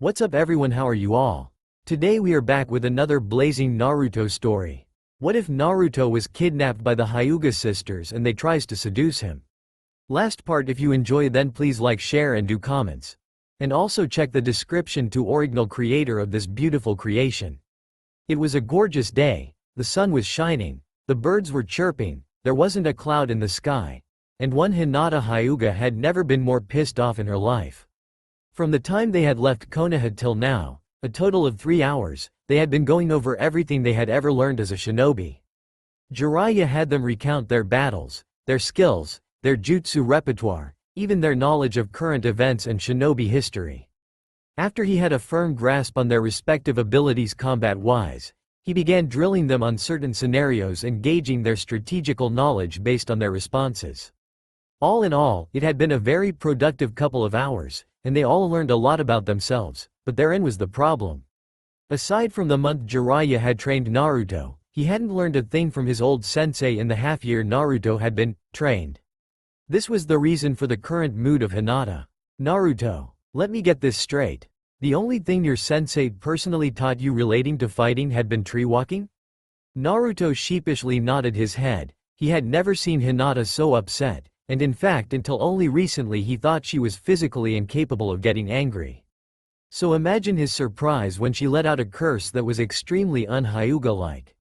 What's up everyone, how are you all? Today we are back with another blazing Naruto story. What if Naruto was kidnapped by the Hyuga sisters and they tries to seduce him? Last part, if you enjoy then please like, share and do comments. And also check the description to original creator of this beautiful creation. It was a gorgeous day, the sun was shining, the birds were chirping, there wasn't a cloud in the sky, and one Hinata Hyuga had never been more pissed off in her life. From the time they had left Konoha till now, a total of 3 hours, they had been going over everything they had ever learned as a shinobi. Jiraiya had them recount their battles, their skills, their jutsu repertoire, even their knowledge of current events and shinobi history. After he had a firm grasp on their respective abilities combat-wise, he began drilling them on certain scenarios and gauging their strategical knowledge based on their responses. All in all, it had been a very productive couple of hours, and they all learned a lot about themselves, but therein was the problem. Aside from the month Jiraiya had trained Naruto, he hadn't learned a thing from his old sensei in the half-year Naruto had been trained. This was the reason for the current mood of Hinata. Naruto, let me get this straight. The only thing your sensei personally taught you relating to fighting had been tree walking? Naruto sheepishly nodded his head. He had never seen Hinata so upset, and in fact until only recently he thought she was physically incapable of getting angry. So imagine his surprise when she let out a curse that was extremely un-Hyuga-like.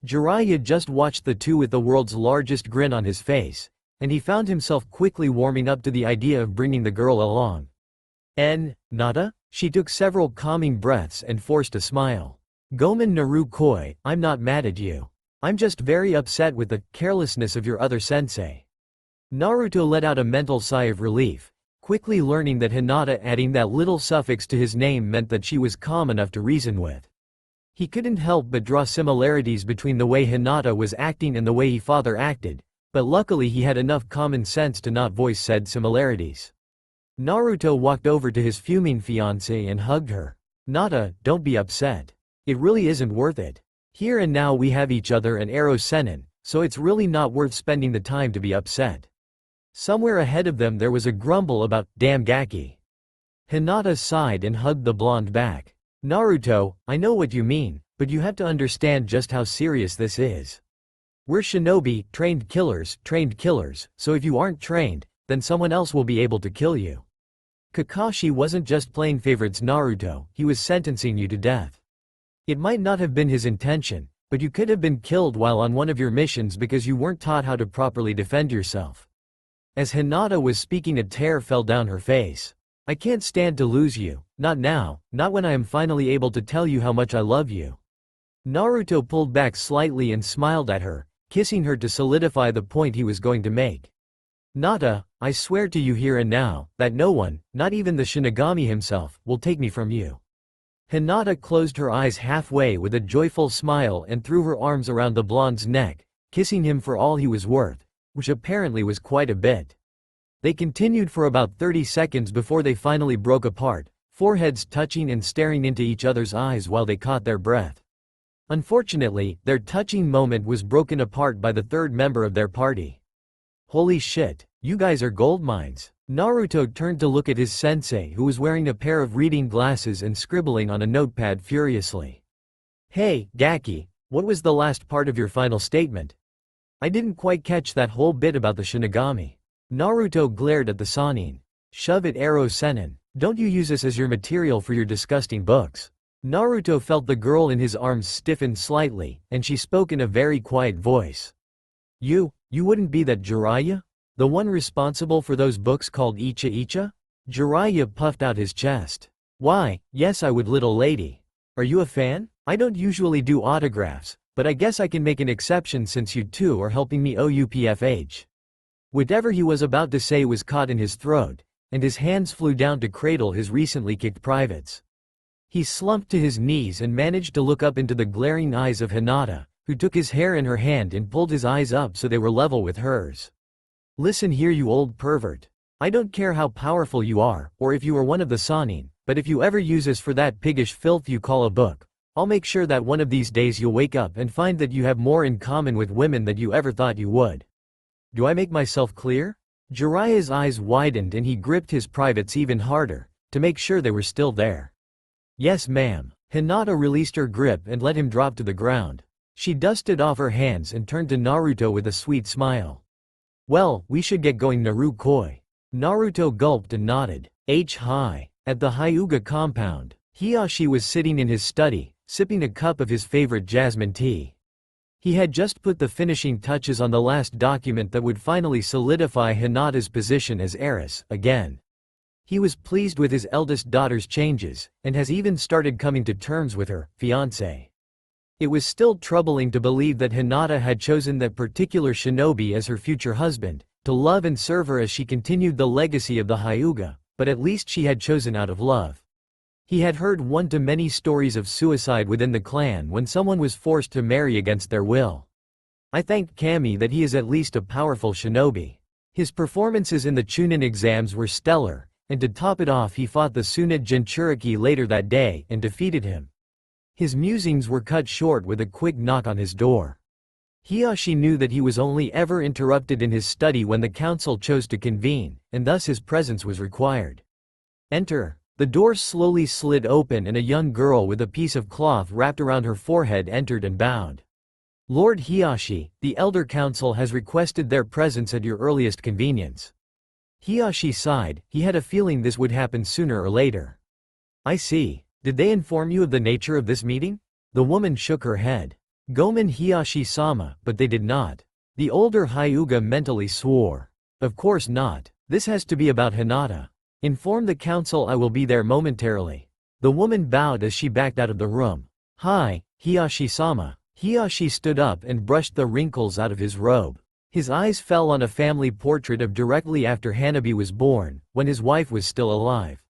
Jiraiya just watched the two with the world's largest grin on his face, and he found himself quickly warming up to the idea of bringing the girl along. Nata? She took several calming breaths and forced a smile. Gomen Naru Koi, I'm not mad at you. I'm just very upset with the carelessness of your other sensei. Naruto let out a mental sigh of relief, quickly learning that Hinata adding that little suffix to his name meant that she was calm enough to reason with. He couldn't help but draw similarities between the way Hinata was acting and the way his father acted, but luckily he had enough common sense to not voice said similarities. Naruto walked over to his fuming fiancée and hugged her. Nata, don't be upset. It really isn't worth it. Here and now we have each other and Ero Sennin, so it's really not worth spending the time to be upset. Somewhere ahead of them there was a grumble about, damn Gaki. Hinata sighed and hugged the blonde back. Naruto, I know what you mean, but you have to understand just how serious this is. We're shinobi, trained killers, so if you aren't trained, then someone else will be able to kill you. Kakashi wasn't just playing favorites Naruto, he was sentencing you to death. It might not have been his intention, but you could have been killed while on one of your missions because you weren't taught how to properly defend yourself. As Hinata was speaking, a tear fell down her face. I can't stand to lose you, not now, not when I am finally able to tell you how much I love you. Naruto pulled back slightly and smiled at her, kissing her to solidify the point he was going to make. Nata, I swear to you here and now, that no one, not even the Shinigami himself, will take me from you. Hinata closed her eyes halfway with a joyful smile and threw her arms around the blonde's neck, kissing him for all he was worth, which apparently was quite a bit. They continued for about 30 seconds before they finally broke apart, foreheads touching and staring into each other's eyes while they caught their breath. Unfortunately, their touching moment was broken apart by the third member of their party. Holy shit, you guys are gold mines. Naruto turned to look at his sensei who was wearing a pair of reading glasses and scribbling on a notepad furiously. Hey, Gaki, what was the last part of your final statement? I didn't quite catch that whole bit about the Shinigami. Naruto glared at the Sannin. Shove it, Ero Sennin. Don't you use this as your material for your disgusting books. Naruto felt the girl in his arms stiffen slightly, and she spoke in a very quiet voice. You wouldn't be that Jiraiya? The one responsible for those books called Icha Icha? Jiraiya puffed out his chest. Why, yes I would, little lady. Are you a fan? I don't usually do autographs, but I guess I can make an exception since you two are helping me OUPFH. Whatever he was about to say was caught in his throat, and his hands flew down to cradle his recently kicked privates. He slumped to his knees and managed to look up into the glaring eyes of Hinata, who took his hair in her hand and pulled his eyes up so they were level with hers. Listen here, you old pervert. I don't care how powerful you are, or if you are one of the Sannin, but if you ever use us for that piggish filth you call a book, I'll make sure that one of these days you'll wake up and find that you have more in common with women than you ever thought you would. Do I make myself clear? Jiraiya's eyes widened and he gripped his privates even harder, to make sure they were still there. Yes, ma'am. Hinata released her grip and let him drop to the ground. She dusted off her hands and turned to Naruto with a sweet smile. Well, we should get going, Naruto. Naruto gulped and nodded. Hi. At the Hyuga compound, Hiyashi was sitting in his study, sipping a cup of his favorite jasmine tea. He had just put the finishing touches on the last document that would finally solidify Hinata's position as heiress, again. He was pleased with his eldest daughter's changes, and has even started coming to terms with her fiancé. It was still troubling to believe that Hinata had chosen that particular shinobi as her future husband, to love and serve her as she continued the legacy of the Hyuga, but at least she had chosen out of love. He had heard one-to-many stories of suicide within the clan when someone was forced to marry against their will. I thanked Kami that he is at least a powerful shinobi. His performances in the Chunin exams were stellar, and to top it off he fought the Tsunade Jinchuriki later that day and defeated him. His musings were cut short with a quick knock on his door. Hiyashi knew that he was only ever interrupted in his study when the council chose to convene, and thus his presence was required. Enter. The door slowly slid open and a young girl with a piece of cloth wrapped around her forehead entered and bowed. Lord Hiyashi, the Elder Council has requested their presence at your earliest convenience. Hiyashi sighed, he had a feeling this would happen sooner or later. I see. Did they inform you of the nature of this meeting? The woman shook her head. Gomen Hiyashi-sama, but they did not. The older Hyuga mentally swore. Of course not. This has to be about Hinata. Inform the council I will be there momentarily. The woman bowed as she backed out of the room. Hi, Hiyashi-sama. Hiyashi stood up and brushed the wrinkles out of his robe. His eyes fell on a family portrait of directly after Hanabi was born, when his wife was still alive.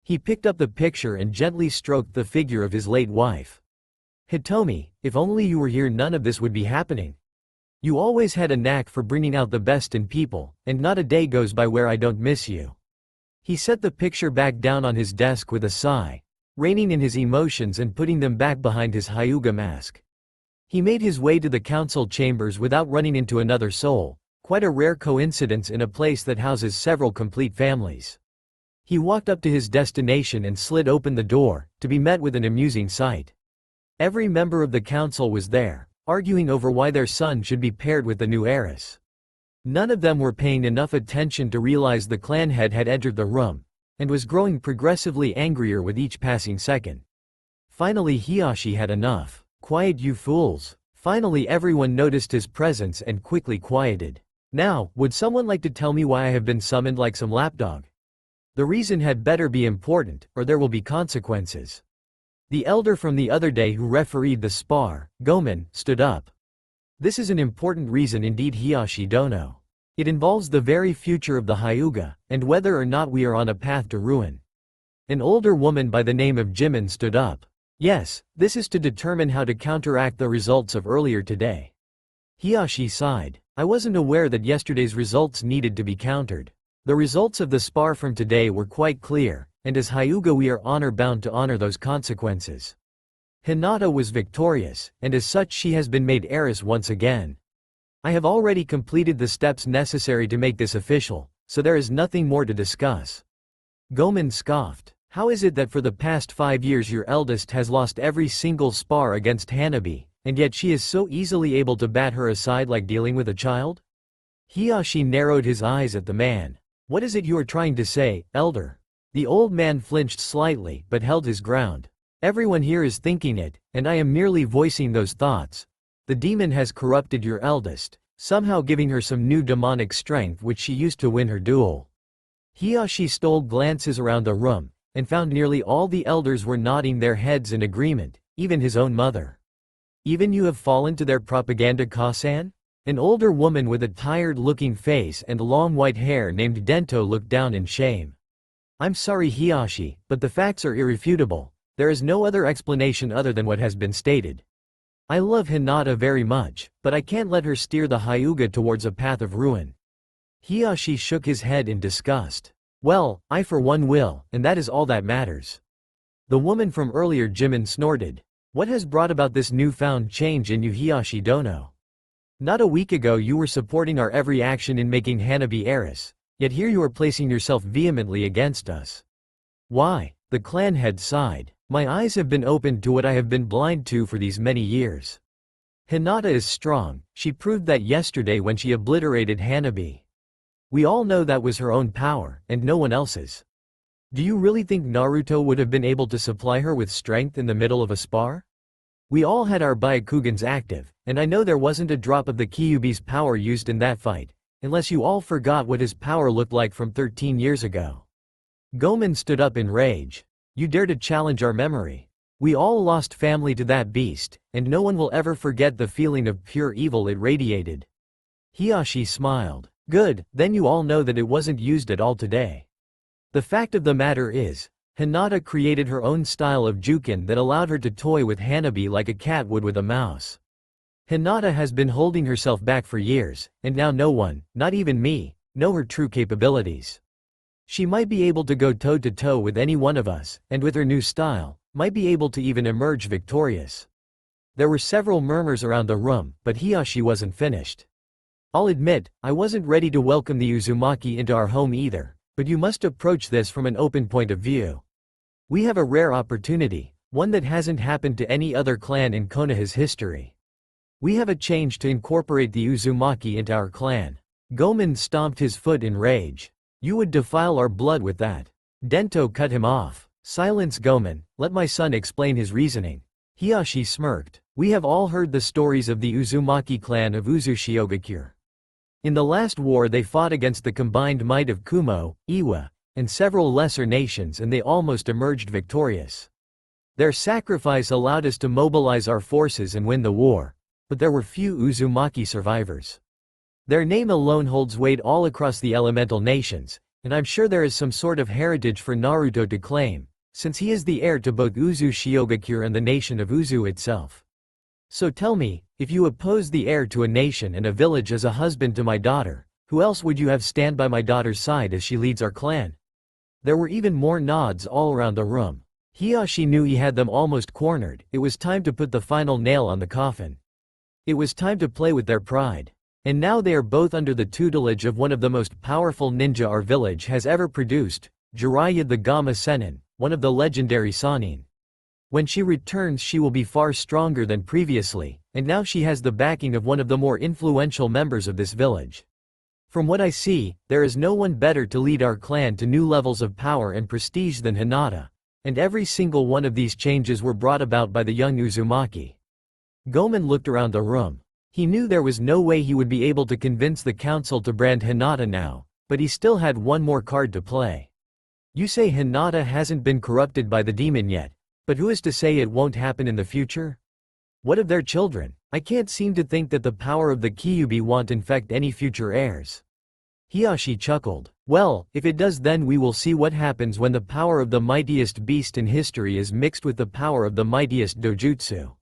He picked up the picture and gently stroked the figure of his late wife. Hitomi, if only you were here, none of this would be happening. You always had a knack for bringing out the best in people, and not a day goes by where I don't miss you. He set the picture back down on his desk with a sigh, reining in his emotions and putting them back behind his Hyuga mask. He made his way to the council chambers without running into another soul, quite a rare coincidence in a place that houses several complete families. He walked up to his destination and slid open the door, to be met with an amusing sight. Every member of the council was there, arguing over why their son should be paired with the new heiress. None of them were paying enough attention to realize the clan head had entered the room, and was growing progressively angrier with each passing second. Finally Hiyashi had enough. Quiet, you fools. Finally everyone noticed his presence and quickly quieted. Now, would someone like to tell me why I have been summoned like some lapdog? The reason had better be important, or there will be consequences. The elder from the other day who refereed the spar, Gomen, stood up. This is an important reason indeed, Hiyashi Dono. It involves the very future of the Hyuga, and whether or not we are on a path to ruin. An older woman by the name of Jimin stood up. Yes, this is to determine how to counteract the results of earlier today. Hiyashi sighed. I wasn't aware that yesterday's results needed to be countered. The results of the spar from today were quite clear, and as Hyuga we are honor-bound to honor those consequences. Hinata was victorious, and as such she has been made heiress once again. I have already completed the steps necessary to make this official, so there is nothing more to discuss. Gomen scoffed. How is it that for the past 5 years your eldest has lost every single spar against Hanabi, and yet she is so easily able to bat her aside like dealing with a child? Hiyashi narrowed his eyes at the man. What is it you are trying to say, elder? The old man flinched slightly but held his ground. Everyone here is thinking it, and I am merely voicing those thoughts. The demon has corrupted your eldest, somehow giving her some new demonic strength which she used to win her duel. Hiyashi stole glances around the room, and found nearly all the elders were nodding their heads in agreement, even his own mother. Even you have fallen to their propaganda, Kasan? An older woman with a tired-looking face and long white hair named Dento looked down in shame. I'm sorry Hiyashi, but the facts are irrefutable. There is no other explanation other than what has been stated. I love Hinata very much, but I can't let her steer the Hyuga towards a path of ruin. Hiyashi shook his head in disgust. Well, I for one will, and that is all that matters. The woman from earlier, Jimin, snorted. What has brought about this newfound change in you, Hiyashi Dono? Not a week ago you were supporting our every action in making Hanabi heiress, yet here you are placing yourself vehemently against us. Why? The clan head sighed. My eyes have been opened to what I have been blind to for these many years. Hinata is strong, she proved that yesterday when she obliterated Hanabi. We all know that was her own power, and no one else's. Do you really think Naruto would have been able to supply her with strength in the middle of a spar? We all had our Byakugans active, and I know there wasn't a drop of the Kyuubi's power used in that fight, unless you all forgot what his power looked like from 13 years ago. Gomen stood up in rage. You dare to challenge our memory? We all lost family to that beast, and no one will ever forget the feeling of pure evil it radiated. Hiashi smiled. Good, then you all know that it wasn't used at all today. The fact of the matter is, Hinata created her own style of Juken that allowed her to toy with Hanabi like a cat would with a mouse. Hinata has been holding herself back for years, and now no one, not even me, know her true capabilities. She might be able to go toe-to-toe with any one of us, and with her new style, might be able to even emerge victorious. There were several murmurs around the room, but Hiashi wasn't finished. I'll admit, I wasn't ready to welcome the Uzumaki into our home either, but you must approach this from an open point of view. We have a rare opportunity, one that hasn't happened to any other clan in Konoha's history. We have a change to incorporate the Uzumaki into our clan. Gomen stomped his foot in rage. You would defile our blood with that. Dento cut him off. Silence, Gomen, let my son explain his reasoning. Hiashi smirked. We have all heard the stories of the Uzumaki clan of Uzushiogakure. In the last war they fought against the combined might of Kumo, Iwa, and several lesser nations, and they almost emerged victorious. Their sacrifice allowed us to mobilize our forces and win the war, but there were few Uzumaki survivors. Their name alone holds weight all across the elemental nations, and I'm sure there is some sort of heritage for Naruto to claim, since he is the heir to both Uzu Shiogakure and the nation of Uzu itself. So tell me, if you oppose the heir to a nation and a village as a husband to my daughter, who else would you have stand by my daughter's side as she leads our clan? There were even more nods all around the room. Hiashi knew he had them almost cornered. It was time to put the final nail on the coffin. It was time to play with their pride. And now they are both under the tutelage of one of the most powerful ninja our village has ever produced, Jiraiya the Gamma Sennin, one of the legendary Sannin. When she returns she will be far stronger than previously, and now she has the backing of one of the more influential members of this village. From what I see, there is no one better to lead our clan to new levels of power and prestige than Hinata, and every single one of these changes were brought about by the young Uzumaki. Gomen looked around the room. He knew there was no way he would be able to convince the council to brand Hinata now, but he still had one more card to play. You say Hinata hasn't been corrupted by the demon yet, but who is to say it won't happen in the future? What of their children? I can't seem to think that the power of the Kyuubi won't infect any future heirs. Hiashi chuckled. Well, if it does, then we will see what happens when the power of the mightiest beast in history is mixed with the power of the mightiest dojutsu.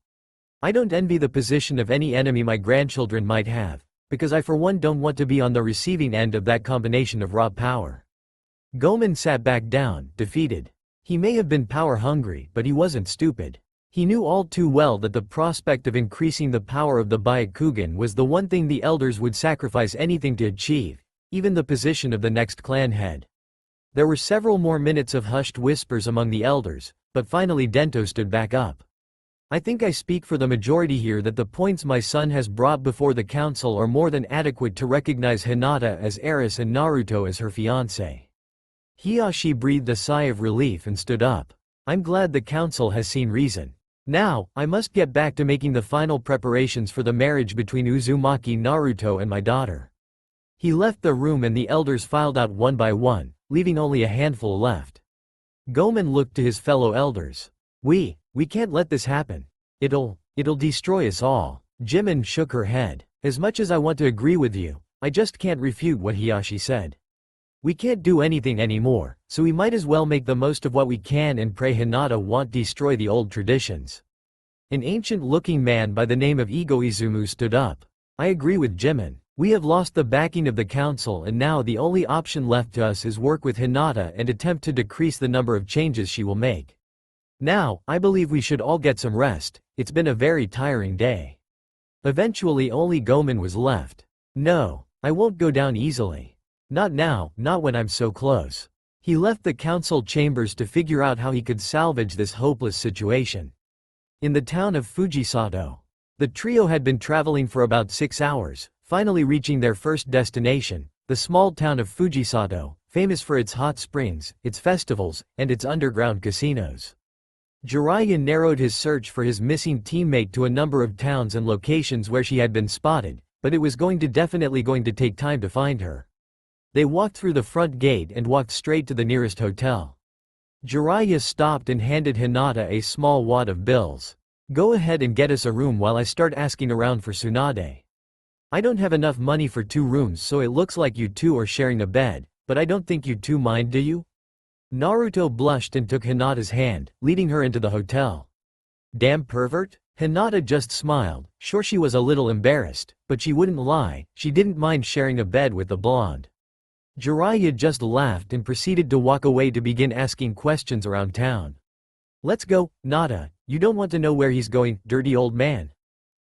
I don't envy the position of any enemy my grandchildren might have, because I for one don't want to be on the receiving end of that combination of raw power. Gomen sat back down, defeated. He may have been power-hungry, but he wasn't stupid. He knew all too well that the prospect of increasing the power of the Byakugan was the one thing the elders would sacrifice anything to achieve, even the position of the next clan head. There were several more minutes of hushed whispers among the elders, but finally Dento stood back up. I think I speak for the majority here that the points my son has brought before the council are more than adequate to recognize Hinata as heiress and Naruto as her fiancé. Hiashi breathed a sigh of relief and stood up. I'm glad the council has seen reason. Now, I must get back to making the final preparations for the marriage between Uzumaki Naruto and my daughter. He left the room and the elders filed out one by one, leaving only a handful left. Gomen looked to his fellow elders. We can't let this happen. It'll destroy us all. Jimin shook her head. As much as I want to agree with you, I just can't refute what Hiashi said. We can't do anything anymore, so we might as well make the most of what we can and pray Hinata won't destroy the old traditions. An ancient-looking man by the name of Igo Izumu stood up. I agree with Jimin. We have lost the backing of the council and now the only option left to us is work with Hinata and attempt to decrease the number of changes she will make. Now, I believe we should all get some rest. It's been a very tiring day. Eventually only Gomen was left. No, I won't go down easily. Not now, not when I'm so close. He left the council chambers to figure out how he could salvage this hopeless situation. In the town of Fujisato, the trio had been traveling for about 6 hours, finally reaching their first destination, the small town of Fujisato, famous for its hot springs, its festivals, and its underground casinos. Jiraiya narrowed his search for his missing teammate to a number of towns and locations where she had been spotted, but it was definitely going to take time to find her. They walked through the front gate and walked straight to the nearest hotel. Jiraiya stopped and handed Hinata a small wad of bills. "Go ahead and get us a room while I start asking around for Tsunade. I don't have enough money for 2 rooms, so it looks like you two are sharing a bed, but I don't think you two mind, do you?" Naruto blushed and took Hinata's hand, leading her into the hotel. "Damn pervert?" Hinata just smiled, sure she was a little embarrassed, but she wouldn't lie, she didn't mind sharing a bed with the blonde. Jiraiya just laughed and proceeded to walk away to begin asking questions around town. "Let's go, Nata, you don't want to know where he's going, dirty old man."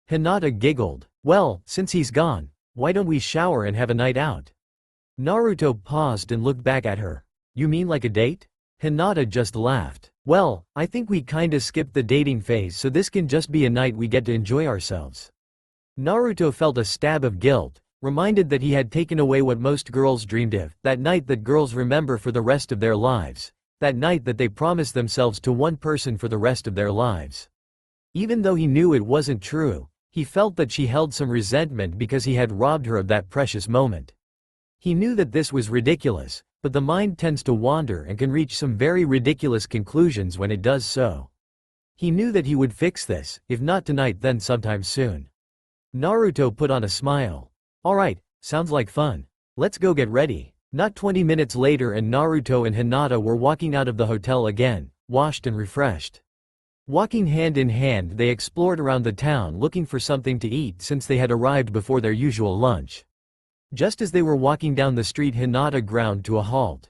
Hinata giggled. "Well, since he's gone, why don't we shower and have a night out?" Naruto paused and looked back at her. "You mean like a date?" Hinata just laughed. "Well, I think we kinda skipped the dating phase, so this can just be a night we get to enjoy ourselves." Naruto felt a stab of guilt, reminded that he had taken away what most girls dreamed of, that night that girls remember for the rest of their lives, that night that they promised themselves to one person for the rest of their lives. Even though he knew it wasn't true, he felt that she held some resentment because he had robbed her of that precious moment. He knew that this was ridiculous, but the mind tends to wander and can reach some very ridiculous conclusions when it does so. He knew that he would fix this, if not tonight then sometime soon. Naruto put on a smile. "Alright, sounds like fun. Let's go get ready." Not 20 minutes later and Naruto and Hinata were walking out of the hotel again, washed and refreshed. Walking hand in hand they explored around the town looking for something to eat since they had arrived before their usual lunch. Just as they were walking down the street Hinata ground to a halt.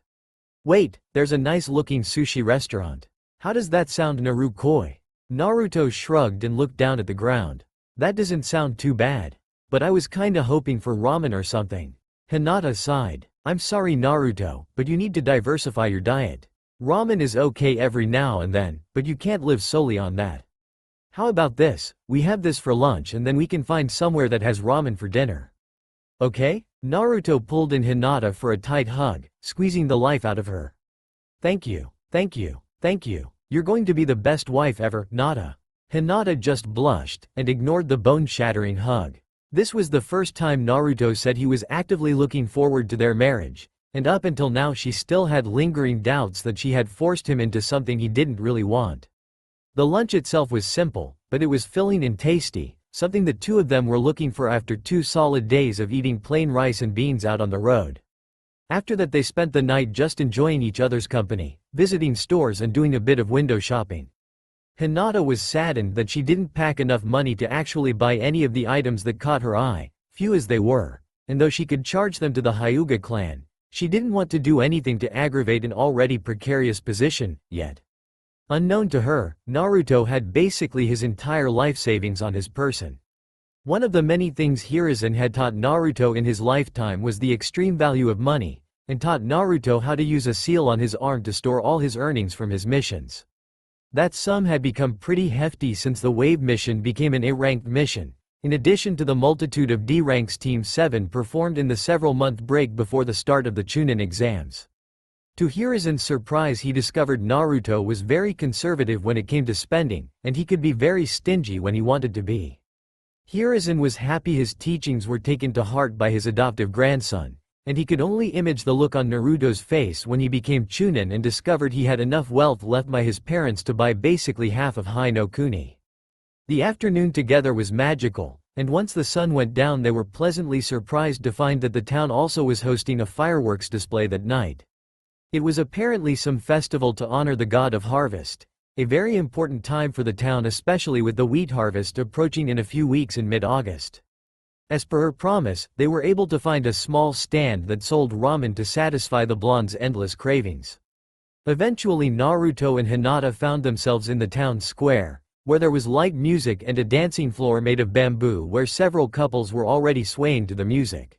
"Wait, there's a nice looking sushi restaurant. How does that sound, Narukoi?" Naruto shrugged and looked down at the ground. "That doesn't sound too bad. But I was kinda hoping for ramen or something." Hinata sighed. "I'm sorry Naruto, but you need to diversify your diet. Ramen is okay every now and then, but you can't live solely on that. How about this, we have this for lunch and then we can find somewhere that has ramen for dinner. Okay?" Naruto pulled in Hinata for a tight hug, squeezing the life out of her. Thank you, thank you, thank you. You're going to be the best wife ever, Nata." Hinata just blushed, and ignored the bone-shattering hug. This was the first time Naruto said he was actively looking forward to their marriage, and up until now she still had lingering doubts that she had forced him into something he didn't really want. The lunch itself was simple, but it was filling and tasty, something the two of them were looking for after 2 solid days of eating plain rice and beans out on the road. After that they spent the night just enjoying each other's company, visiting stores and doing a bit of window shopping. Hinata was saddened that she didn't pack enough money to actually buy any of the items that caught her eye, few as they were, and though she could charge them to the Hyuga clan, she didn't want to do anything to aggravate an already precarious position, yet. Unknown to her, Naruto had basically his entire life savings on his person. One of the many things Hiruzen had taught Naruto in his lifetime was the extreme value of money, and taught Naruto how to use a seal on his arm to store all his earnings from his missions. That sum had become pretty hefty since the Wave mission became an A-ranked mission, in addition to the multitude of D-ranks Team 7 performed in the several-month break before the start of the Chunin exams. To Hiruzen's surprise he discovered Naruto was very conservative when it came to spending, and he could be very stingy when he wanted to be. Hiruzen was happy his teachings were taken to heart by his adoptive grandson, and he could only imagine the look on Naruto's face when he became Chunin and discovered he had enough wealth left by his parents to buy basically half of Hai no Kuni. The afternoon together was magical, and once the sun went down they were pleasantly surprised to find that the town also was hosting a fireworks display that night. It was apparently some festival to honor the god of harvest, a very important time for the town especially with the wheat harvest approaching in a few weeks in mid-August. As per her promise, they were able to find a small stand that sold ramen to satisfy the blonde's endless cravings. Eventually Naruto and Hinata found themselves in the town square, where there was light music and a dancing floor made of bamboo where several couples were already swaying to the music.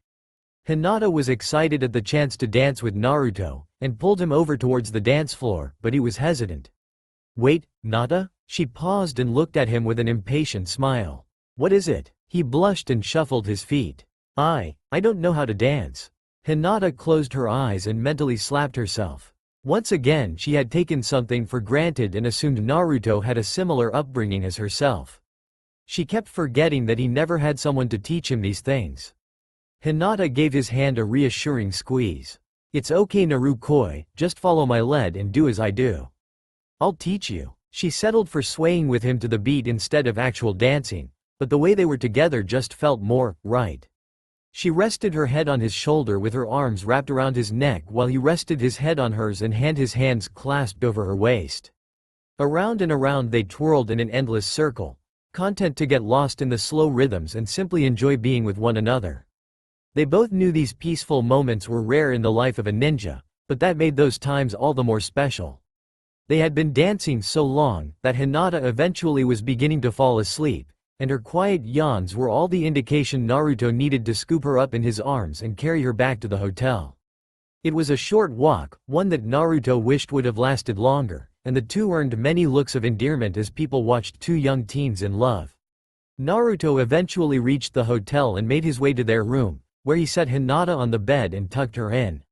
Hinata was excited at the chance to dance with Naruto, and pulled him over towards the dance floor, but he was hesitant. "Wait, Nata?" She paused and looked at him with an impatient smile. "What is it?" He blushed and shuffled his feet. I don't know how to dance." Hinata closed her eyes and mentally slapped herself. Once again she had taken something for granted and assumed Naruto had a similar upbringing as herself. She kept forgetting that he never had someone to teach him these things. Hinata gave his hand a reassuring squeeze. "It's okay Naruto, just follow my lead and do as I do. I'll teach you." She settled for swaying with him to the beat instead of actual dancing, but the way they were together just felt more right. She rested her head on his shoulder with her arms wrapped around his neck while he rested his head on hers and his hands clasped over her waist. Around and around they twirled in an endless circle, content to get lost in the slow rhythms and simply enjoy being with one another. They both knew these peaceful moments were rare in the life of a ninja, but that made those times all the more special. They had been dancing so long that Hinata eventually was beginning to fall asleep, and her quiet yawns were all the indication Naruto needed to scoop her up in his arms and carry her back to the hotel. It was a short walk, one that Naruto wished would have lasted longer, and the two earned many looks of endearment as people watched two young teens in love. Naruto eventually reached the hotel and made his way to their room, where he set Hinata on the bed and tucked her in.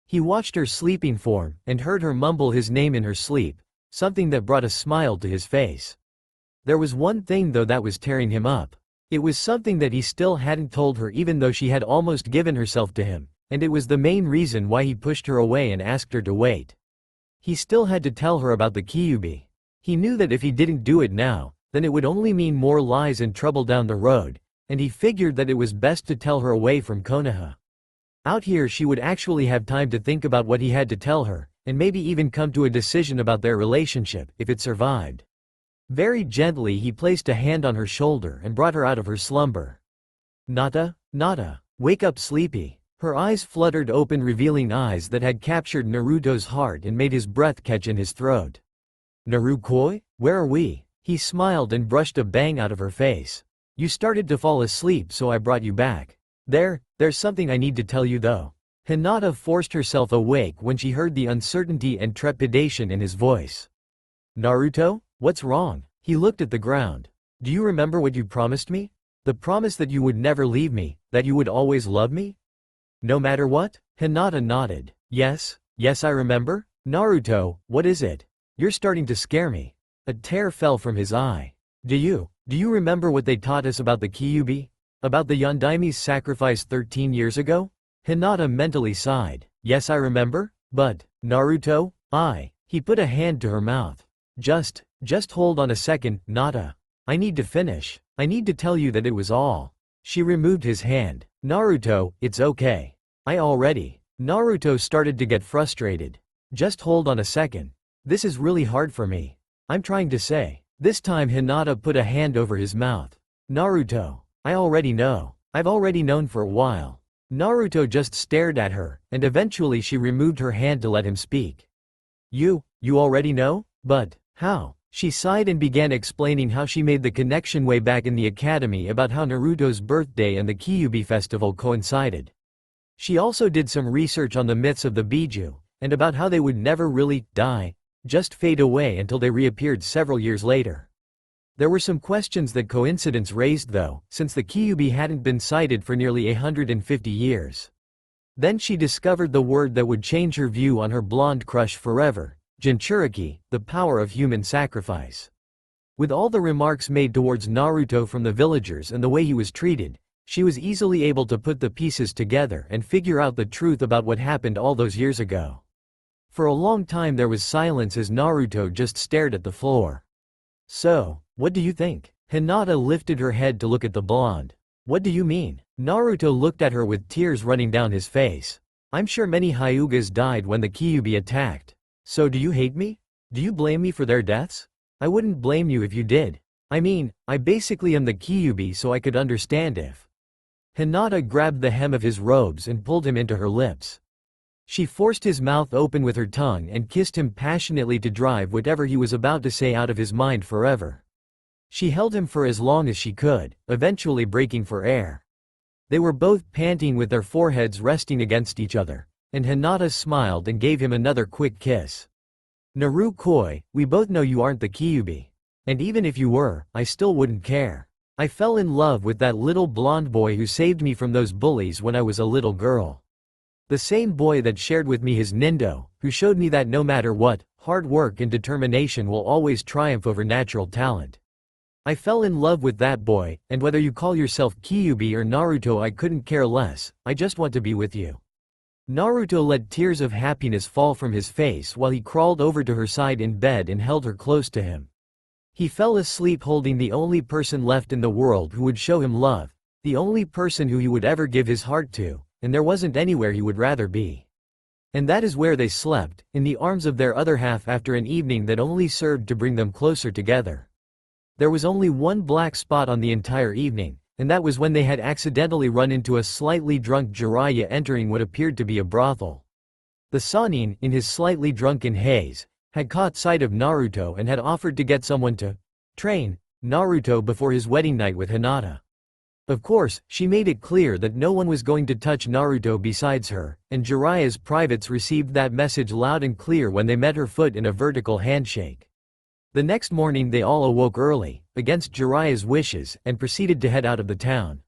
He watched her sleeping form, and heard her mumble his name in her sleep, something that brought a smile to his face. There was one thing though that was tearing him up. It was something that he still hadn't told her even though she had almost given herself to him, and it was the main reason why he pushed her away and asked her to wait. He still had to tell her about the Kyuubi. He knew that if he didn't do it now, then it would only mean more lies and trouble down the road, and he figured that it was best to tell her away from Konoha. Out here she would actually have time to think about what he had to tell her, and maybe even come to a decision about their relationship, if it survived. Very gently he placed a hand on her shoulder and brought her out of her slumber. "Nata, Nata, wake up sleepy." Her eyes fluttered open, revealing eyes that had captured Naruto's heart and made his breath catch in his throat. "Naruto, where are we?" He smiled and brushed a bang out of her face. "You started to fall asleep so I brought you back. There's something I need to tell you though." Hinata forced herself awake when she heard the uncertainty and trepidation in his voice. "Naruto, what's wrong?" He looked at the ground. "Do you remember what you promised me? The promise that you would never leave me, that you would always love me? No matter what?" Hinata nodded. Yes, I remember." "Naruto, what is it? You're starting to scare me." A tear fell from his eye. Do you remember what they taught us about the Kyuubi? About the Yondaime's sacrifice 13 years ago?" Hinata mentally sighed. "Yes, I remember, but, Naruto, He put a hand to her mouth. Just hold on a second, Nata. I need to finish. I need to tell you that it was all." She removed his hand. "Naruto, it's okay. Naruto started to get frustrated. "Just hold on a second. This is really hard for me. I'm trying to say." This time Hinata put a hand over his mouth. "Naruto, I already know. I've already known for a while." Naruto just stared at her, and eventually she removed her hand to let him speak. You already know? But, how?" She sighed and began explaining how she made the connection way back in the academy about how Naruto's birthday and the Kyuubi festival coincided. She also did some research on the myths of the Biju, and about how they would never really die, just fade away until they reappeared several years later. There were some questions that coincidence raised though, since the Kyuubi hadn't been sighted for nearly 150 years. Then she discovered the word that would change her view on her blonde crush forever, Jinchuriki, the power of human sacrifice. With all the remarks made towards Naruto from the villagers and the way he was treated, she was easily able to put the pieces together and figure out the truth about what happened all those years ago. For a long time there was silence as Naruto just stared at the floor. "So, what do you think?" Hinata lifted her head to look at the blonde. "What do you mean?" Naruto looked at her with tears running down his face. "I'm sure many Hyugas died when the Kyuubi attacked. So do you hate me? Do you blame me for their deaths? I wouldn't blame you if you did. I mean, I basically am the Kyuubi so I could understand if." Hinata grabbed the hem of his robes and pulled him into her lips. She forced his mouth open with her tongue and kissed him passionately to drive whatever he was about to say out of his mind forever. She held him for as long as she could, eventually breaking for air. They were both panting with their foreheads resting against each other, and Hinata smiled and gave him another quick kiss. Naruto, we both know you aren't the Kyuubi. And even if you were, I still wouldn't care. I fell in love with that little blonde boy who saved me from those bullies when I was a little girl. The same boy that shared with me his nindo, who showed me that no matter what, hard work and determination will always triumph over natural talent. I fell in love with that boy, and whether you call yourself Kyuubi or Naruto, I couldn't care less. I just want to be with you. Naruto let tears of happiness fall from his face while he crawled over to her side in bed and held her close to him. He fell asleep holding the only person left in the world who would show him love, the only person who he would ever give his heart to, and there wasn't anywhere he would rather be. And that is where they slept, in the arms of their other half after an evening that only served to bring them closer together. There was only one black spot on the entire evening, and that was when they had accidentally run into a slightly drunk Jiraiya entering what appeared to be a brothel. The Sannin, in his slightly drunken haze, had caught sight of Naruto and had offered to get someone to train Naruto before his wedding night with Hinata. Of course, she made it clear that no one was going to touch Naruto besides her, and Jiraiya's privates received that message loud and clear when they met her foot in a vertical handshake. The next morning they all awoke early, against Jiraiya's wishes, and proceeded to head out of the town.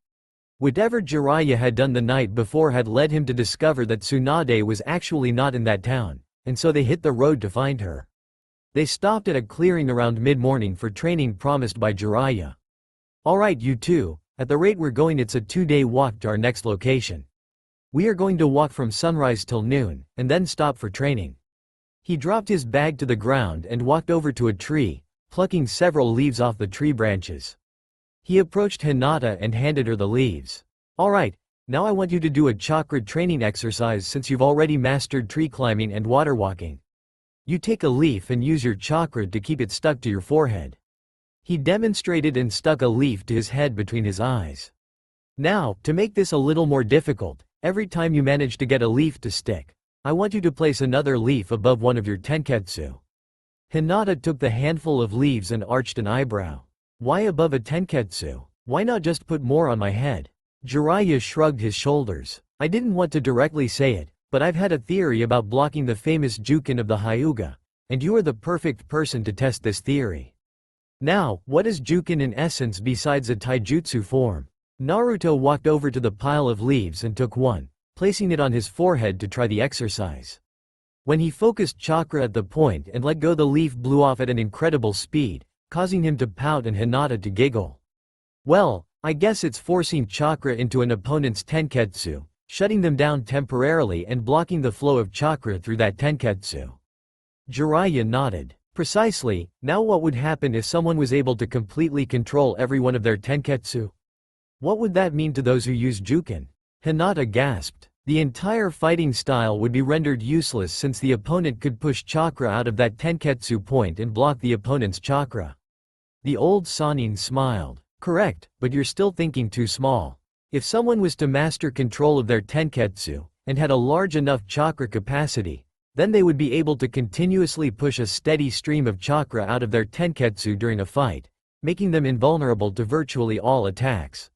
Whatever Jiraiya had done the night before had led him to discover that Tsunade was actually not in that town, and so they hit the road to find her. They stopped at a clearing around mid-morning for training promised by Jiraiya. "Alright you two, at the rate we're going it's a 2-day walk to our next location. We are going to walk from sunrise till noon, and then stop for training." He dropped his bag to the ground and walked over to a tree, plucking several leaves off the tree branches. He approached Hinata and handed her the leaves. "Alright, now I want you to do a chakra training exercise since you've already mastered tree climbing and water walking. You take a leaf and use your chakra to keep it stuck to your forehead." He demonstrated and stuck a leaf to his head between his eyes. "Now, to make this a little more difficult, every time you manage to get a leaf to stick, I want you to place another leaf above one of your tenketsu." Hinata took the handful of leaves and arched an eyebrow. "Why above a tenketsu? Why not just put more on my head?" Jiraiya shrugged his shoulders. "I didn't want to directly say it, but I've had a theory about blocking the famous Jukin of the Hyuga, and you are the perfect person to test this theory. Now, what is Jukin in essence besides a taijutsu form?" Naruto walked over to the pile of leaves and took one, placing it on his forehead to try the exercise. When he focused chakra at the point and let go, the leaf blew off at an incredible speed, causing him to pout and Hinata to giggle. "Well, I guess it's forcing chakra into an opponent's tenketsu, shutting them down temporarily and blocking the flow of chakra through that tenketsu." Jiraiya nodded. "Precisely. Now what would happen if someone was able to completely control every one of their tenketsu? What would that mean to those who use Jukin?" Hinata gasped. "The entire fighting style would be rendered useless since the opponent could push chakra out of that tenketsu point and block the opponent's chakra." The old Sannin smiled. "Correct, but you're still thinking too small. If someone was to master control of their tenketsu, and had a large enough chakra capacity, then they would be able to continuously push a steady stream of chakra out of their tenketsu during a fight, making them invulnerable to virtually all attacks."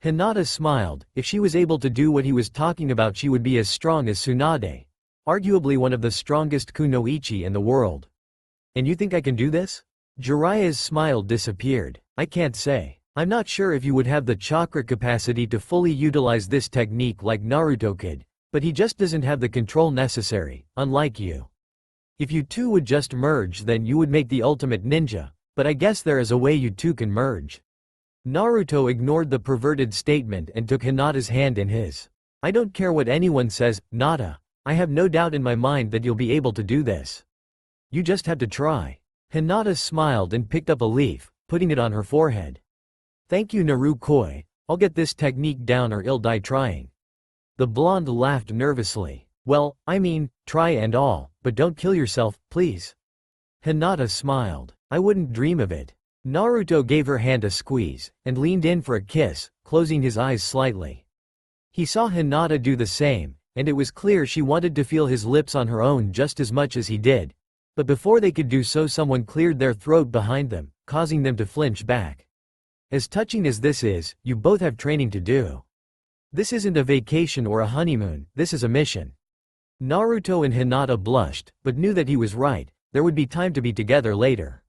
Hinata smiled. If she was able to do what he was talking about, she would be as strong as Tsunade, arguably one of the strongest kunoichi in the world. "And you think I can do this?" Jiraiya's smile disappeared. "I can't say. I'm not sure if you would have the chakra capacity to fully utilize this technique like Naruto could, but he just doesn't have the control necessary, unlike you. If you two would just merge, then you would make the ultimate ninja, but I guess there is a way you two can merge." Naruto ignored the perverted statement and took Hinata's hand in his. "I don't care what anyone says, Nata. I have no doubt in my mind that you'll be able to do this. You just have to try." Hinata smiled and picked up a leaf, putting it on her forehead. "Thank you Naruto. I'll get this technique down or I'll die trying." The blonde laughed nervously. "Well, I mean, try and all, but don't kill yourself, please." Hinata smiled. "I wouldn't dream of it." Naruto gave her hand a squeeze, and leaned in for a kiss, closing his eyes slightly. He saw Hinata do the same, and it was clear she wanted to feel his lips on her own just as much as he did. But before they could do so, someone cleared their throat behind them, causing them to flinch back. "As touching as this is, you both have training to do." This isn't a vacation or a honeymoon, this is a mission. Naruto and Hinata blushed, but knew that he was right, there would be time to be together later.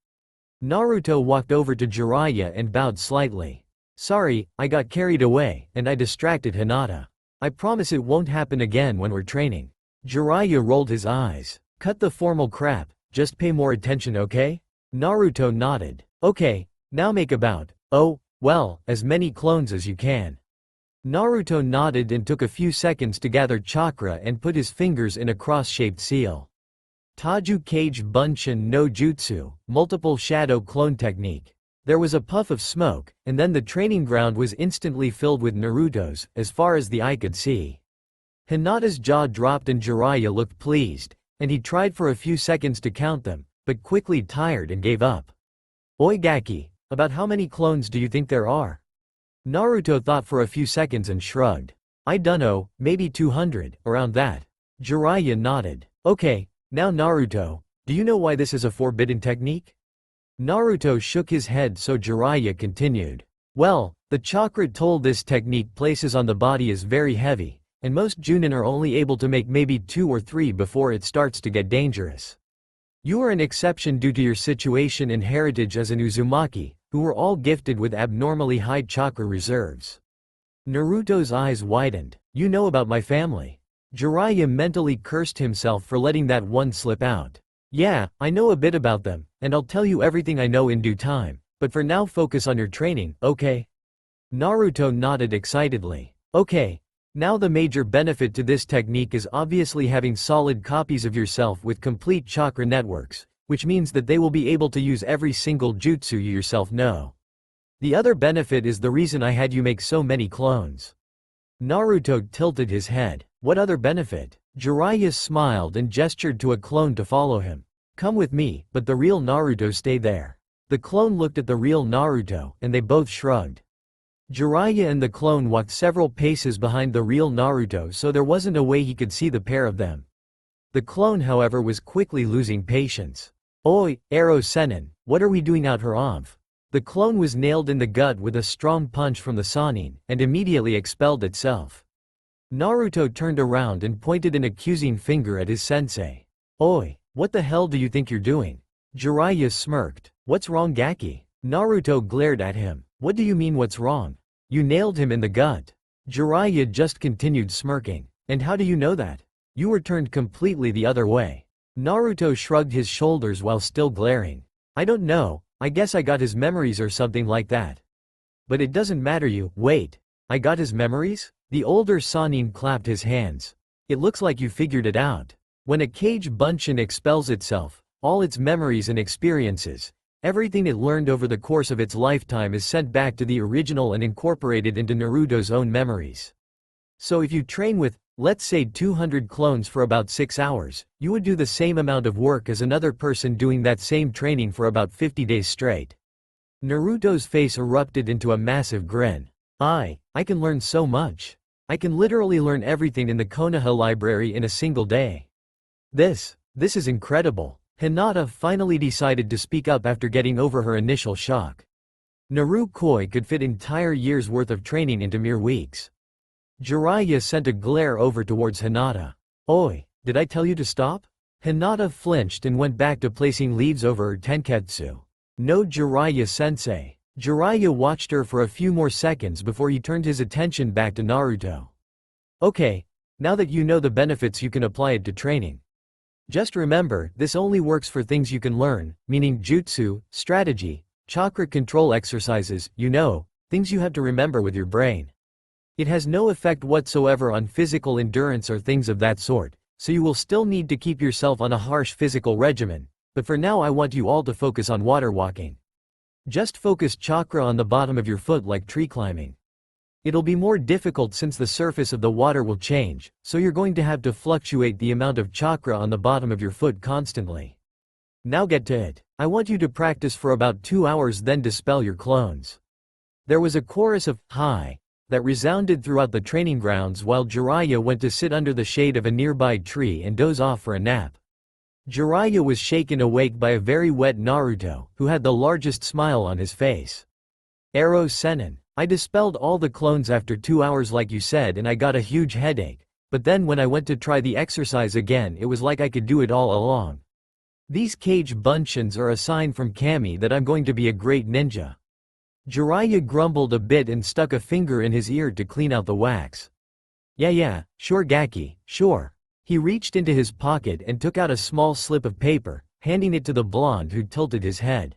Naruto walked over to Jiraiya and bowed slightly. Sorry, I got carried away, and I distracted Hinata. I promise it won't happen again when we're training. Jiraiya rolled his eyes. Cut the formal crap, just pay more attention, okay? Naruto nodded. Okay, now make about, oh, well, as many clones as you can. Naruto nodded and took a few seconds to gather chakra and put his fingers in a cross-shaped seal. Taju Kage Bunshin no Jutsu, multiple shadow clone technique. There was a puff of smoke, and then the training ground was instantly filled with Narutos, as far as the eye could see. Hinata's jaw dropped and Jiraiya looked pleased, and he tried for a few seconds to count them, but quickly tired and gave up. Oi Gaki, about how many clones do you think there are? Naruto thought for a few seconds and shrugged. I dunno, maybe 200, around that. Jiraiya nodded. Okay, now Naruto, do you know why this is a forbidden technique? Naruto shook his head so Jiraiya continued. Well, the chakra toll this technique places on the body is very heavy, and most Junin are only able to make maybe 2 or 3 before it starts to get dangerous. You are an exception due to your situation and heritage as an Uzumaki, who were all gifted with abnormally high chakra reserves. Naruto's eyes widened. You know about my family. Jiraiya mentally cursed himself for letting that one slip out. Yeah, I know a bit about them, and I'll tell you everything I know in due time, but for now focus on your training, okay? Naruto nodded excitedly. Okay. Now the major benefit to this technique is obviously having solid copies of yourself with complete chakra networks, which means that they will be able to use every single jutsu you yourself know. The other benefit is the reason I had you make so many clones. Naruto tilted his head. What other benefit? Jiraiya smiled and gestured to a clone to follow him. Come with me, but the real Naruto stay there. The clone looked at the real Naruto, and they both shrugged. Jiraiya and the clone walked several paces behind the real Naruto so there wasn't a way he could see the pair of them. The clone however was quickly losing patience. Oi, Ero Sennin, what are we doing out here of? The clone was nailed in the gut with a strong punch from the Sannin, and immediately expelled itself. Naruto turned around and pointed an accusing finger at his sensei. Oi, what the hell do you think you're doing? Jiraiya smirked. What's wrong Gaki? Naruto glared at him. What do you mean what's wrong? You nailed him in the gut. Jiraiya just continued smirking. And how do you know that? You were turned completely the other way. Naruto shrugged his shoulders while still glaring. I don't know, I guess I got his memories or something like that. But it doesn't matter wait. I got his memories? The older Sannin clapped his hands. It looks like you figured it out. When a Kage Bunshin expels itself, all its memories and experiences, everything it learned over the course of its lifetime is sent back to the original and incorporated into Naruto's own memories. So if you train with, let's say 200 clones for about 6 hours, you would do the same amount of work as another person doing that same training for about 50 days straight. Naruto's face erupted into a massive grin. I can learn so much. I can literally learn everything in the Konoha library in a single day. This is incredible. Hinata finally decided to speak up after getting over her initial shock. Narukoi could fit entire years' worth of training into mere weeks. Jiraiya sent a glare over towards Hinata. Oi, did I tell you to stop? Hinata flinched and went back to placing leaves over her tenketsu. No Jiraiya-sensei. Jiraiya watched her for a few more seconds before he turned his attention back to Naruto. Okay, now that you know the benefits you can apply it to training. Just remember, this only works for things you can learn, meaning jutsu, strategy, chakra control exercises, things you have to remember with your brain. It has no effect whatsoever on physical endurance or things of that sort, so you will still need to keep yourself on a harsh physical regimen, but for now I want you all to focus on water walking. Just focus chakra on the bottom of your foot like tree climbing. It'll be more difficult since the surface of the water will change, so you're going to have to fluctuate the amount of chakra on the bottom of your foot constantly. Now get to it. I want you to practice for about 2 hours then dispel your clones. There was a chorus of "Hi" that resounded throughout the training grounds while Jiraiya went to sit under the shade of a nearby tree and doze off for a nap. Jiraiya was shaken awake by a very wet Naruto, who had the largest smile on his face. Ero Sennin. I dispelled all the clones after 2 hours like you said and I got a huge headache, but then when I went to try the exercise again it was like I could do it all along. These cage bunchins are a sign from Kami that I'm going to be a great ninja. Jiraiya grumbled a bit and stuck a finger in his ear to clean out the wax. Yeah, sure Gaki, sure. He reached into his pocket and took out a small slip of paper, handing it to the blonde who tilted his head.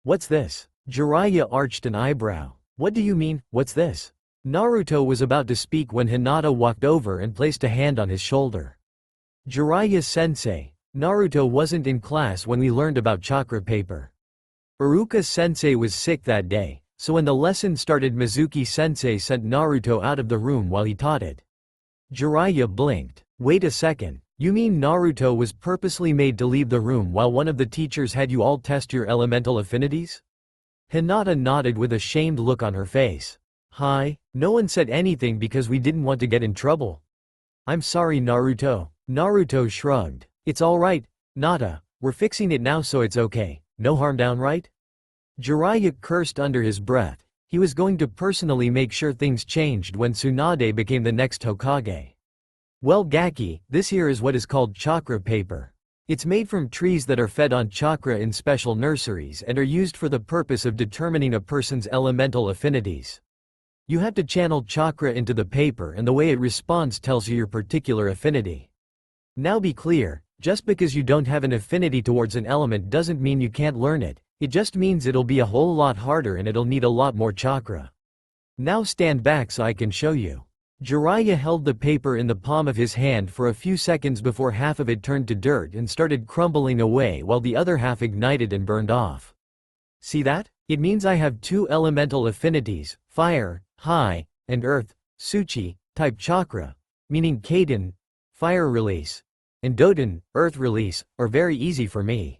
What's this? Jiraiya arched an eyebrow. What do you mean, what's this? Naruto was about to speak when Hinata walked over and placed a hand on his shoulder. Jiraiya-sensei, Naruto wasn't in class when we learned about chakra paper. Iruka-sensei was sick that day, so when the lesson started Mizuki-sensei sent Naruto out of the room while he taught it. Jiraiya blinked. Wait a second, you mean Naruto was purposely made to leave the room while one of the teachers had you all test your elemental affinities? Hinata nodded with a shamed look on her face. Hi, no one said anything because we didn't want to get in trouble. I'm sorry Naruto. Naruto shrugged. It's alright, Nata, we're fixing it now so it's okay, no harm downright? Jiraiya cursed under his breath. He was going to personally make sure things changed when Tsunade became the next Hokage. Well Gaki, this here is what is called chakra paper. It's made from trees that are fed on chakra in special nurseries and are used for the purpose of determining a person's elemental affinities. You have to channel chakra into the paper and the way it responds tells you your particular affinity. Now be clear, just because you don't have an affinity towards an element doesn't mean you can't learn it, it just means it'll be a whole lot harder and it'll need a lot more chakra. Now stand back so I can show you. Jiraiya held the paper in the palm of his hand for a few seconds before half of it turned to dirt and started crumbling away while the other half ignited and burned off. See that? It means I have 2 elemental affinities, fire, high, and earth, Tsuchi, type chakra, meaning Kaden, fire release, and Doden, earth release, are very easy for me.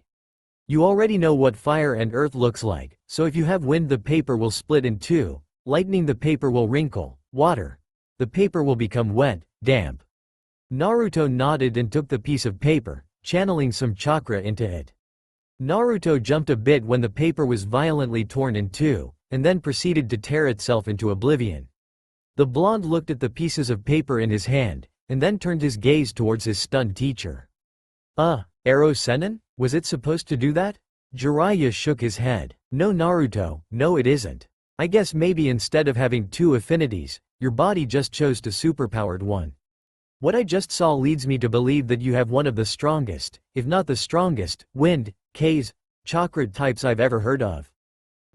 You already know what fire and earth looks like, so if you have wind the paper will split in 2, lightning the paper will wrinkle, water. The paper will become wet, damp. Naruto nodded and took the piece of paper, channeling some chakra into it. Naruto jumped a bit when the paper was violently torn in 2, and then proceeded to tear itself into oblivion. The blonde looked at the pieces of paper in his hand, and then turned his gaze towards his stunned teacher. Arrow Sennin? Was it supposed to do that? Jiraiya shook his head. No Naruto, no it isn't. I guess maybe instead of having 2 affinities, your body just chose to superpowered one. What I just saw leads me to believe that you have one of the strongest, if not the strongest, wind, K's, chakra types I've ever heard of.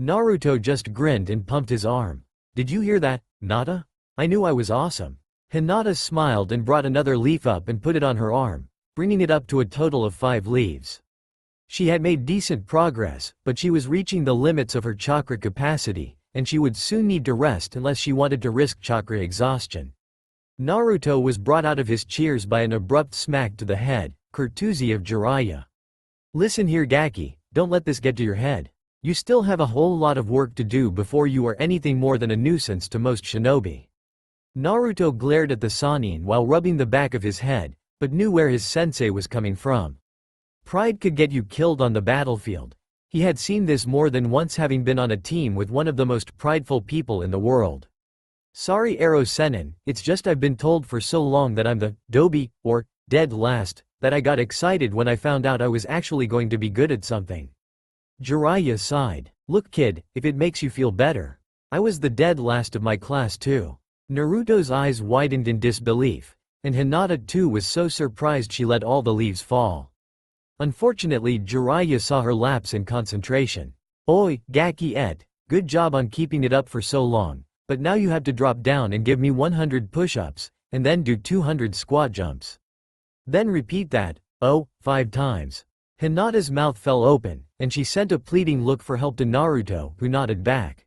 Naruto just grinned and pumped his arm. Did you hear that, Nata? I knew I was awesome. Hinata smiled and brought another leaf up and put it on her arm, bringing it up to a total of 5 leaves. She had made decent progress, but she was reaching the limits of her chakra capacity, and she would soon need to rest unless she wanted to risk chakra exhaustion. Naruto was brought out of his cheers by an abrupt smack to the head, courtesy of Jiraiya. Listen here Gaki, don't let this get to your head. You still have a whole lot of work to do before you are anything more than a nuisance to most shinobi. Naruto glared at the Sannin while rubbing the back of his head, but knew where his sensei was coming from. Pride could get you killed on the battlefield. He had seen this more than once having been on a team with one of the most prideful people in the world. Sorry Arrow Sennin, it's just I've been told for so long that I'm the dobi, or dead last, that I got excited when I found out I was actually going to be good at something. Jiraiya sighed. Look kid, if it makes you feel better. I was the dead last of my class too. Naruto's eyes widened in disbelief, and Hinata too was so surprised she let all the leaves fall. Unfortunately Jiraiya saw her lapse in concentration. Oi, Gaki et, good job on keeping it up for so long, but now you have to drop down and give me 100 push-ups, and then do 200 squat jumps. Then repeat that, 5 times. Hinata's mouth fell open, and she sent a pleading look for help to Naruto, who nodded back.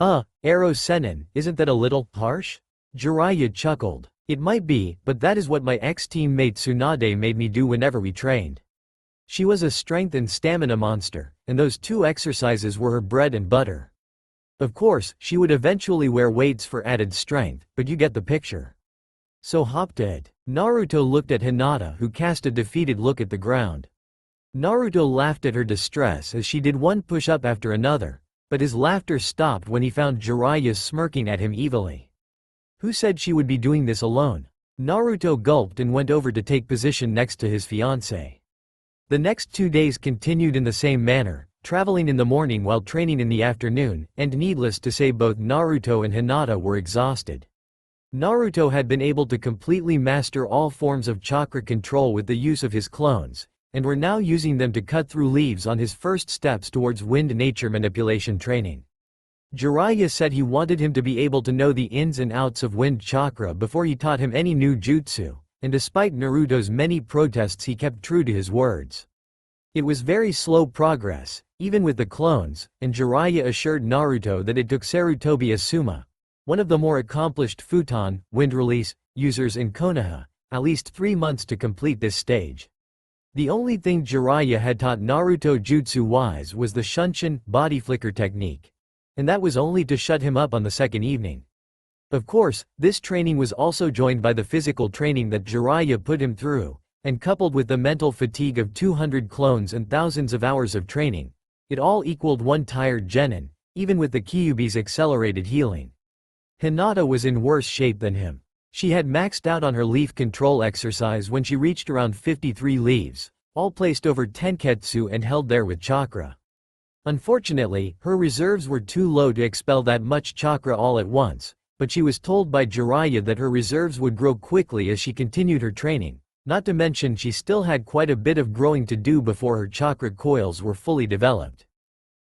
Arrow Sennin, isn't that a little harsh? Jiraiya chuckled. It might be, but that is what my ex-teammate Tsunade made me do whenever we trained. She was a strength and stamina monster, and those 2 exercises were her bread and butter. Of course, she would eventually wear weights for added strength, but you get the picture. So hop to it. Naruto looked at Hinata who cast a defeated look at the ground. Naruto laughed at her distress as she did one push-up after another, but his laughter stopped when he found Jiraiya smirking at him evilly. Who said she would be doing this alone? Naruto gulped and went over to take position next to his fiancée. The next 2 days continued in the same manner, traveling in the morning while training in the afternoon, and needless to say both Naruto and Hinata were exhausted. Naruto had been able to completely master all forms of chakra control with the use of his clones, and were now using them to cut through leaves on his first steps towards wind nature manipulation training. Jiraiya said he wanted him to be able to know the ins and outs of wind chakra before he taught him any new jutsu, and despite Naruto's many protests he kept true to his words. It was very slow progress, even with the clones, and Jiraiya assured Naruto that it took Sarutobi Asuma, one of the more accomplished futon, wind release, users in Konoha, at least 3 months to complete this stage. The only thing Jiraiya had taught Naruto jutsu-wise was the Shunshin, body flicker technique. And that was only to shut him up on the second evening. Of course, this training was also joined by the physical training that Jiraiya put him through, and coupled with the mental fatigue of 200 clones and thousands of hours of training, it all equaled one tired genin, even with the Kyuubi's accelerated healing. Hinata was in worse shape than him. She had maxed out on her leaf control exercise when she reached around 53 leaves, all placed over tenketsu and held there with chakra. Unfortunately, her reserves were too low to expel that much chakra all at once, but she was told by Jiraiya that her reserves would grow quickly as she continued her training, not to mention she still had quite a bit of growing to do before her chakra coils were fully developed.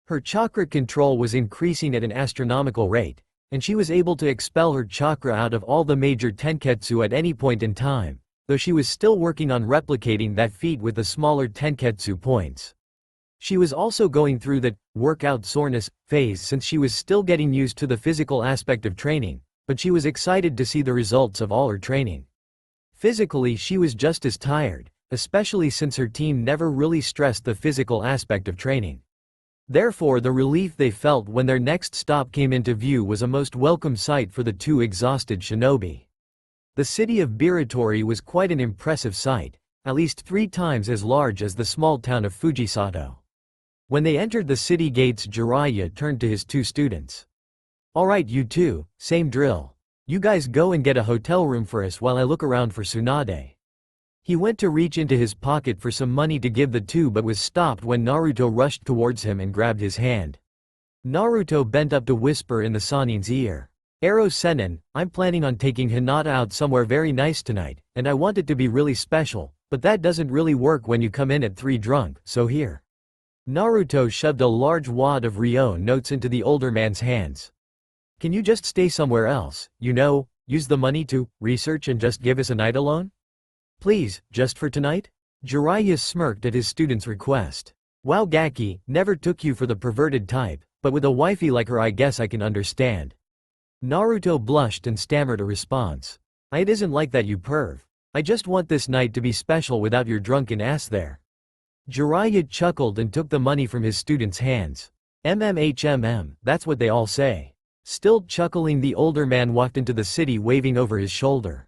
Her chakra control was increasing at an astronomical rate, and she was able to expel her chakra out of all the major tenketsu at any point in time, though she was still working on replicating that feat with the smaller tenketsu points. She was also going through that workout soreness phase since she was still getting used to the physical aspect of training, but she was excited to see the results of all her training. Physically she was just as tired, especially since her team never really stressed the physical aspect of training. Therefore the relief they felt when their next stop came into view was a most welcome sight for the two exhausted shinobi. The city of Biratori was quite an impressive sight, at least 3 times as large as the small town of Fujisato. When they entered the city gates, Jiraiya turned to his 2 students. "Alright you two, same drill. You guys go and get a hotel room for us while I look around for Tsunade." He went to reach into his pocket for some money to give the 2 but was stopped when Naruto rushed towards him and grabbed his hand. Naruto bent up to whisper in the Sanin's ear. "Ero Senin, I'm planning on taking Hinata out somewhere very nice tonight, and I want it to be really special, but that doesn't really work when you come in at 3 drunk, so here." Naruto shoved a large wad of Ryo notes into the older man's hands. "Can you just stay somewhere else, use the money to research and just give us a night alone? Please, just for tonight?" Jiraiya smirked at his student's request. "Wow Gaki, never took you for the perverted type, but with a wifey like her I guess I can understand." Naruto blushed and stammered a response. "It isn't like that you perv. I just want this night to be special without your drunken ass there." Jiraiya chuckled and took the money from his student's hands. That's what they all say." Still chuckling, the older man walked into the city waving over his shoulder.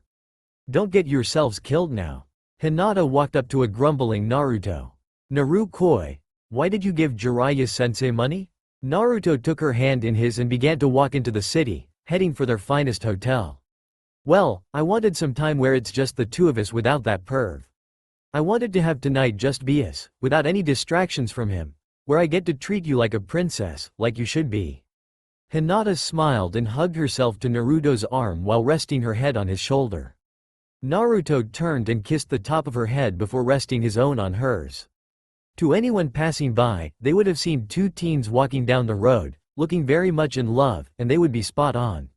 "Don't get yourselves killed now." Hinata walked up to a grumbling Naruto. "Naru-koi, why did you give Jiraiya-sensei money?" Naruto took her hand in his and began to walk into the city, heading for their finest hotel. "Well, I wanted some time where it's just the 2 of us without that perv. I wanted to have tonight just be us, without any distractions from him, where I get to treat you like a princess, like you should be." Hinata smiled and hugged herself to Naruto's arm while resting her head on his shoulder. Naruto turned and kissed the top of her head before resting his own on hers. To anyone passing by, they would have seen 2 teens walking down the road, looking very much in love, and they would be spot on.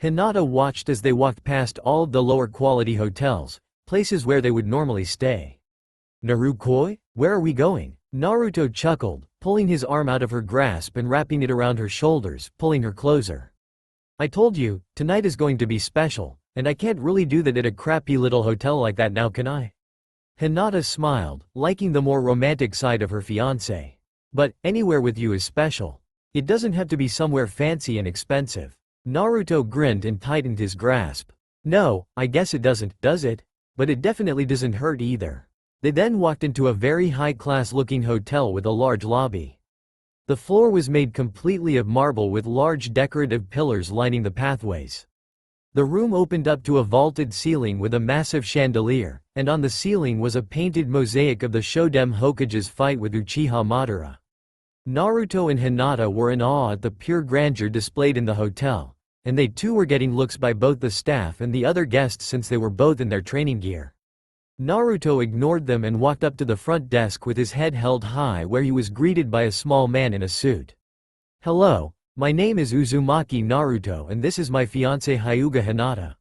Hinata watched as they walked past all of the lower quality hotels, places where they would normally stay. "Naru-koi, where are we going?" Naruto chuckled, pulling his arm out of her grasp and wrapping it around her shoulders, pulling her closer. "I told you, tonight is going to be special, and I can't really do that at a crappy little hotel like that now, can I?" Hinata smiled, liking the more romantic side of her fiancé. "But, anywhere with you is special. It doesn't have to be somewhere fancy and expensive." Naruto grinned and tightened his grasp. "No, I guess it doesn't, does it? But it definitely doesn't hurt either." They then walked into a very high-class looking hotel with a large lobby. The floor was made completely of marble with large decorative pillars lining the pathways. The room opened up to a vaulted ceiling with a massive chandelier, and on the ceiling was a painted mosaic of the Shoden Hokage's fight with Uchiha Madara. Naruto and Hinata were in awe at the pure grandeur displayed in the hotel, and they too were getting looks by both the staff and the other guests since they were both in their training gear. Naruto ignored them and walked up to the front desk with his head held high, where he was greeted by a small man in a suit. "Hello. My name is Uzumaki Naruto and this is my fiancée Hyuga Hinata.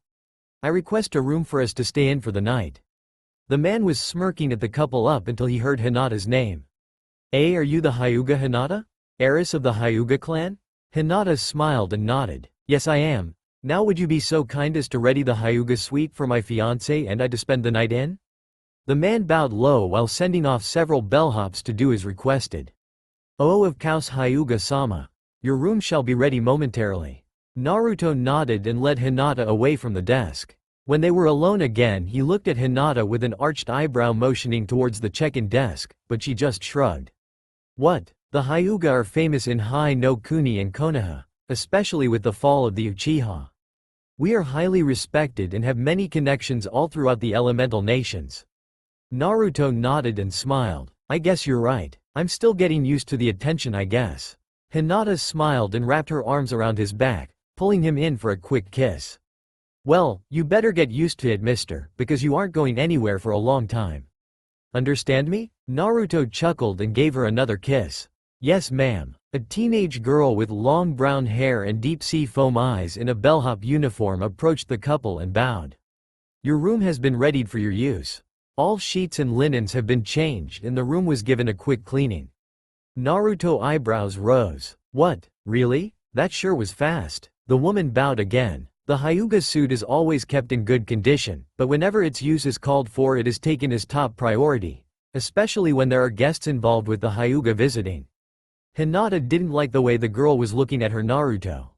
I request a room for us to stay in for the night." The man was smirking at the couple up until he heard Hinata's name. Are you the Hyuga Hinata? Heiress of the Hyuga clan? Hinata smiled and nodded. "Yes, I am. Now would you be so kind as to ready the Hyuga suite for my fiancée and I to spend the night in?" The man bowed low while sending off several bellhops to do as requested. "Oh, of course, Hyuga-sama. Your room shall be ready momentarily." Naruto nodded and led Hinata away from the desk. When they were alone again, he looked at Hinata with an arched eyebrow motioning towards the check-in desk, but she just shrugged. "What? The Hyuga are famous in Hai no Kuni and Konoha, especially with the fall of the Uchiha. We are highly respected and have many connections all throughout the elemental nations." Naruto nodded and smiled. "I guess you're right. I'm still getting used to the attention, I guess." Hinata smiled and wrapped her arms around his back, pulling him in for a quick kiss. "Well, you better get used to it, mister, because you aren't going anywhere for a long time. Understand me?" Naruto chuckled and gave her another kiss. "Yes, ma'am." A teenage girl with long brown hair and deep-sea foam eyes in a bellhop uniform approached the couple and bowed. "Your room has been readied for your use. All sheets and linens have been changed and the room was given a quick cleaning." Naruto eyebrows rose. "What, really? That sure was fast." The woman bowed again. "The Hyuga suit is always kept in good condition, but whenever its use is called for it is taken as top priority, especially when there are guests involved with the Hyuga visiting." Hinata didn't like the way the girl was looking at her Naruto.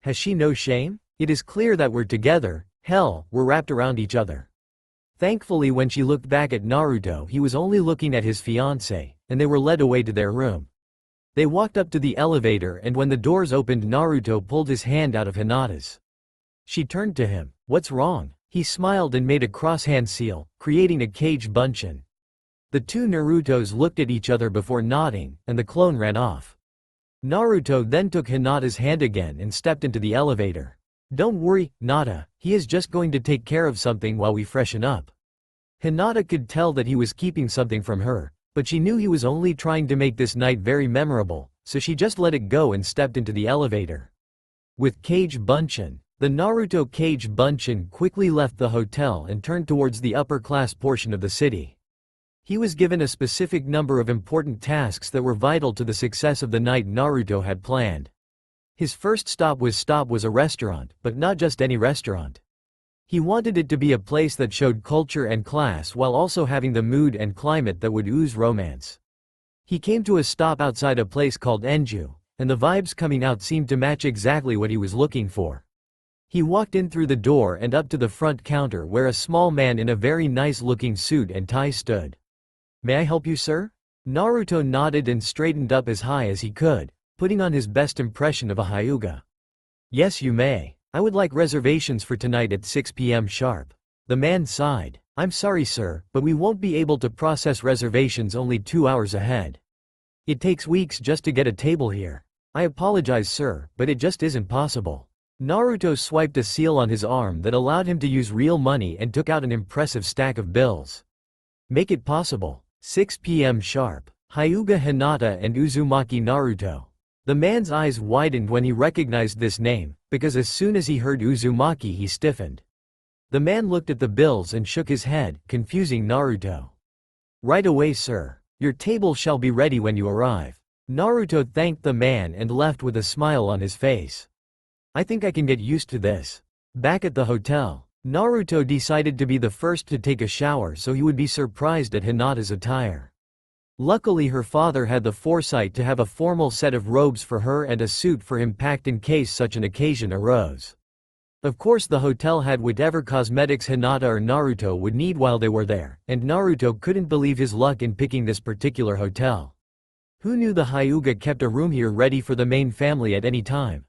Has she no shame? It is clear that we're together, hell, we're wrapped around each other. Thankfully when she looked back at Naruto he was only looking at his fiancée, and they were led away to their room. They walked up to the elevator and when the doors opened Naruto pulled his hand out of Hinata's. She turned to him. "What's wrong?" He smiled and made a cross-hand seal, creating a cage bunchin. The two Narutos looked at each other before nodding, and the clone ran off. Naruto then took Hinata's hand again and stepped into the elevator. "Don't worry, Nata, he is just going to take care of something while we freshen up." Hinata could tell that he was keeping something from her, but she knew he was only trying to make this night very memorable, so she just let it go and stepped into the elevator. With Kage Bunchin, the Naruto Kage Bunchin quickly left the hotel and turned towards the upper-class portion of the city. He was given a specific number of important tasks that were vital to the success of the night Naruto had planned. His first stop was a restaurant, but not just any restaurant. He wanted it to be a place that showed culture and class while also having the mood and climate that would ooze romance. He came to a stop outside a place called Enju, and the vibes coming out seemed to match exactly what he was looking for. He walked in through the door and up to the front counter where a small man in a very nice-looking suit and tie stood. "May I help you, sir?" Naruto nodded and straightened up as high as he could, putting on his best impression of a Hyuga. "Yes, you may. I would like reservations for tonight at 6 p.m. sharp." The man sighed. "I'm sorry, sir, but we won't be able to process reservations only 2 hours ahead. It takes weeks just to get a table here. I apologize, sir, but it just isn't possible." Naruto swiped a seal on his arm that allowed him to use real money and took out an impressive stack of bills. "Make it possible. 6 p.m. sharp. Hyuga Hinata and Uzumaki Naruto." The man's eyes widened when he recognized this name, because as soon as he heard Uzumaki he stiffened. The man looked at the bills and shook his head, confusing Naruto. "Right away, sir. Your table shall be ready when you arrive." Naruto thanked the man and left with a smile on his face. "I think I can get used to this." Back at the hotel, Naruto decided to be the first to take a shower so he would be surprised at Hinata's attire. Luckily her father had the foresight to have a formal set of robes for her and a suit for him packed in case such an occasion arose. Of course the hotel had whatever cosmetics Hinata or Naruto would need while they were there, and Naruto couldn't believe his luck in picking this particular hotel. Who knew the Hyuga kept a room here ready for the main family at any time?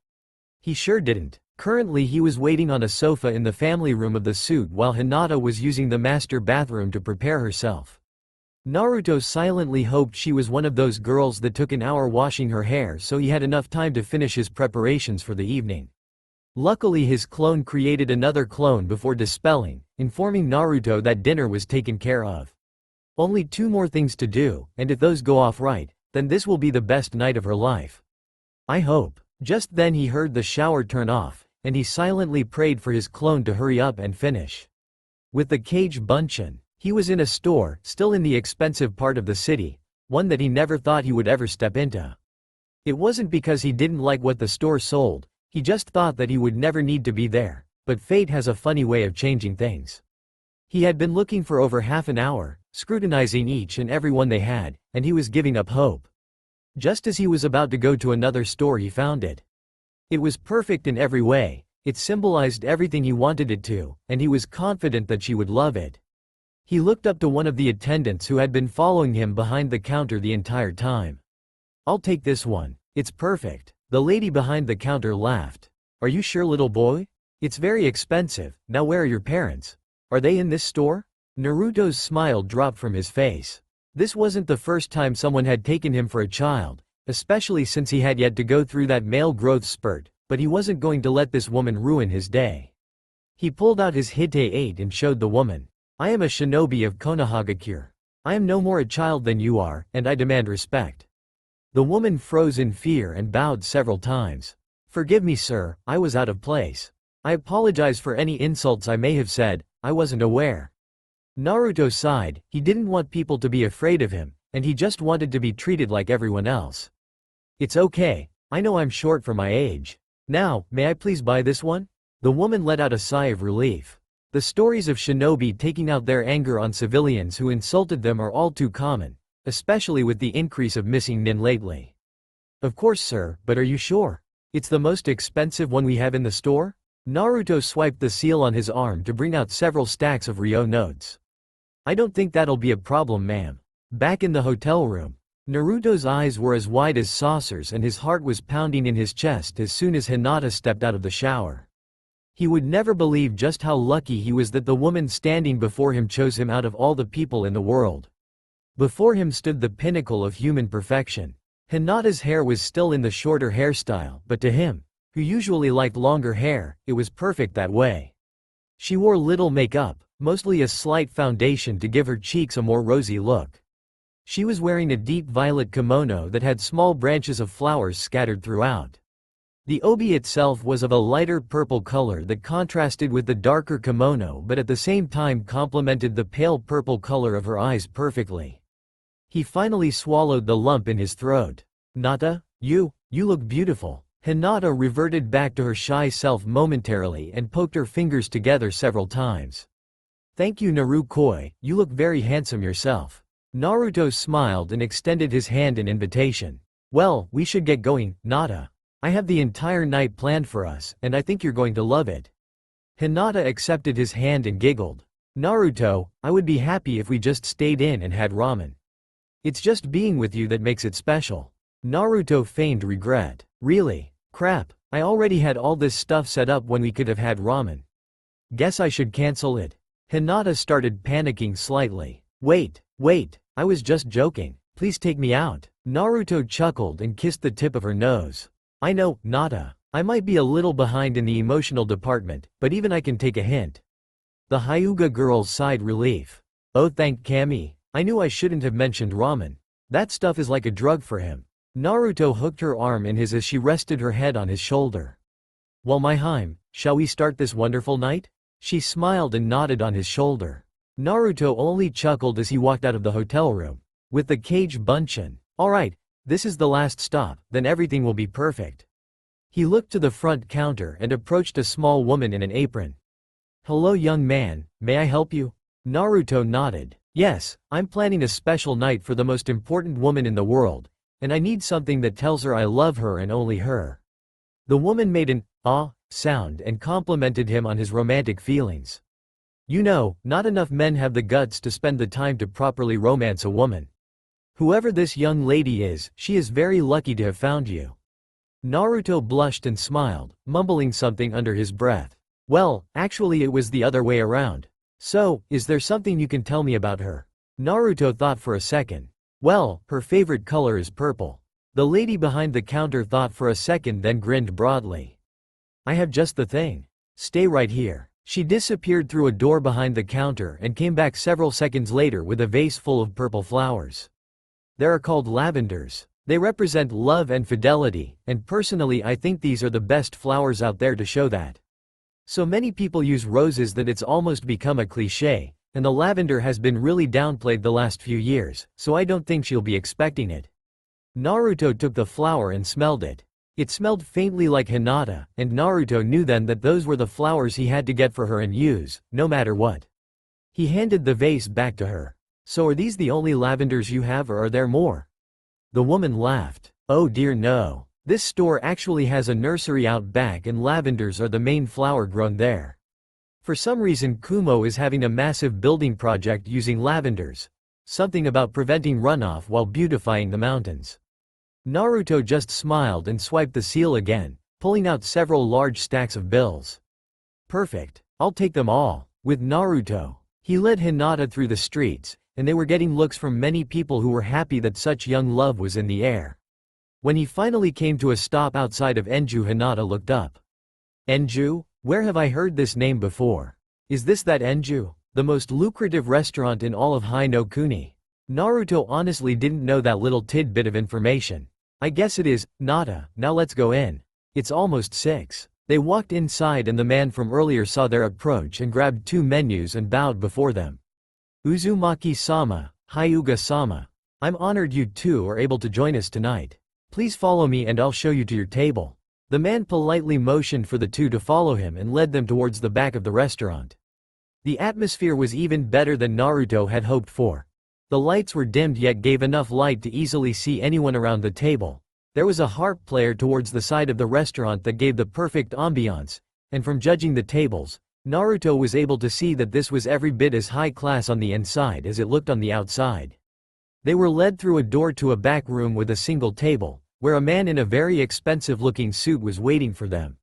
He sure didn't. Currently he was waiting on a sofa in the family room of the suit while Hinata was using the master bathroom to prepare herself. Naruto silently hoped she was one of those girls that took an hour washing her hair so he had enough time to finish his preparations for the evening. Luckily his clone created another clone before dispelling, informing Naruto that dinner was taken care of. Only 2 more things to do, and if those go off right, then this will be the best night of her life. I hope. Just then he heard the shower turn off, and he silently prayed for his clone to hurry up and finish. With the cage bunchin, he was in a store, still in the expensive part of the city, one that he never thought he would ever step into. It wasn't because he didn't like what the store sold, he just thought that he would never need to be there, but fate has a funny way of changing things. He had been looking for over half an hour, scrutinizing each and every one they had, and he was giving up hope. Just as he was about to go to another store he found it. It was perfect in every way, it symbolized everything he wanted it to, and he was confident that she would love it. He looked up to one of the attendants who had been following him behind the counter the entire time. "I'll take this one, it's perfect." The lady behind the counter laughed. "Are you sure, little boy? It's very expensive. Now where are your parents? Are they in this store?" Naruto's smile dropped from his face. This wasn't the first time someone had taken him for a child, especially since he had yet to go through that male growth spurt, but he wasn't going to let this woman ruin his day. He pulled out his Hite-8 and showed the woman. "I am a shinobi of Konohagakure. I am no more a child than you are, and I demand respect." The woman froze in fear and bowed several times. "Forgive me, sir, I was out of place. I apologize for any insults I may have said, I wasn't aware." Naruto sighed, he didn't want people to be afraid of him, and he just wanted to be treated like everyone else. "It's okay, I know I'm short for my age. Now, may I please buy this one?" The woman let out a sigh of relief. The stories of shinobi taking out their anger on civilians who insulted them are all too common, especially with the increase of missing nin lately. "Of course, sir, but are you sure? It's the most expensive one we have in the store?" Naruto swiped the seal on his arm to bring out several stacks of Ryo notes. "I don't think that'll be a problem, ma'am." Back in the hotel room, Naruto's eyes were as wide as saucers and his heart was pounding in his chest as soon as Hinata stepped out of the shower. He would never believe just how lucky he was that the woman standing before him chose him out of all the people in the world. Before him stood the pinnacle of human perfection. Hinata's hair was still in the shorter hairstyle, but to him, who usually liked longer hair, it was perfect that way. She wore little makeup, mostly a slight foundation to give her cheeks a more rosy look. She was wearing a deep violet kimono that had small branches of flowers scattered throughout. The obi itself was of a lighter purple color that contrasted with the darker kimono but at the same time complemented the pale purple color of her eyes perfectly. He finally swallowed the lump in his throat. "Nata, you look beautiful." Hinata reverted back to her shy self momentarily and poked her fingers together several times. "Thank you, Naru-koi, you look very handsome yourself." Naruto smiled and extended his hand in invitation. "Well, we should get going, Nata. I have the entire night planned for us, and I think you're going to love it." Hinata accepted his hand and giggled. "Naruto, I would be happy if we just stayed in and had ramen. It's just being with you that makes it special." Naruto feigned regret. "Really? Crap, I already had all this stuff set up when we could have had ramen. Guess I should cancel it." Hinata started panicking slightly. Wait, I was just joking. Please take me out." Naruto chuckled and kissed the tip of her nose. "I know, Nata. I might be a little behind in the emotional department, but even I can take a hint." The Hyuga girls sighed relief. "Oh, thank Kami. I knew I shouldn't have mentioned ramen. That stuff is like a drug for him." Naruto hooked her arm in his as she rested her head on his shoulder. "Well, my Hime, shall we start this wonderful night?" She smiled and nodded on his shoulder. Naruto only chuckled as he walked out of the hotel room. With the cage bunchin. "Alright, this is the last stop, then everything will be perfect." He looked to the front counter and approached a small woman in an apron. "Hello, young man, may I help you?" Naruto nodded. "Yes, I'm planning a special night for the most important woman in the world, and I need something that tells her I love her and only her." The woman made an "ah" sound and complimented him on his romantic feelings. "You know, not enough men have the guts to spend the time to properly romance a woman." Whoever this young lady is, she is very lucky to have found you. Naruto blushed and smiled, mumbling something under his breath. Well, actually it was the other way around. So, is there something you can tell me about her? Naruto thought for a second. Well, her favorite color is purple. The lady behind the counter thought for a second then grinned broadly. I have just the thing. Stay right here. She disappeared through a door behind the counter and came back several seconds later with a vase full of purple flowers. They are called lavenders. They represent love and fidelity, and personally I think these are the best flowers out there to show that. So many people use roses that it's almost become a cliché, and the lavender has been really downplayed the last few years, so I don't think she'll be expecting it. Naruto took the flower and smelled it. It smelled faintly like Hinata, and Naruto knew then that those were the flowers he had to get for her and use, no matter what. He handed the vase back to her. So are these the only lavenders you have or are there more? The woman laughed. Oh dear no. This store actually has a nursery out back and lavenders are the main flower grown there. For some reason Kumo is having a massive building project using lavenders. Something about preventing runoff while beautifying the mountains. Naruto just smiled and swiped the seal again, pulling out several large stacks of bills. Perfect. I'll take them all. With Naruto, he led Hinata through the streets, and they were getting looks from many people who were happy that such young love was in the air. When he finally came to a stop outside of Enju, Hinata looked up. Enju? Where have I heard this name before? Is this that Enju? The most lucrative restaurant in all of Hai no Kuni? Naruto honestly didn't know that little tidbit of information. I guess it is. Nata, now let's go in. It's almost 6. They walked inside and the man from earlier saw their approach and grabbed 2 menus and bowed before them. Uzumaki-sama, Hyuga-sama. I'm honored you two are able to join us tonight. Please follow me and I'll show you to your table. The man politely motioned for the two to follow him and led them towards the back of the restaurant. The atmosphere was even better than Naruto had hoped for. The lights were dimmed yet gave enough light to easily see anyone around the table. There was a harp player towards the side of the restaurant that gave the perfect ambiance, and from judging the tables, Naruto was able to see that this was every bit as high class on the inside as it looked on the outside. They were led through a door to a back room with a single table, where a man in a very expensive-looking suit was waiting for them.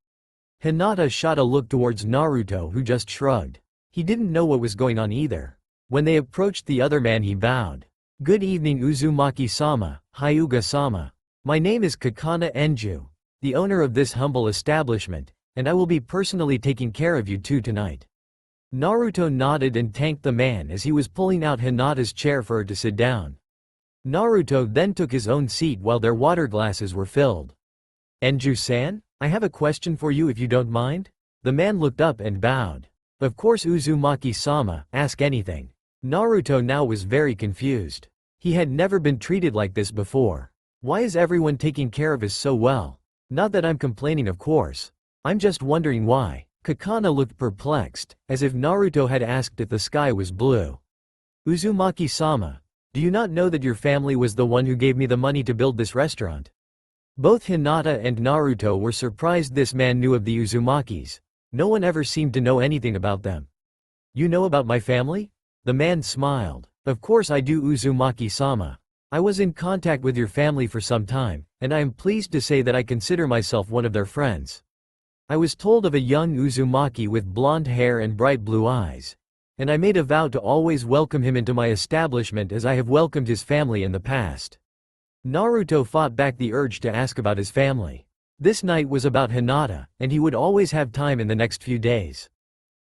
Hinata shot a look towards Naruto who just shrugged. He didn't know what was going on either. When they approached the other man he bowed. Good evening Uzumaki-sama, Hyuga-sama. My name is Kakana Enju, the owner of this humble establishment, and I will be personally taking care of you two tonight. Naruto nodded and thanked the man as he was pulling out Hinata's chair for her to sit down. Naruto then took his own seat while their water glasses were filled. Enju-san, I have a question for you if you don't mind? The man looked up and bowed. Of course Uzumaki-sama, ask anything. Naruto now was very confused. He had never been treated like this before. Why is everyone taking care of us so well? Not that I'm complaining of course. I'm just wondering why. Kakana looked perplexed, as if Naruto had asked if the sky was blue. Uzumaki-sama, do you not know that your family was the one who gave me the money to build this restaurant? Both Hinata and Naruto were surprised this man knew of the Uzumakis. No one ever seemed to know anything about them. You know about my family? The man smiled. Of course I do Uzumaki-sama. I was in contact with your family for some time, and I am pleased to say that I consider myself one of their friends. I was told of a young Uzumaki with blonde hair and bright blue eyes, and I made a vow to always welcome him into my establishment as I have welcomed his family in the past. Naruto fought back the urge to ask about his family. This night was about Hinata, and he would always have time in the next few days.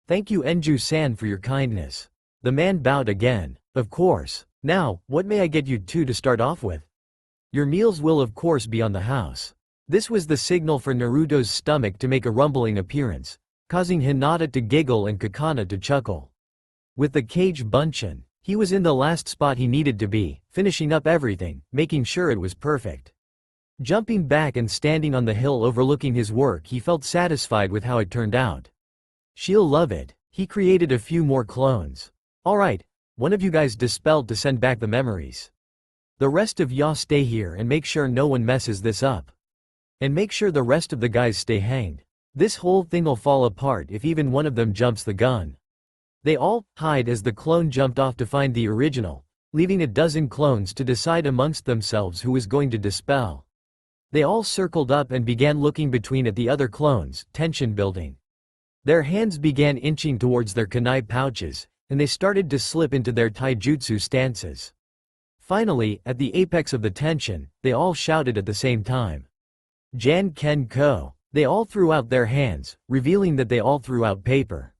Thank you Enju-san for your kindness. The man bowed again. Of course. Now, what may I get you two to start off with? Your meals will of course be on the house. This was the signal for Naruto's stomach to make a rumbling appearance, causing Hinata to giggle and Kakana to chuckle. With the cage bunchin, he was in the last spot he needed to be, finishing up everything, making sure it was perfect. Jumping back and standing on the hill overlooking his work he felt satisfied with how it turned out. She'll love it. He created a few more clones. Alright, one of you guys dispelled to send back the memories. The rest of y'all stay here and make sure no one messes this up. And make sure the rest of the guys stay hanged. This whole thing'll fall apart if even one of them jumps the gun. They all hide as the clone jumped off to find the original, leaving a dozen clones to decide amongst themselves who was going to dispel. They all circled up and began looking between at the other clones, tension building. Their hands began inching towards their kunai pouches, and they started to slip into their taijutsu stances. Finally, at the apex of the tension, they all shouted at the same time. Jan Ken Ko. They all threw out their hands, revealing that they all threw out paper.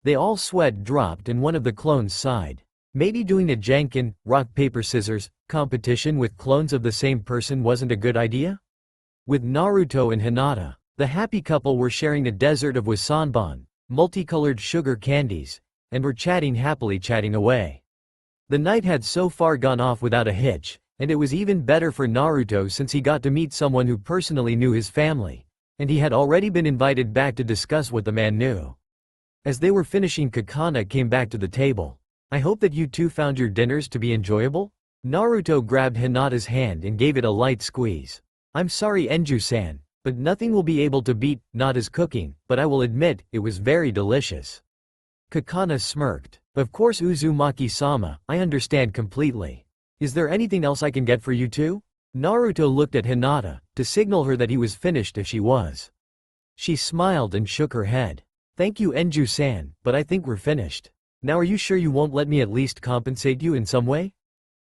They all sweat dropped and one of the clones sighed. Maybe doing a Janken, rock paper scissors, competition with clones of the same person wasn't a good idea? With Naruto and Hinata, the happy couple were sharing a desert of wasanban, multicolored sugar candies, and were happily chatting away. The night had so far gone off without a hitch, and it was even better for Naruto since he got to meet someone who personally knew his family, and he had already been invited back to discuss what the man knew. As they were finishing, Kakana came back to the table. I hope that you two found your dinners to be enjoyable? Naruto grabbed Hinata's hand and gave it a light squeeze. I'm sorry Enju-san, but nothing will be able to beat Nada's cooking, but I will admit, it was very delicious. Kakana smirked. Of course Uzumaki-sama, I understand completely. Is there anything else I can get for you two? Naruto looked at Hinata, to signal her that he was finished if she was. She smiled and shook her head. Thank you Enju-san, but I think we're finished. Now are you sure you won't let me at least compensate you in some way?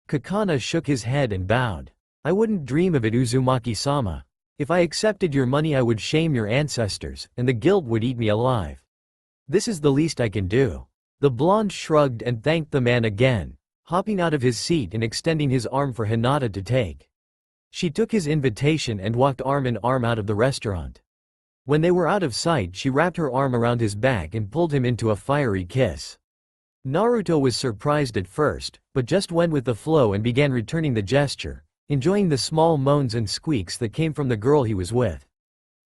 Kakana shook his head and bowed. I wouldn't dream of it Uzumaki-sama. If I accepted your money I would shame your ancestors, and the guild would eat me alive. This is the least I can do. The blonde shrugged and thanked the man again, hopping out of his seat and extending his arm for Hinata to take. She took his invitation and walked arm in arm out of the restaurant. When they were out of sight she wrapped her arm around his back and pulled him into a fiery kiss. Naruto was surprised at first, but just went with the flow and began returning the gesture, enjoying the small moans and squeaks that came from the girl he was with.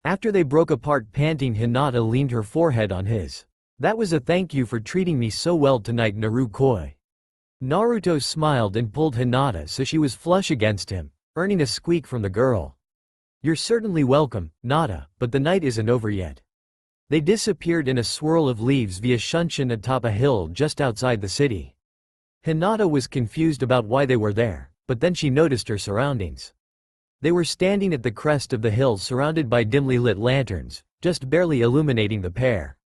After they broke apart panting, Hinata leaned her forehead on his. That was a thank you for treating me so well tonight Narukoi. Naruto smiled and pulled Hinata so she was flush against him, earning a squeak from the girl. You're certainly welcome, Nada, but the night isn't over yet. They disappeared in a swirl of leaves via Shunshin atop a hill just outside the city. Hinata was confused about why they were there, but then she noticed her surroundings. They were standing at the crest of the hill surrounded by dimly lit lanterns, just barely illuminating the pair.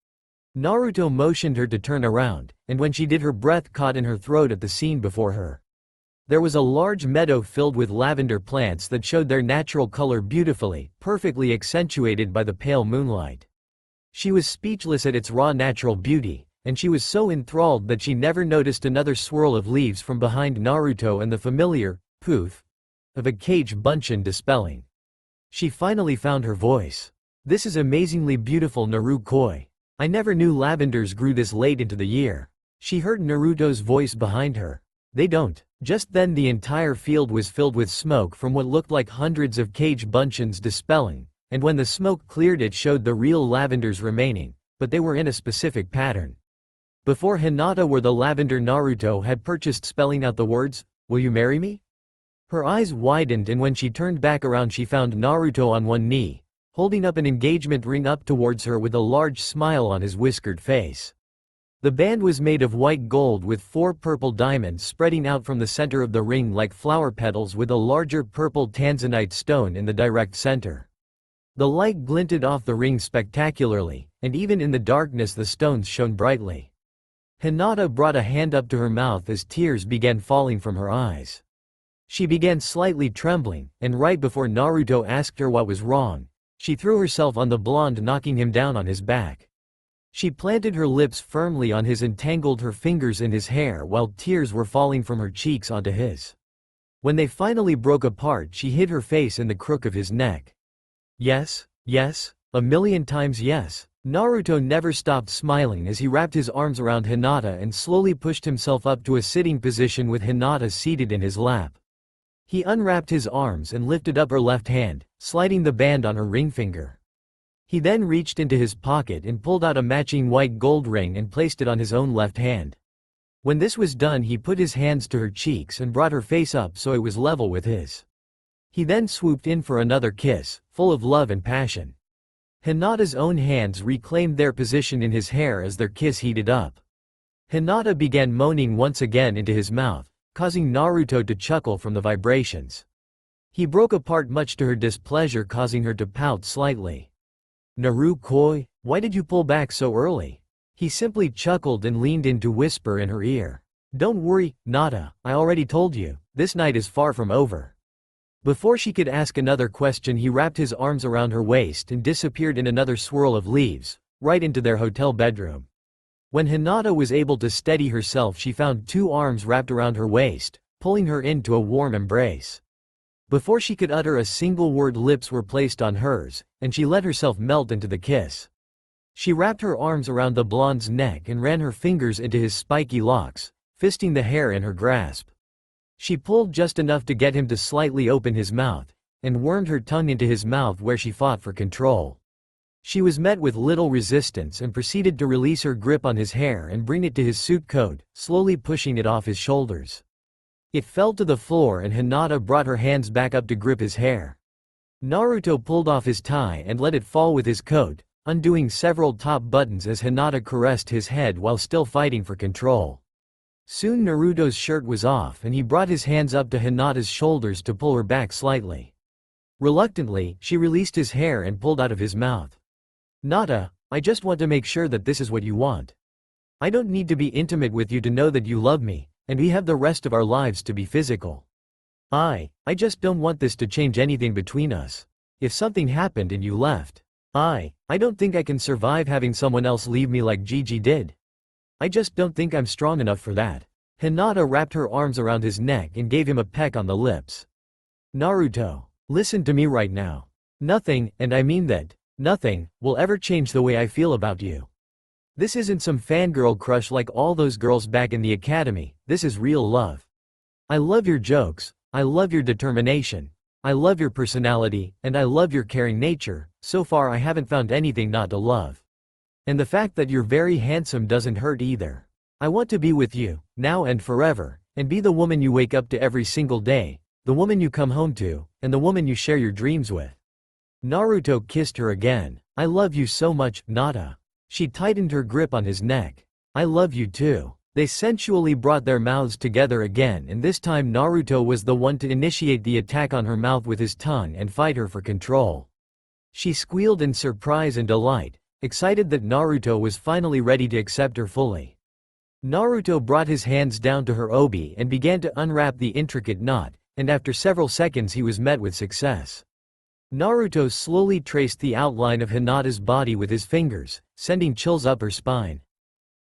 Naruto motioned her to turn around, and when she did her breath caught in her throat at the scene before her. There was a large meadow filled with lavender plants that showed their natural color beautifully, perfectly accentuated by the pale moonlight. She was speechless at its raw natural beauty, and she was so enthralled that she never noticed another swirl of leaves from behind Naruto and the familiar poof of a cage bunshin dispelling. She finally found her voice. This is amazingly beautiful Narukoi. I never knew lavenders grew this late into the year. She heard Naruto's voice behind her. They don't. Just then the entire field was filled with smoke from what looked like hundreds of cage bunshins dispelling, and when the smoke cleared it showed the real lavenders remaining, but they were in a specific pattern. Before Hinata were the lavender Naruto had purchased spelling out the words, "Will you marry me?" Her eyes widened and when she turned back around she found Naruto on one knee, holding up an engagement ring up towards her with a large smile on his whiskered face. The band was made of white gold with 4 purple diamonds spreading out from the center of the ring like flower petals with a larger purple tanzanite stone in the direct center. The light glinted off the ring spectacularly, and even in the darkness the stones shone brightly. Hinata brought a hand up to her mouth as tears began falling from her eyes. She began slightly trembling, and right before Naruto asked her what was wrong, she threw herself on the blonde knocking him down on his back. She planted her lips firmly on his and tangled her fingers in his hair while tears were falling from her cheeks onto his. When they finally broke apart she hid her face in the crook of his neck. Yes, yes, a million times yes. Naruto never stopped smiling as he wrapped his arms around Hinata and slowly pushed himself up to a sitting position with Hinata seated in his lap. He unwrapped his arms and lifted up her left hand, sliding the band on her ring finger. He then reached into his pocket and pulled out a matching white gold ring and placed it on his own left hand. When this was done he put his hands to her cheeks and brought her face up so it was level with his. He then swooped in for another kiss, full of love and passion. Hinata's own hands reclaimed their position in his hair as their kiss heated up. Hinata began moaning once again into his mouth, causing Naruto to chuckle from the vibrations. He broke apart much to her displeasure, causing her to pout slightly. "Naruto, why did you pull back so early?" He simply chuckled and leaned in to whisper in her ear. "Don't worry, Nata, I already told you, this night is far from over." Before she could ask another question, he wrapped his arms around her waist and disappeared in another swirl of leaves, right into their hotel bedroom. When Hinata was able to steady herself, she found two arms wrapped around her waist, pulling her into a warm embrace. Before she could utter a single word, lips were placed on hers, and she let herself melt into the kiss. She wrapped her arms around the blonde's neck and ran her fingers into his spiky locks, fisting the hair in her grasp. She pulled just enough to get him to slightly open his mouth, and wormed her tongue into his mouth where she fought for control. She was met with little resistance and proceeded to release her grip on his hair and bring it to his suit coat, slowly pushing it off his shoulders. It fell to the floor and Hinata brought her hands back up to grip his hair. Naruto pulled off his tie and let it fall with his coat, undoing several top buttons as Hinata caressed his head while still fighting for control. Soon Naruto's shirt was off and he brought his hands up to Hinata's shoulders to pull her back slightly. Reluctantly, she released his hair and pulled out of his mouth. "Nata, I just want to make sure that this is what you want. I don't need to be intimate with you to know that you love me, and we have the rest of our lives to be physical. I just don't want this to change anything between us. If something happened and you left, I don't think I can survive having someone else leave me like Gigi did. I just don't think I'm strong enough for that." Hinata wrapped her arms around his neck and gave him a peck on the lips. "Naruto, listen to me right now. Nothing, and I mean that, nothing, will ever change the way I feel about you. This isn't some fangirl crush like all those girls back in the academy, this is real love. I love your jokes, I love your determination, I love your personality, and I love your caring nature. So far I haven't found anything not to love. And the fact that you're very handsome doesn't hurt either. I want to be with you, now and forever, and be the woman you wake up to every single day, the woman you come home to, and the woman you share your dreams with." Naruto kissed her again. "I love you so much, Nata." She tightened her grip on his neck. "I love you too." They sensually brought their mouths together again, and this time Naruto was the one to initiate the attack on her mouth with his tongue and fight her for control. She squealed in surprise and delight, excited that Naruto was finally ready to accept her fully. Naruto brought his hands down to her obi and began to unwrap the intricate knot, and after several seconds he was met with success. Naruto slowly traced the outline of Hinata's body with his fingers, sending chills up her spine.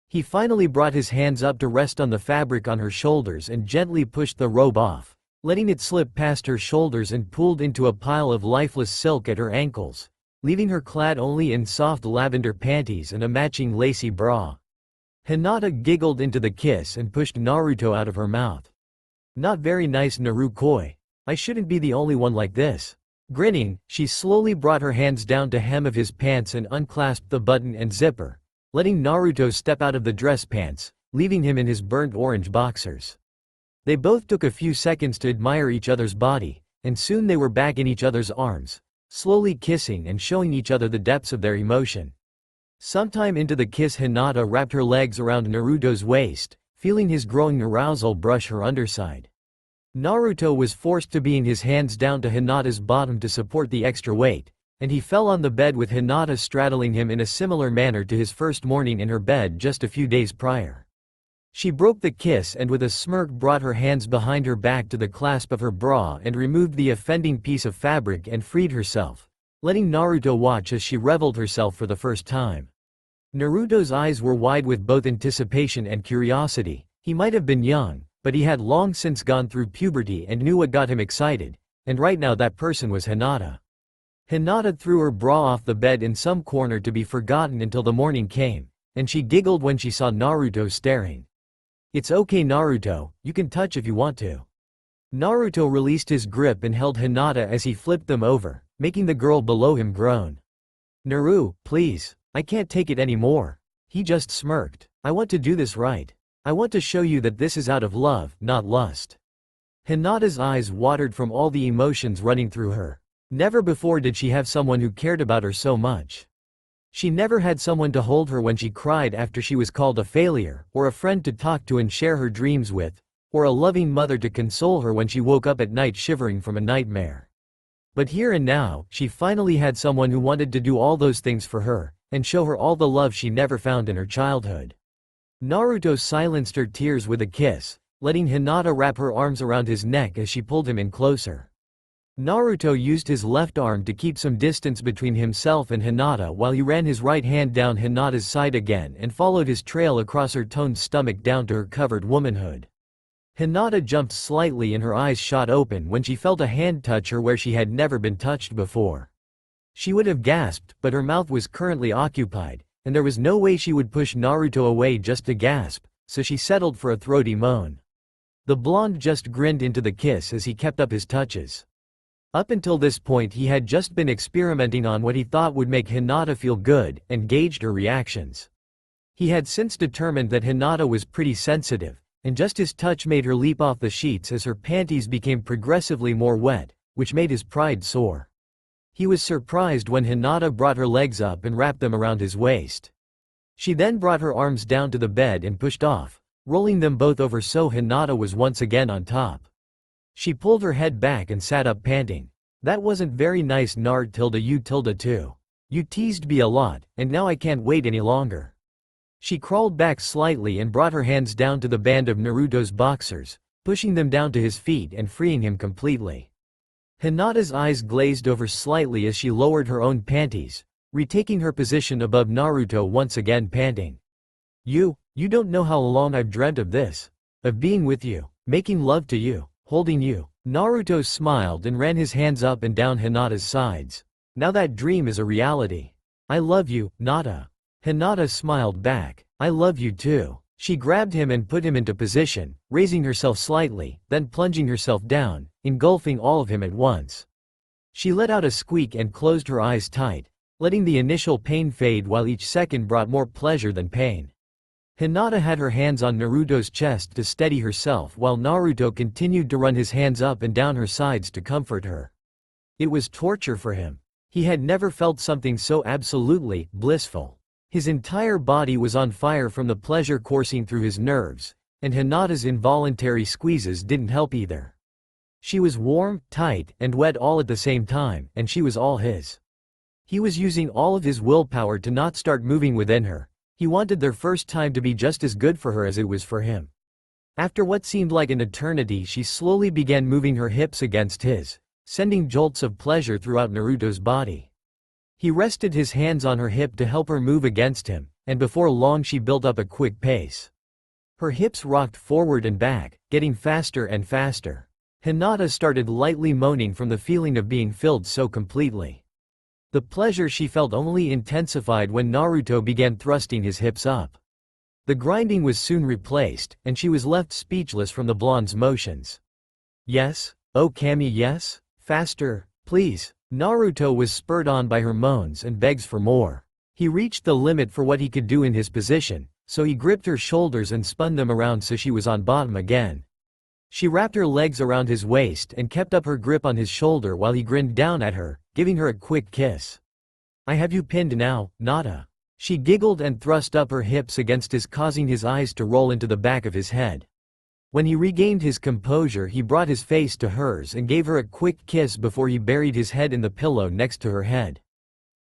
He finally brought his hands up to rest on the fabric on her shoulders and gently pushed the robe off, letting it slip past her shoulders and pooled into a pile of lifeless silk at her ankles, leaving her clad only in soft lavender panties and a matching lacy bra. Hinata giggled into the kiss and pushed Naruto out of her mouth. "Not very nice, Naruto. I shouldn't be the only one like this." Grinning, she slowly brought her hands down to hem of his pants and unclasped the button and zipper, letting Naruto step out of the dress pants, leaving him in his burnt orange boxers. They both took a few seconds to admire each other's body, and soon they were back in each other's arms, slowly kissing and showing each other the depths of their emotion. Sometime into the kiss, Hinata wrapped her legs around Naruto's waist, feeling his growing arousal brush her underside. Naruto was forced to being his hands down to Hinata's bottom to support the extra weight, and he fell on the bed with Hinata straddling him in a similar manner to his first morning in her bed just a few days prior. She broke the kiss and with a smirk brought her hands behind her back to the clasp of her bra and removed the offending piece of fabric and freed herself, letting Naruto watch as she reveled herself for the first time. Naruto's eyes were wide with both anticipation and curiosity. He might have been young, but he had long since gone through puberty and knew what got him excited, and right now that person was Hinata. Hinata threw her bra off the bed in some corner to be forgotten until the morning came, and she giggled when she saw Naruto staring. "It's okay, Naruto, you can touch if you want to." Naruto released his grip and held Hinata as he flipped them over, making the girl below him groan. "Naru, please, I can't take it anymore." He just smirked. "I want to do this right. I want to show you that this is out of love, not lust." Hinata's eyes watered from all the emotions running through her. Never before did she have someone who cared about her so much. She never had someone to hold her when she cried after she was called a failure, or a friend to talk to and share her dreams with, or a loving mother to console her when she woke up at night shivering from a nightmare. But here and now, she finally had someone who wanted to do all those things for her, and show her all the love she never found in her childhood. Naruto silenced her tears with a kiss, letting Hinata wrap her arms around his neck as she pulled him in closer. Naruto used his left arm to keep some distance between himself and Hinata while he ran his right hand down Hinata's side again and followed his trail across her toned stomach down to her covered womanhood. Hinata jumped slightly and her eyes shot open when she felt a hand touch her where she had never been touched before. She would have gasped, but her mouth was currently occupied, and there was no way she would push Naruto away just to gasp, so she settled for a throaty moan. The blonde just grinned into the kiss as he kept up his touches. Up until this point he had just been experimenting on what he thought would make Hinata feel good, and gauged her reactions. He had since determined that Hinata was pretty sensitive, and just his touch made her leap off the sheets as her panties became progressively more wet, which made his pride soar. He was surprised when Hinata brought her legs up and wrapped them around his waist. She then brought her arms down to the bed and pushed off, rolling them both over so Hinata was once again on top. She pulled her head back and sat up panting. "That wasn't very nice you too. You teased me a lot, and now I can't wait any longer." She crawled back slightly and brought her hands down to the band of Naruto's boxers, pushing them down to his feet and freeing him completely. Hinata's eyes glazed over slightly as she lowered her own panties, retaking her position above Naruto once again panting. You don't know how long I've dreamt of this. Of being with you, making love to you, holding you." Naruto smiled and ran his hands up and down Hinata's sides. "Now that dream is a reality. I love you, Nata." Hinata smiled back. "I love you too." She grabbed him and put him into position, raising herself slightly, then plunging herself down, engulfing all of him at once. She let out a squeak and closed her eyes tight, letting the initial pain fade while each second brought more pleasure than pain. Hinata had her hands on Naruto's chest to steady herself while Naruto continued to run his hands up and down her sides to comfort her. It was torture for him. He had never felt something so absolutely blissful. His entire body was on fire from the pleasure coursing through his nerves, and Hinata's involuntary squeezes didn't help either. She was warm, tight, and wet all at the same time, and she was all his. He was using all of his willpower to not start moving within her. He wanted their first time to be just as good for her as it was for him. After what seemed like an eternity, she slowly began moving her hips against his, sending jolts of pleasure throughout Naruto's body. He rested his hands on her hip to help her move against him, and before long she built up a quick pace. Her hips rocked forward and back, getting faster and faster. Hinata started lightly moaning from the feeling of being filled so completely. The pleasure she felt only intensified when Naruto began thrusting his hips up. The grinding was soon replaced, and she was left speechless from the blonde's motions. "Yes? Oh Kami, yes? Faster, please." Naruto was spurred on by her moans and begs for more. He reached the limit for what he could do in his position, so he gripped her shoulders and spun them around so she was on bottom again. She wrapped her legs around his waist and kept up her grip on his shoulder while he grinned down at her, giving her a quick kiss. "I have you pinned now, Nata." She giggled and thrust up her hips against his, causing his eyes to roll into the back of his head. When he regained his composure, he brought his face to hers and gave her a quick kiss before he buried his head in the pillow next to her head.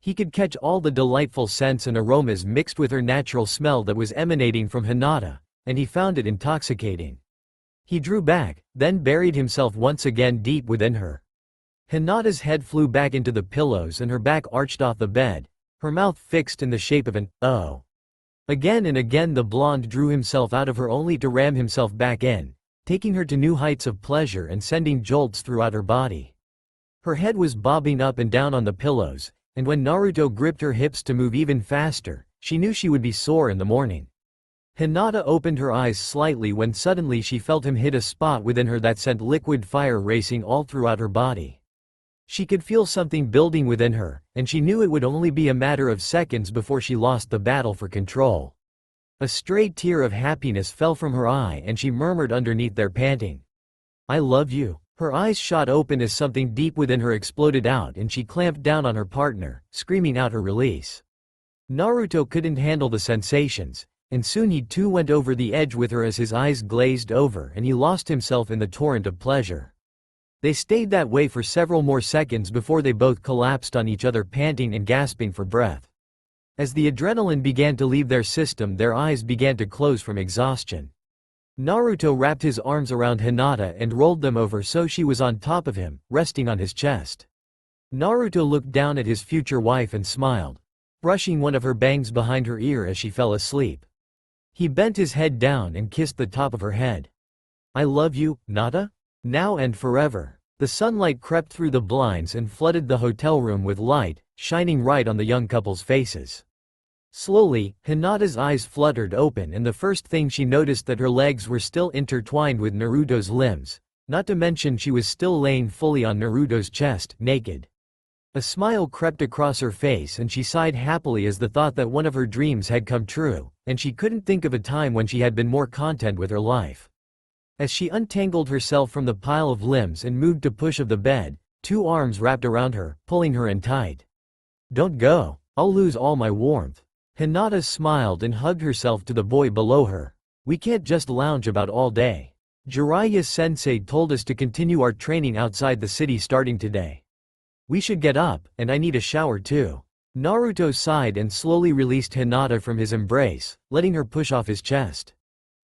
He could catch all the delightful scents and aromas mixed with her natural smell that was emanating from Hinata, and he found it intoxicating. He drew back, then buried himself once again deep within her. Hinata's head flew back into the pillows and her back arched off the bed, her mouth fixed in the shape of an O. Again and again the blonde drew himself out of her only to ram himself back in, taking her to new heights of pleasure and sending jolts throughout her body. Her head was bobbing up and down on the pillows, and when Naruto gripped her hips to move even faster, she knew she would be sore in the morning. Hinata opened her eyes slightly when suddenly she felt him hit a spot within her that sent liquid fire racing all throughout her body. She could feel something building within her, and she knew it would only be a matter of seconds before she lost the battle for control. A stray tear of happiness fell from her eye and she murmured underneath their panting, "I love you." Her eyes shot open as something deep within her exploded out and she clamped down on her partner, screaming out her release. Naruto couldn't handle the sensations, and soon he too went over the edge with her as his eyes glazed over and he lost himself in the torrent of pleasure. They stayed that way for several more seconds before they both collapsed on each other, panting and gasping for breath. As the adrenaline began to leave their system, their eyes began to close from exhaustion. Naruto wrapped his arms around Hinata and rolled them over so she was on top of him, resting on his chest. Naruto looked down at his future wife and smiled, brushing one of her bangs behind her ear as she fell asleep. He bent his head down and kissed the top of her head. "I love you, Nata? Now and forever." The sunlight crept through the blinds and flooded the hotel room with light, shining right on the young couple's faces. Slowly, Hinata's eyes fluttered open and the first thing she noticed that her legs were still intertwined with Naruto's limbs, not to mention she was still laying fully on Naruto's chest, naked. A smile crept across her face and she sighed happily as the thought that one of her dreams had come true, and she couldn't think of a time when she had been more content with her life. As she untangled herself from the pile of limbs and moved to push of the bed, two arms wrapped around her, pulling her in tight. "Don't go. I'll lose all my warmth." Hinata smiled and hugged herself to the boy below her. "We can't just lounge about all day. Jiraiya-sensei told us to continue our training outside the city starting today. We should get up, and I need a shower too." Naruto sighed and slowly released Hinata from his embrace, letting her push off his chest.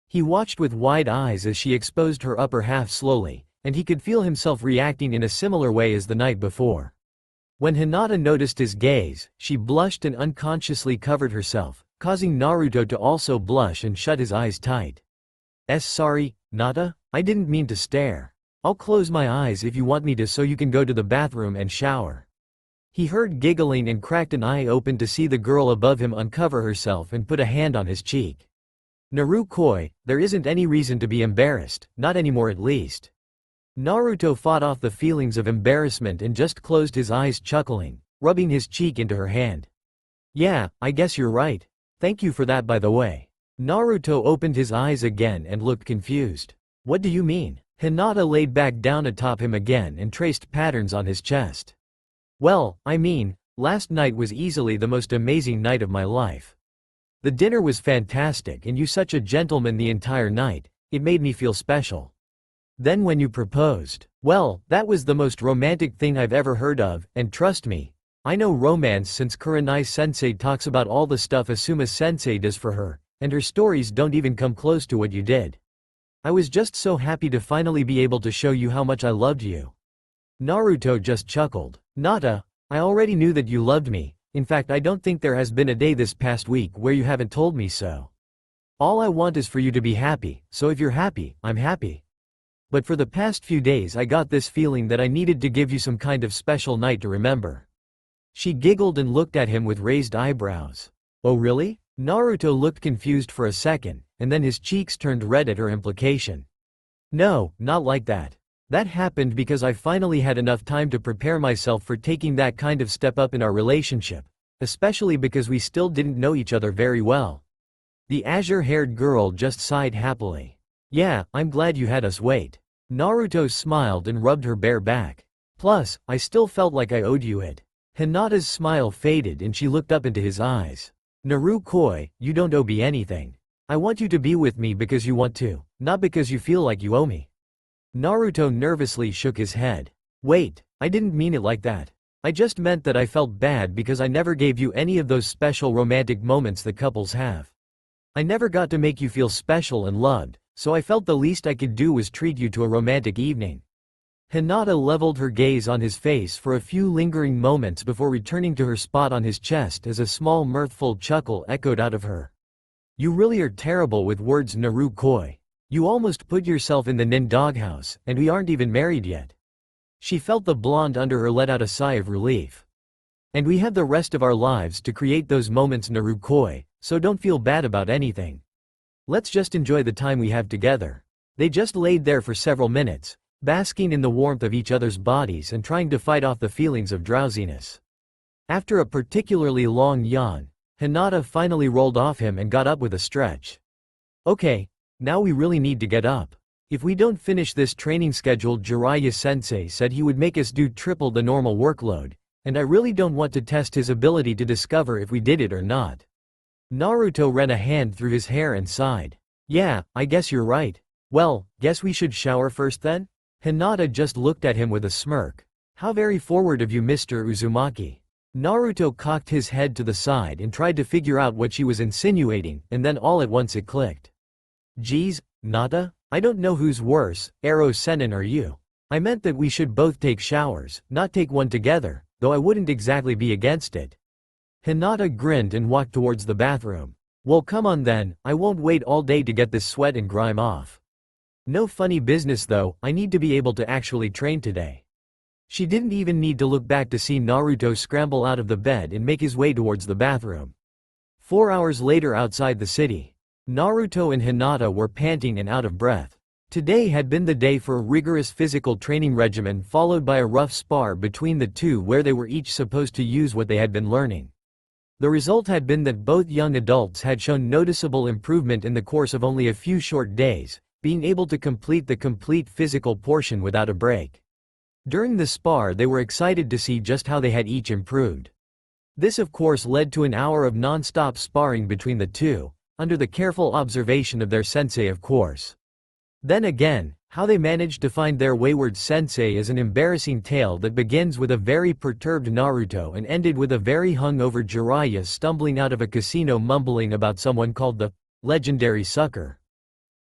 He watched with wide eyes as she exposed her upper half slowly, and he could feel himself reacting in a similar way as the night before. When Hinata noticed his gaze, she blushed and unconsciously covered herself, causing Naruto to also blush and shut his eyes tight. Sorry, Nata, I didn't mean to stare. I'll close my eyes if you want me to so you can go to the bathroom and shower." He heard giggling and cracked an eye open to see the girl above him uncover herself and put a hand on his cheek. "Naruto, there isn't any reason to be embarrassed, not anymore at least." Naruto fought off the feelings of embarrassment and just closed his eyes, chuckling, rubbing his cheek into her hand. "Yeah, I guess you're right. Thank you for that, by the way." Naruto opened his eyes again and looked confused. "What do you mean?" Hinata laid back down atop him again and traced patterns on his chest. "Well, I mean, last night was easily the most amazing night of my life. The dinner was fantastic and you such a gentleman the entire night, it made me feel special. Then when you proposed, well, that was the most romantic thing I've ever heard of, and trust me, I know romance since Kurenai-sensei talks about all the stuff Asuma-sensei does for her, and her stories don't even come close to what you did. I was just so happy to finally be able to show you how much I loved you." Naruto just chuckled. "Nata, I already knew that you loved me. In fact, I don't think there has been a day this past week where you haven't told me so. All I want is for you to be happy, so if you're happy, I'm happy. But for the past few days I got this feeling that I needed to give you some kind of special night to remember." She giggled and looked at him with raised eyebrows. "Oh really?" Naruto looked confused for a second, and then his cheeks turned red at her implication. "No, not like that. That happened because I finally had enough time to prepare myself for taking that kind of step up in our relationship, especially because we still didn't know each other very well." The azure-haired girl just sighed happily. "Yeah, I'm glad you had us wait." Naruto smiled and rubbed her bare back. "Plus, I still felt like I owed you it." Hinata's smile faded and she looked up into his eyes. "Naruto, you don't owe me anything. I want you to be with me because you want to, not because you feel like you owe me." Naruto nervously shook his head. "Wait, I didn't mean it like that. I just meant that I felt bad because I never gave you any of those special romantic moments that couples have. I never got to make you feel special and loved, so I felt the least I could do was treat you to a romantic evening." Hinata leveled her gaze on his face for a few lingering moments before returning to her spot on his chest as a small mirthful chuckle echoed out of her. "You really are terrible with words, Naruto. You almost put yourself in the nin doghouse, and we aren't even married yet." She felt the blonde under her let out a sigh of relief. "And we have the rest of our lives to create those moments, Naruto, so don't feel bad about anything. Let's just enjoy the time we have together." They just laid there for several minutes, basking in the warmth of each other's bodies and trying to fight off the feelings of drowsiness. After a particularly long yawn, Hinata finally rolled off him and got up with a stretch. "Okay, now we really need to get up. If we don't finish this training schedule, Jiraiya-sensei said he would make us do triple the normal workload, and I really don't want to test his ability to discover if we did it or not." Naruto ran a hand through his hair and sighed. Yeah, I guess you're right. Well, guess we should shower first then? Hinata just looked at him with a smirk. How very forward of you, Mr. Uzumaki. Naruto cocked his head to the side and tried to figure out what she was insinuating, and then all at once it clicked. Geez, Nata? I don't know who's worse, Ero Sennin or you. I meant that we should both take showers, not take one together, though I wouldn't exactly be against it. Hinata grinned and walked towards the bathroom. Well, come on then, I won't wait all day to get this sweat and grime off. No funny business though, I need to be able to actually train today. She didn't even need to look back to see Naruto scramble out of the bed and make his way towards the bathroom. 4 hours later outside the city, Naruto and Hinata were panting and out of breath. Today had been the day for a rigorous physical training regimen followed by a rough spar between the two where they were each supposed to use what they had been learning. The result had been that both young adults had shown noticeable improvement in the course of only a few short days, being able to complete the complete physical portion without a break. During the spar they were excited to see just how they had each improved. This of course led to an hour of non-stop sparring between the two, under the careful observation of their sensei of course. Then again, how they managed to find their wayward sensei is an embarrassing tale that begins with a very perturbed Naruto and ended with a very hungover Jiraiya stumbling out of a casino mumbling about someone called the legendary sucker.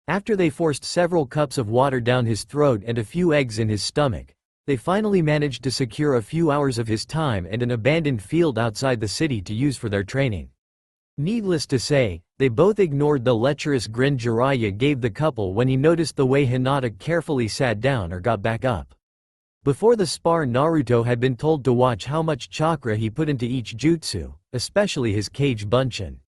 After they forced several cups of water down his throat and a few eggs in his stomach, they finally managed to secure a few hours of his time and an abandoned field outside the city to use for their training. Needless to say, they both ignored the lecherous grin Jiraiya gave the couple when he noticed the way Hinata carefully sat down or got back up. Before the spar, Naruto had been told to watch how much chakra he put into each jutsu, especially his Kage Bunshin.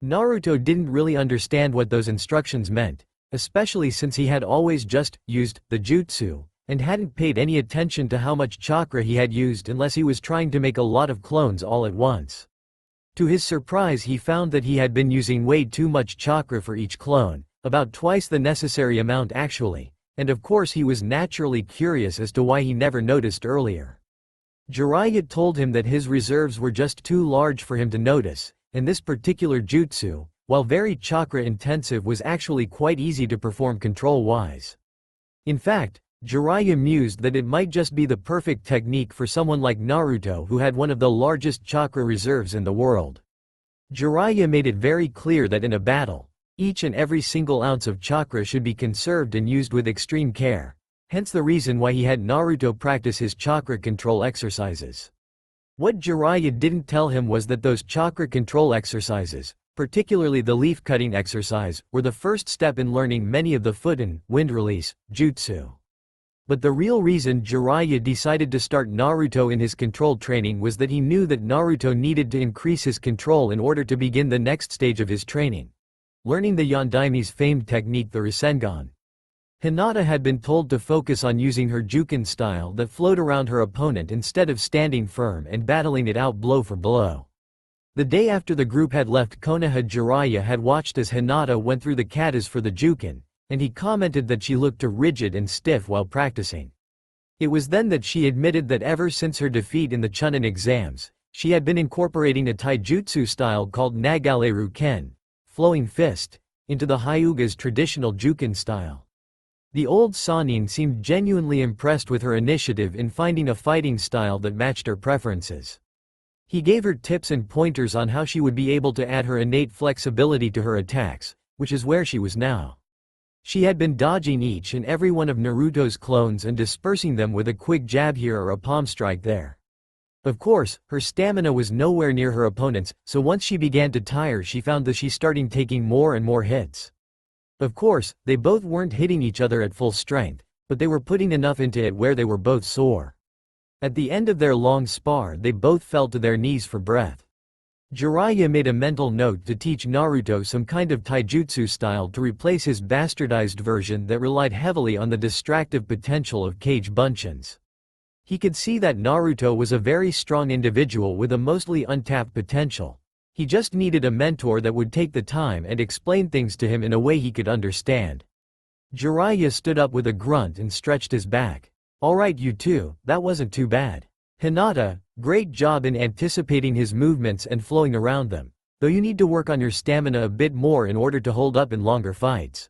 Naruto didn't really understand what those instructions meant, especially since he had always just used the jutsu, and hadn't paid any attention to how much chakra he had used unless he was trying to make a lot of clones all at once. To his surprise he found that he had been using way too much chakra for each clone, about twice the necessary amount actually, and of course he was naturally curious as to why he never noticed earlier. Jiraiya told him that his reserves were just too large for him to notice, and this particular jutsu, while very chakra intensive, was actually quite easy to perform control-wise. In fact, Jiraiya mused that it might just be the perfect technique for someone like Naruto who had one of the largest chakra reserves in the world. Jiraiya made it very clear that in a battle, each and every single ounce of chakra should be conserved and used with extreme care, hence the reason why he had Naruto practice his chakra control exercises. What Jiraiya didn't tell him was that those chakra control exercises, particularly the leaf cutting exercise, were the first step in learning many of the Futon, wind release, jutsu. But the real reason Jiraiya decided to start Naruto in his control training was that he knew that Naruto needed to increase his control in order to begin the next stage of his training, learning the Yondaime's famed technique, the Rasengan. Hinata had been told to focus on using her Juken style that flowed around her opponent instead of standing firm and battling it out blow for blow. The day after the group had left Konoha, Jiraiya had watched as Hinata went through the katas for the Juken, and he commented that she looked too rigid and stiff while practicing. It was then that she admitted that ever since her defeat in the Chunin exams, she had been incorporating a taijutsu style called Nagaleru Ken, flowing fist, into the Hyuga's traditional Juken style. The old Sannin seemed genuinely impressed with her initiative in finding a fighting style that matched her preferences. He gave her tips and pointers on how she would be able to add her innate flexibility to her attacks, which is where she was now. She had been dodging each and every one of Naruto's clones and dispersing them with a quick jab here or a palm strike there. Of course, her stamina was nowhere near her opponent's, so once she began to tire she found that she started taking more and more hits. Of course, they both weren't hitting each other at full strength, but they were putting enough into it where they were both sore. At the end of their long spar they both fell to their knees for breath. Jiraiya made a mental note to teach Naruto some kind of taijutsu style to replace his bastardized version that relied heavily on the distractive potential of Kage Bunshins. He could see that Naruto was a very strong individual with a mostly untapped potential. He just needed a mentor that would take the time and explain things to him in a way he could understand. Jiraiya stood up with a grunt and stretched his back. Alright you two, that wasn't too bad. Hinata, great job in anticipating his movements and flowing around them, though you need to work on your stamina a bit more in order to hold up in longer fights."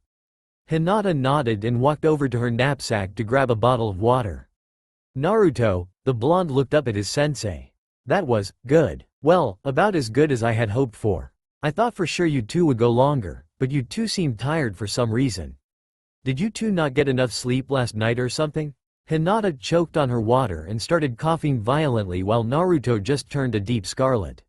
Hinata nodded and walked over to her knapsack to grab a bottle of water. Naruto, the blonde, looked up at his sensei. "That was good. Well, about as good as I had hoped for. I thought for sure you two would go longer, but you two seemed tired for some reason. Did you two not get enough sleep last night or something?" Hinata choked on her water and started coughing violently while Naruto just turned a deep scarlet.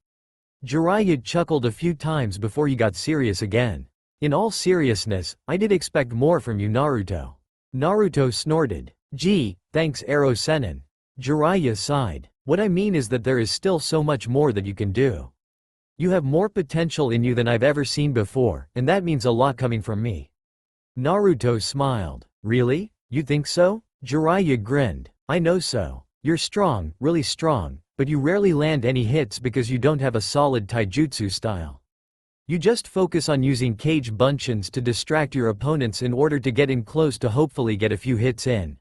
Jiraiya chuckled a few times before he got serious again. "In all seriousness, I did expect more from you, Naruto." Naruto snorted. "Gee, thanks Arrow Sennin." Jiraiya sighed. "What I mean is that there is still so much more that you can do. You have more potential in you than I've ever seen before, and that means a lot coming from me." Naruto smiled. "Really? You think so?" Jiraiya grinned. "I know so. You're strong, really strong, but you rarely land any hits because you don't have a solid taijutsu style. You just focus on using cage bunchins to distract your opponents in order to get in close to hopefully get a few hits in.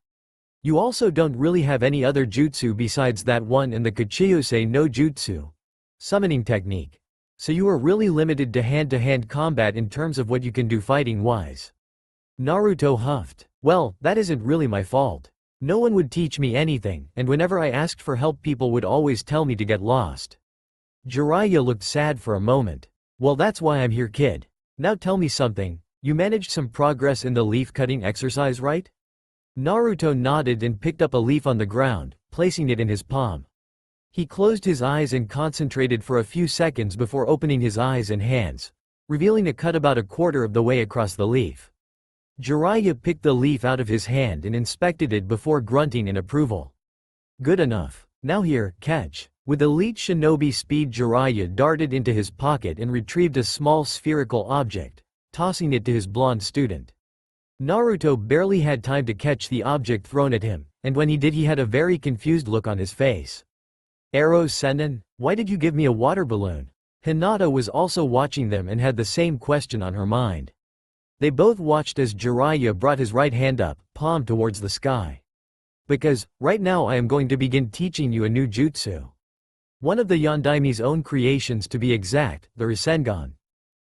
You also don't really have any other jutsu besides that one and the Kuchiyose no Jutsu summoning technique. So you are really limited to hand-to-hand combat in terms of what you can do fighting-wise." Naruto huffed. "Well, that isn't really my fault. No one would teach me anything, and whenever I asked for help people would always tell me to get lost." Jiraiya looked sad for a moment. "Well, that's why I'm here, kid. Now tell me something, you managed some progress in the leaf-cutting exercise, right?" Naruto nodded and picked up a leaf on the ground, placing it in his palm. He closed his eyes and concentrated for a few seconds before opening his eyes and hands, revealing a cut about a quarter of the way across the leaf. Jiraiya picked the leaf out of his hand and inspected it before grunting in approval. "Good enough. Now here, catch." With elite shinobi speed, Jiraiya darted into his pocket and retrieved a small spherical object, tossing it to his blonde student. Naruto barely had time to catch the object thrown at him, and when he did he had a very confused look on his face. "Arrow Sennin, why did you give me a water balloon?" Hinata was also watching them and had the same question on her mind. They both watched as Jiraiya brought his right hand up, palm towards the sky. "Because, right now I am going to begin teaching you a new jutsu. One of the Yondaimi's own creations, to be exact, the Rasengan."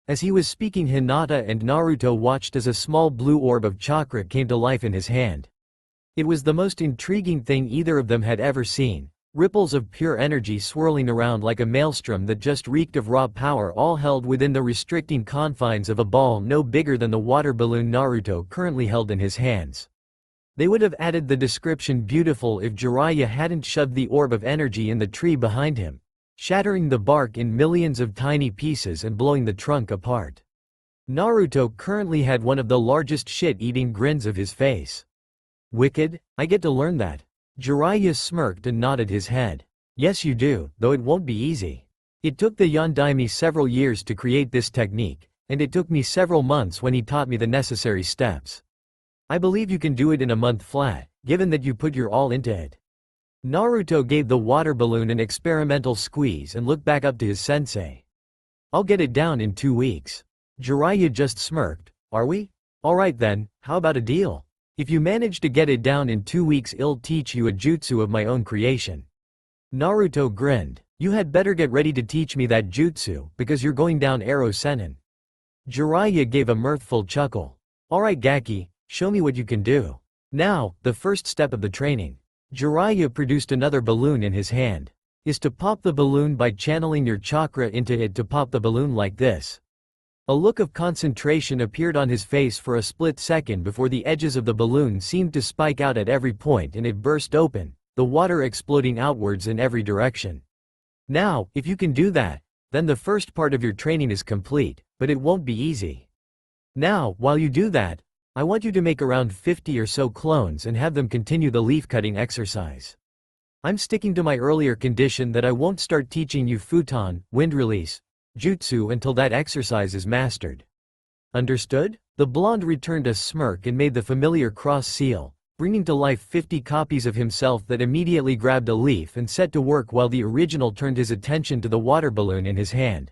As he was speaking, Hinata and Naruto watched as a small blue orb of chakra came to life in his hand. It was the most intriguing thing either of them had ever seen. Ripples of pure energy swirling around like a maelstrom that just reeked of raw power, all held within the restricting confines of a ball no bigger than the water balloon Naruto currently held in his hands. They would have added the description beautiful if Jiraiya hadn't shoved the orb of energy in the tree behind him, shattering the bark in millions of tiny pieces and blowing the trunk apart. Naruto currently had one of the largest shit-eating grins of his face. "Wicked? I get to learn that?" Jiraiya smirked and nodded his head. "Yes you do, though it won't be easy. It took the Yondaime several years to create this technique, and it took me several months when he taught me the necessary steps. I believe you can do it in a month flat, given that you put your all into it." Naruto gave the water balloon an experimental squeeze and looked back up to his sensei. "I'll get it down in 2 weeks." Jiraiya just smirked. "Are we? Alright then, how about a deal? If you manage to get it down in 2 weeks, I'll teach you a jutsu of my own creation." Naruto grinned. "You had better get ready to teach me that jutsu, because you're going down Arrow Sennin." Jiraiya gave a mirthful chuckle. "Alright Gaki, show me what you can do." Now, the first step of the training. Jiraiya produced another balloon in his hand. Is to pop the balloon by channeling your chakra into it to pop the balloon like this. A look of concentration appeared on his face for a split second before the edges of the balloon seemed to spike out at every point and it burst open, the water exploding outwards in every direction. Now, if you can do that, then the first part of your training is complete, but it won't be easy. Now, while you do that, I want you to make around 50 or so clones and have them continue the leaf-cutting exercise. I'm sticking to my earlier condition that I won't start teaching you futon, wind release, jutsu until that exercise is mastered. Understood? The blonde returned a smirk and made the familiar cross seal, bringing to life 50 copies of himself that immediately grabbed a leaf and set to work while the original turned his attention to the water balloon in his hand.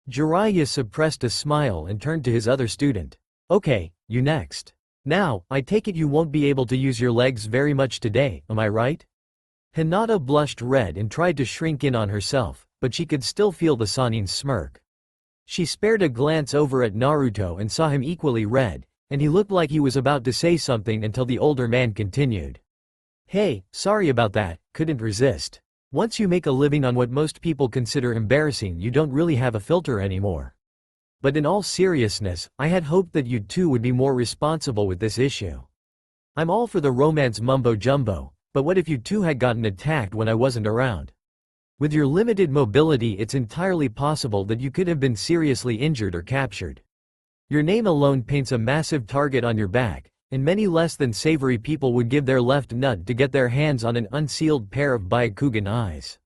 Jiraiya suppressed a smile and turned to his other student. "Okay, you next. Now, I take it you won't be able to use your legs very much today, am I right?" Hinata blushed red and tried to shrink in on herself, but she could still feel the Sanin's smirk. She spared a glance over at Naruto and saw him equally red, and he looked like he was about to say something until the older man continued. Hey, sorry about that, couldn't resist. Once you make a living on what most people consider embarrassing, you don't really have a filter anymore. But in all seriousness, I had hoped that you two would be more responsible with this issue. I'm all for the romance mumbo-jumbo, but what if you two had gotten attacked when I wasn't around? With your limited mobility, it's entirely possible that you could have been seriously injured or captured. Your name alone paints a massive target on your back, and many less than savory people would give their left nut to get their hands on an unsealed pair of Byakugan eyes.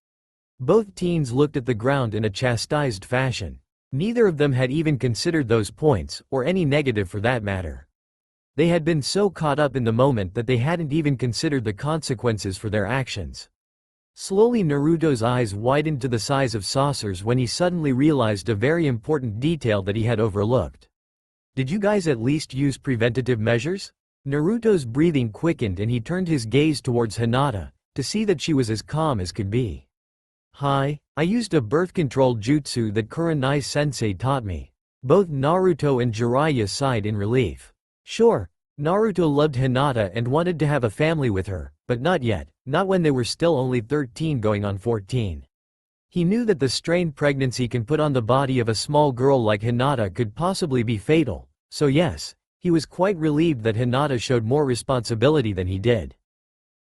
Both teens looked at the ground in a chastised fashion. Neither of them had even considered those points, or any negative for that matter. They had been so caught up in the moment that they hadn't even considered the consequences for their actions. Slowly Naruto's eyes widened to the size of saucers when he suddenly realized a very important detail that he had overlooked. Did you guys at least use preventative measures? Naruto's breathing quickened and he turned his gaze towards Hinata, to see that she was as calm as could be. Hi, I used a birth control jutsu that Kurenai-sensei taught me. Both Naruto and Jiraiya sighed in relief. Sure, Naruto loved Hinata and wanted to have a family with her, but not yet, not when they were still only 13 going on 14. He knew that the strain pregnancy can put on the body of a small girl like Hinata could possibly be fatal, so yes, he was quite relieved that Hinata showed more responsibility than he did.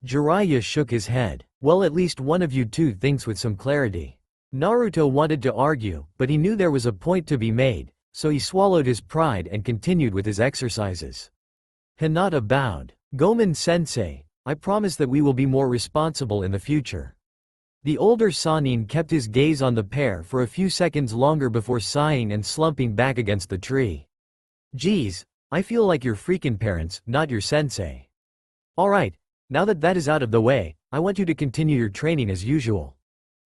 Jiraiya shook his head. Well, at least one of you two thinks with some clarity. Naruto wanted to argue, but he knew there was a point to be made, so he swallowed his pride and continued with his exercises. Hinata bowed. Gomen-sensei, I promise that we will be more responsible in the future. The older Sannin kept his gaze on the pair for a few seconds longer before sighing and slumping back against the tree. Geez, I feel like your freaking parents, not your sensei. Alright, now that that is out of the way, I want you to continue your training as usual.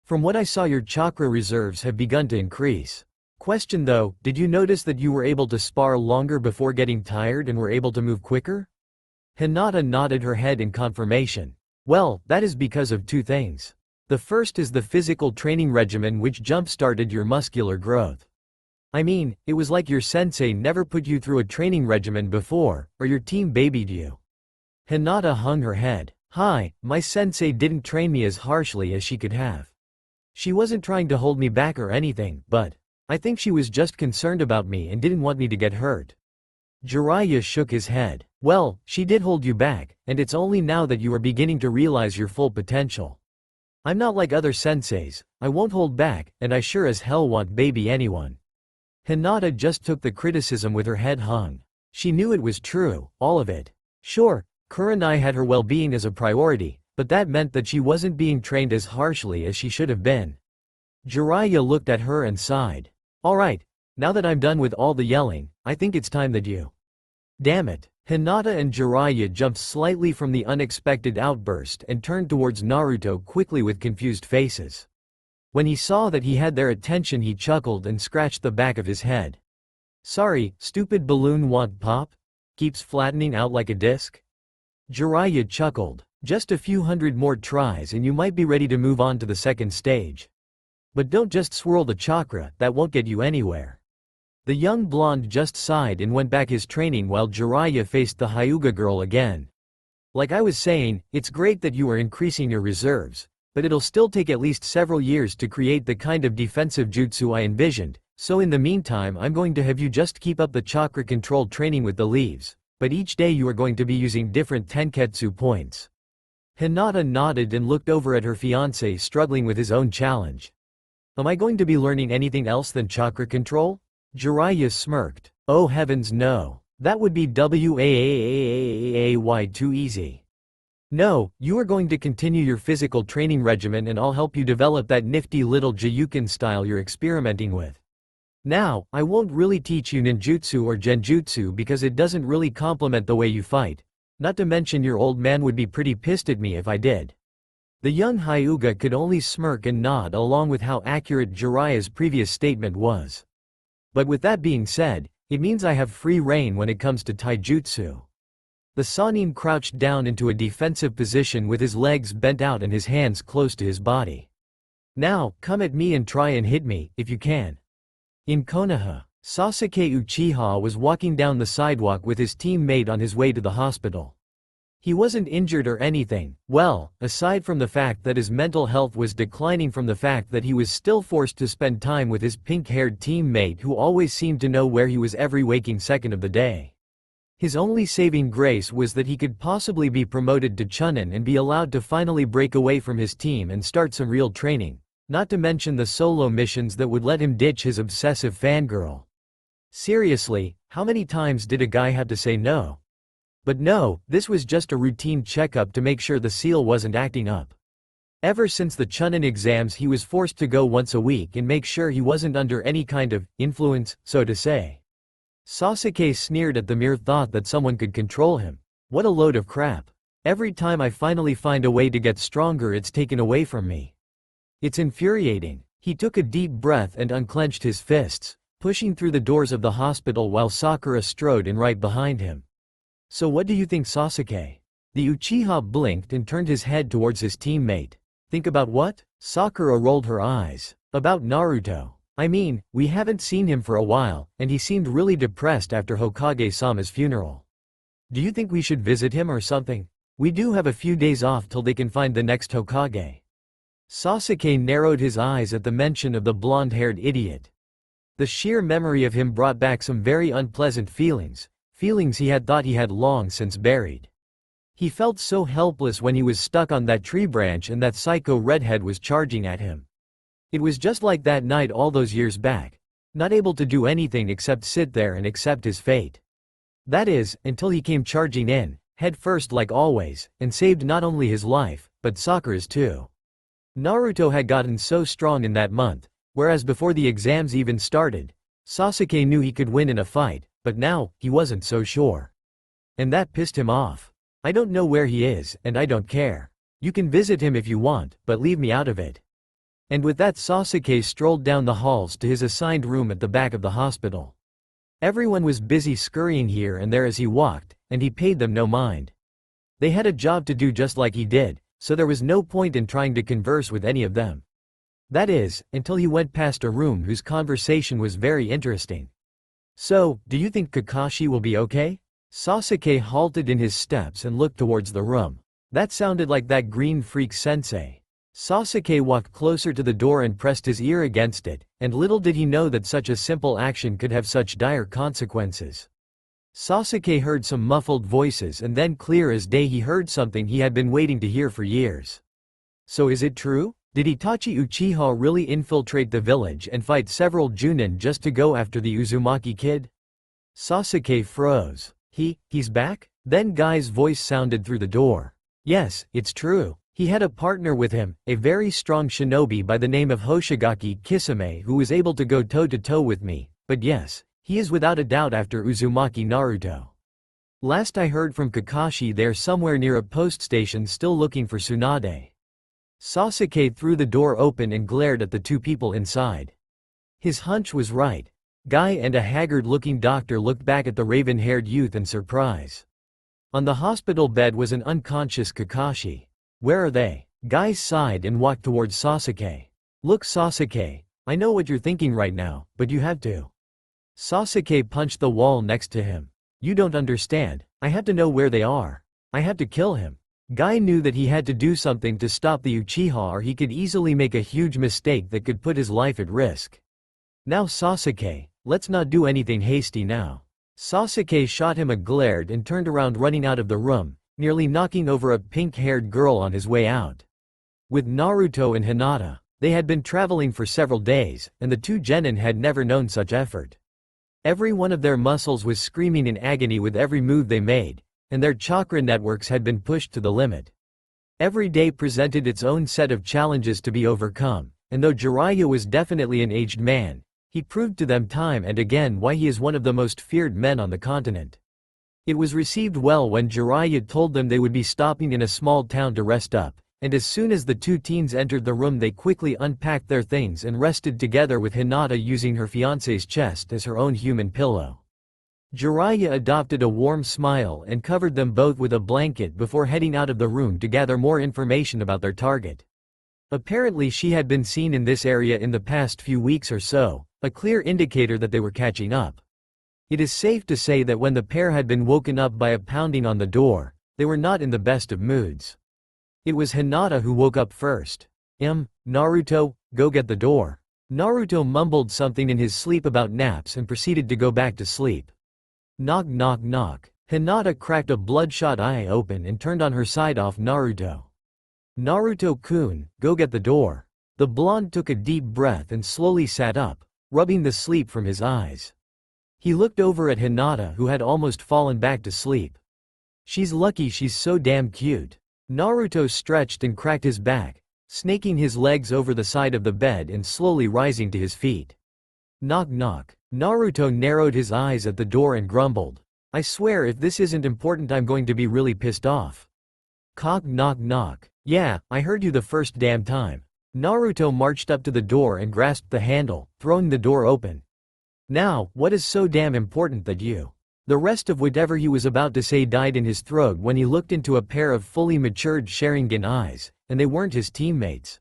From what I saw, your chakra reserves have begun to increase. Question though, did you notice that you were able to spar longer before getting tired and were able to move quicker? Hinata nodded her head in confirmation. Well, that is because of two things. The first is the physical training regimen which jump-started your muscular growth. I mean, it was like your sensei never put you through a training regimen before, or your team babied you. Hinata hung her head. Hi, my sensei didn't train me as harshly as she could have. She wasn't trying to hold me back or anything, but I think she was just concerned about me and didn't want me to get hurt. Jiraiya shook his head. Well, she did hold you back, and it's only now that you are beginning to realize your full potential. I'm not like other senseis, I won't hold back, and I sure as hell won't baby anyone. Hinata just took the criticism with her head hung. She knew it was true, all of it. Sure, Kurenai had her well-being as a priority, but that meant that she wasn't being trained as harshly as she should have been. Jiraiya looked at her and sighed. Alright, now that I'm done with all the yelling, I think it's time that you. Damn it. Hinata and Jiraiya jumped slightly from the unexpected outburst and turned towards Naruto quickly with confused faces. When he saw that he had their attention, he chuckled and scratched the back of his head. Sorry, stupid balloon want pop? Keeps flattening out like a disc? Jiraiya chuckled. Just a few hundred more tries and you might be ready to move on to the second stage. But don't just swirl the chakra, that won't get you anywhere. The young blonde just sighed and went back his training while Jiraiya faced the Hyuga girl again. Like I was saying, it's great that you are increasing your reserves, but it'll still take at least several years to create the kind of defensive jutsu I envisioned, so in the meantime I'm going to have you just keep up the chakra-controlled training with the leaves, but each day you are going to be using different tenketsu points. Hinata nodded and looked over at her fiancé struggling with his own challenge. Am I going to be learning anything else than chakra control? Jiraiya smirked. Oh heavens no. That would be way too easy. No, you are going to continue your physical training regimen and I'll help you develop that nifty little Jiyuken style you're experimenting with. Now, I won't really teach you ninjutsu or genjutsu because it doesn't really complement the way you fight. Not to mention your old man would be pretty pissed at me if I did. The young Hyuga could only smirk and nod along with how accurate Jiraiya's previous statement was. But with that being said, it means I have free rein when it comes to taijutsu. The Sannin crouched down into a defensive position with his legs bent out and his hands close to his body. Now, come at me and try and hit me, if you can. In Konoha, Sasuke Uchiha was walking down the sidewalk with his teammate on his way to the hospital. He wasn't injured or anything, well, aside from the fact that his mental health was declining from the fact that he was still forced to spend time with his pink-haired teammate who always seemed to know where he was every waking second of the day. His only saving grace was that he could possibly be promoted to Chunin and be allowed to finally break away from his team and start some real training, not to mention the solo missions that would let him ditch his obsessive fangirl. Seriously, how many times did a guy have to say no? But no, this was just a routine checkup to make sure the seal wasn't acting up. Ever since the Chunin exams he was forced to go once a week and make sure he wasn't under any kind of influence, so to say. Sasuke sneered at the mere thought that someone could control him. What a load of crap. Every time I finally find a way to get stronger it's taken away from me. It's infuriating. He took a deep breath and unclenched his fists, pushing through the doors of the hospital while Sakura strode in right behind him. So what do you think, Sasuke? The Uchiha blinked and turned his head towards his teammate. Think about what? Sakura rolled her eyes. About Naruto. I mean, we haven't seen him for a while, and he seemed really depressed after Hokage-sama's funeral. Do you think we should visit him or something? We do have a few days off till they can find the next Hokage. Sasuke narrowed his eyes at the mention of the blonde-haired idiot. The sheer memory of him brought back some very unpleasant feelings he had thought he had long since buried. He felt so helpless when he was stuck on that tree branch and that psycho redhead was charging at him. It was just like that night all those years back, not able to do anything except sit there and accept his fate. That is, until he came charging in, head first like always, and saved not only his life, but Sakura's too. Naruto had gotten so strong in that month, whereas before the exams even started, Sasuke knew he could win in a fight, but now, he wasn't so sure. And that pissed him off. I don't know where he is, and I don't care. You can visit him if you want, but leave me out of it. And with that Sasuke strolled down the halls to his assigned room at the back of the hospital. Everyone was busy scurrying here and there as he walked, and he paid them no mind. They had a job to do just like he did, so there was no point in trying to converse with any of them. That is, until he went past a room whose conversation was very interesting. So, do you think Kakashi will be okay? Sasuke halted in his steps and looked towards the room. That sounded like that green freak sensei. Sasuke walked closer to the door and pressed his ear against it, and little did he know that such a simple action could have such dire consequences. Sasuke heard some muffled voices and then clear as day he heard something he had been waiting to hear for years. So is it true? Did Itachi Uchiha really infiltrate the village and fight several Junin just to go after the Uzumaki kid? Sasuke froze. He's back? Then Guy's voice sounded through the door. Yes, it's true. He had a partner with him, a very strong shinobi by the name of Hoshigaki Kisame who was able to go toe-to-toe with me, but yes, he is without a doubt after Uzumaki Naruto. Last I heard from Kakashi they're somewhere near a post station still looking for Tsunade. Sasuke threw the door open and glared at the two people inside. His hunch was right. Guy and a haggard-looking doctor looked back at the raven-haired youth in surprise. On the hospital bed was an unconscious Kakashi. Where are they? Guy sighed and walked towards Sasuke. Look Sasuke, I know what you're thinking right now, but you have to. Sasuke punched the wall next to him. You don't understand, I have to know where they are. I have to kill him. Guy knew that he had to do something to stop the Uchiha or he could easily make a huge mistake that could put his life at risk. Now Sasuke, let's not do anything hasty now. Sasuke shot him a glare and turned around running out of the room, nearly knocking over a pink-haired girl on his way out. With Naruto and Hinata, they had been traveling for several days, and the two genin had never known such effort. Every one of their muscles was screaming in agony with every move they made, and their chakra networks had been pushed to the limit. Every day presented its own set of challenges to be overcome, and though Jiraiya was definitely an aged man, he proved to them time and again why he is one of the most feared men on the continent. It was received well when Jiraiya told them they would be stopping in a small town to rest up, and as soon as the two teens entered the room they quickly unpacked their things and rested together with Hinata using her fiancé's chest as her own human pillow. Jiraiya adopted a warm smile and covered them both with a blanket before heading out of the room to gather more information about their target. Apparently she had been seen in this area in the past few weeks or so, a clear indicator that they were catching up. It is safe to say that when the pair had been woken up by a pounding on the door, they were not in the best of moods. It was Hinata who woke up first. Naruto, go get the door." Naruto mumbled something in his sleep about naps and proceeded to go back to sleep. Knock knock knock. Hinata cracked a bloodshot eye open and turned on her side off Naruto. "Naruto-kun, go get the door." The blonde took a deep breath and slowly sat up, rubbing the sleep from his eyes. He looked over at Hinata, who had almost fallen back to sleep. "She's lucky she's so damn cute." Naruto stretched and cracked his back, snaking his legs over the side of the bed and slowly rising to his feet. Knock knock. Naruto narrowed his eyes at the door and grumbled, "I swear if this isn't important I'm going to be really pissed off." Cock knock knock. "Yeah, I heard you the first damn time." Naruto marched up to the door and grasped the handle, throwing the door open. "Now, what is so damn important that you—" The rest of whatever he was about to say died in his throat when he looked into a pair of fully matured Sharingan eyes, and they weren't his teammates.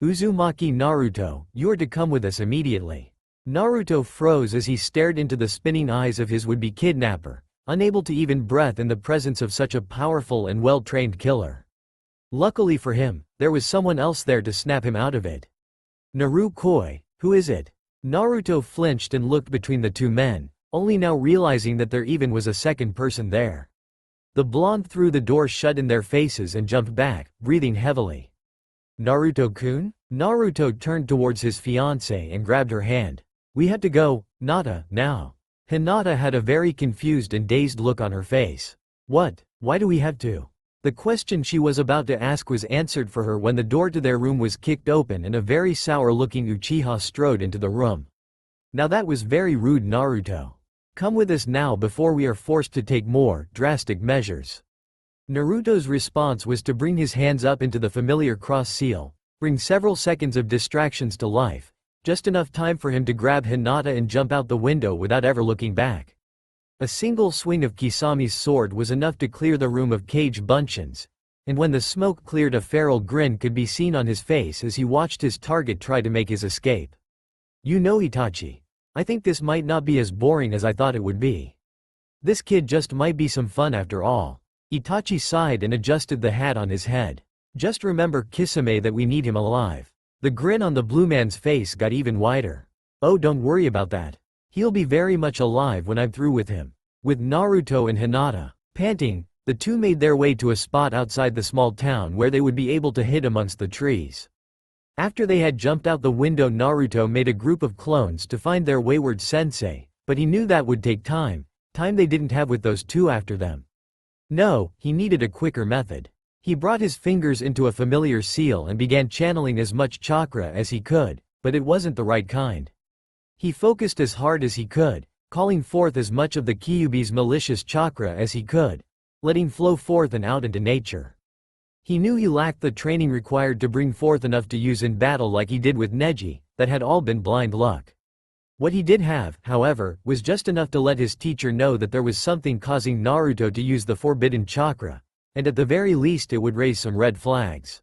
"Uzumaki Naruto, you are to come with us immediately." Naruto froze as he stared into the spinning eyes of his would-be kidnapper, unable to even breathe in the presence of such a powerful and well-trained killer. Luckily for him, there was someone else there to snap him out of it. "Naru-koi, who is it?" Naruto flinched and looked between the two men, only now realizing that there even was a second person there. The blonde threw the door shut in their faces and jumped back, breathing heavily. "Naruto-kun?" Naruto turned towards his fiancée and grabbed her hand. "We had to go, Nata, now." Hinata had a very confused and dazed look on her face. "What? Why do we have to?" The question she was about to ask was answered for her when the door to their room was kicked open and a very sour-looking Uchiha strode into the room. "Now that was very rude, Naruto. Come with us now before we are forced to take more drastic measures." Naruto's response was to bring his hands up into the familiar cross seal, bring several seconds of distractions to life, just enough time for him to grab Hinata and jump out the window without ever looking back. A single swing of Kisami's sword was enough to clear the room of cage buncheons, and when the smoke cleared a feral grin could be seen on his face as he watched his target try to make his escape. "You know Itachi. I think this might not be as boring as I thought it would be. This kid just might be some fun after all." Itachi sighed and adjusted the hat on his head. "Just remember Kisame that we need him alive." The grin on the blue man's face got even wider. "Oh, don't worry about that. He'll be very much alive when I'm through with him." With Naruto and Hinata panting, the two made their way to a spot outside the small town where they would be able to hide amongst the trees. After they had jumped out the window, Naruto made a group of clones to find their wayward sensei, but he knew that would take time they didn't have with those two after them. No, he needed a quicker method. He brought his fingers into a familiar seal and began channeling as much chakra as he could, but it wasn't the right kind. He focused as hard as he could, calling forth as much of the Kyuubi's malicious chakra as he could, letting flow forth and out into nature. He knew he lacked the training required to bring forth enough to use in battle like he did with Neji, that had all been blind luck. What he did have, however, was just enough to let his teacher know that there was something causing Naruto to use the forbidden chakra, and at the very least it would raise some red flags.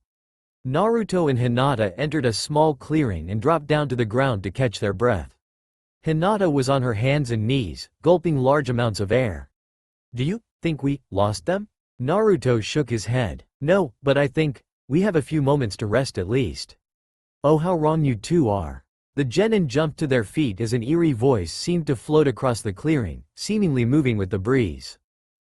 Naruto and Hinata entered a small clearing and dropped down to the ground to catch their breath. Hinata was on her hands and knees, gulping large amounts of air. "Do you think we lost them?" Naruto shook his head. "No, but I think we have a few moments to rest at least." "Oh, how wrong you two are." The genin jumped to their feet as an eerie voice seemed to float across the clearing, seemingly moving with the breeze.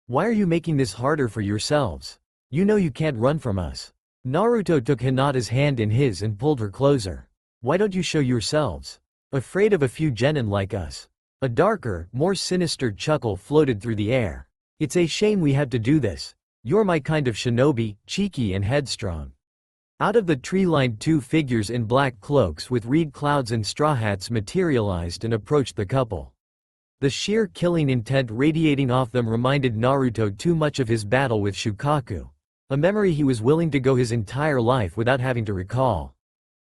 "Why are you making this harder for yourselves? You know you can't run from us." Naruto took Hinata's hand in his and pulled her closer. "Why don't you show yourselves? Afraid of a few genin like us?" A darker, more sinister chuckle floated through the air. "It's a shame we had to do this. You're my kind of shinobi, cheeky and headstrong." Out of the tree-lined two figures in black cloaks with reed clouds and straw hats materialized and approached the couple. The sheer killing intent radiating off them reminded Naruto too much of his battle with Shukaku, a memory he was willing to go his entire life without having to recall.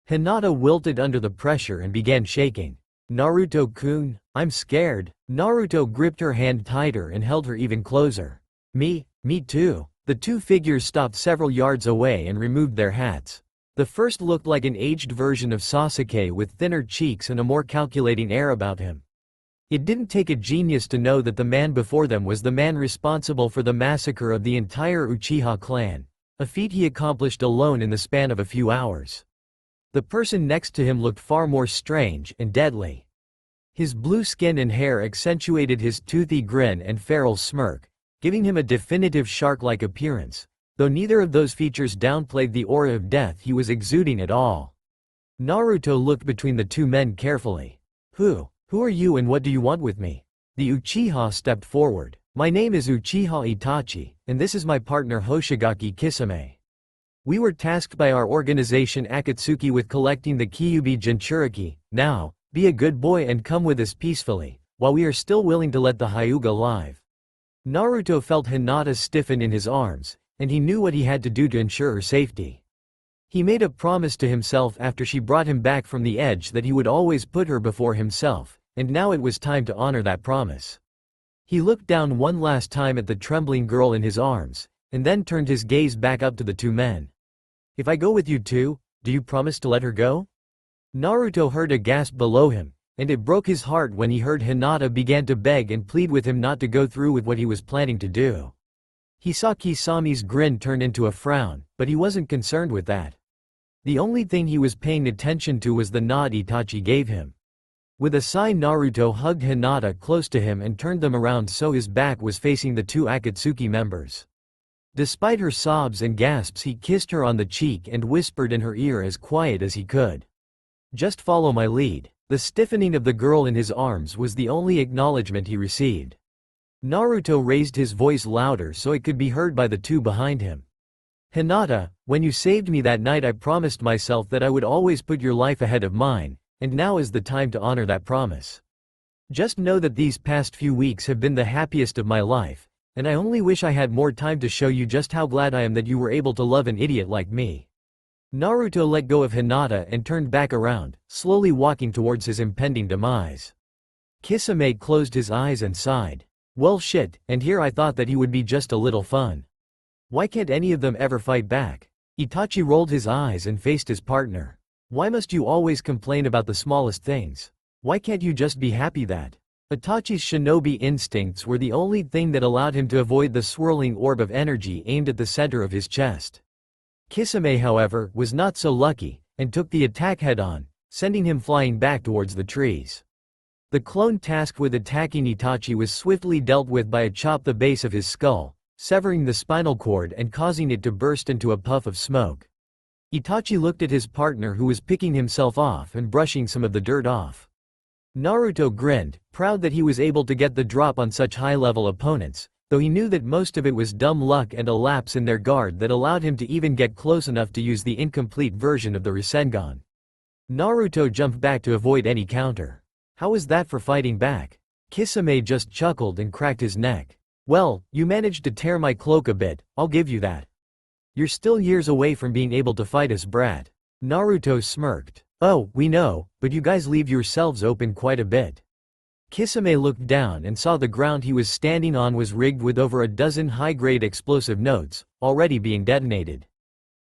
Hinata wilted under the pressure and began shaking. "Naruto-kun, I'm scared." Naruto gripped her hand tighter and held her even closer. Me too." The two figures stopped several yards away and removed their hats. The first looked like an aged version of Sasuke with thinner cheeks and a more calculating air about him. It didn't take a genius to know that the man before them was the man responsible for the massacre of the entire Uchiha clan, a feat he accomplished alone in the span of a few hours. The person next to him looked far more strange and deadly. His blue skin and hair accentuated his toothy grin and feral smirk, giving him a definitive shark-like appearance, though neither of those features downplayed the aura of death he was exuding at all. Naruto looked between the two men carefully. Who are you and what do you want with me? The Uchiha stepped forward. My name is Uchiha Itachi, and this is my partner Hoshigaki Kisame. We were tasked by our organization Akatsuki with collecting the Kyuubi Jinchuriki. Now, be a good boy and come with us peacefully, while we are still willing to let the Hyuga live. Naruto felt Hinata stiffen in his arms, and he knew what he had to do to ensure her safety. He made a promise to himself after she brought him back from the edge that he would always put her before himself, and now it was time to honor that promise. He looked down one last time at the trembling girl in his arms, and then turned his gaze back up to the two men. If I go with you too, do you promise to let her go? Naruto heard a gasp below him, and it broke his heart when he heard Hinata began to beg and plead with him not to go through with what he was planning to do. He saw Kisami's grin turn into a frown, but he wasn't concerned with that. The only thing he was paying attention to was the nod Itachi gave him. With a sigh, Naruto hugged Hinata close to him and turned them around so his back was facing the two Akatsuki members. Despite her sobs and gasps, he kissed her on the cheek and whispered in her ear as quiet as he could. Just follow my lead. The stiffening of the girl in his arms was the only acknowledgement he received. Naruto raised his voice louder so it could be heard by the two behind him. Hinata, when you saved me that night I promised myself that I would always put your life ahead of mine, and now is the time to honor that promise. Just know that these past few weeks have been the happiest of my life, and I only wish I had more time to show you just how glad I am that you were able to love an idiot like me. Naruto let go of Hinata and turned back around, slowly walking towards his impending demise. Kisame closed his eyes and sighed. Well shit, and here I thought that he would be just a little fun. Why can't any of them ever fight back? Itachi rolled his eyes and faced his partner. Why must you always complain about the smallest things? Why can't you just be happy that? Itachi's shinobi instincts were the only thing that allowed him to avoid the swirling orb of energy aimed at the center of his chest. Kisame, however, was not so lucky, and took the attack head-on, sending him flying back towards the trees. The clone tasked with attacking Itachi was swiftly dealt with by a chop the base of his skull, severing the spinal cord and causing it to burst into a puff of smoke. Itachi looked at his partner who was picking himself off and brushing some of the dirt off. Naruto grinned, proud that he was able to get the drop on such high-level opponents, though he knew that most of it was dumb luck and a lapse in their guard that allowed him to even get close enough to use the incomplete version of the Rasengan. Naruto jumped back to avoid any counter. How was that for fighting back? Kisame just chuckled and cracked his neck. Well, you managed to tear my cloak a bit, I'll give you that. You're still years away from being able to fight us, brat. Naruto smirked. Oh, we know, but you guys leave yourselves open quite a bit. Kisame looked down and saw the ground he was standing on was rigged with over a dozen high-grade explosive notes, already being detonated.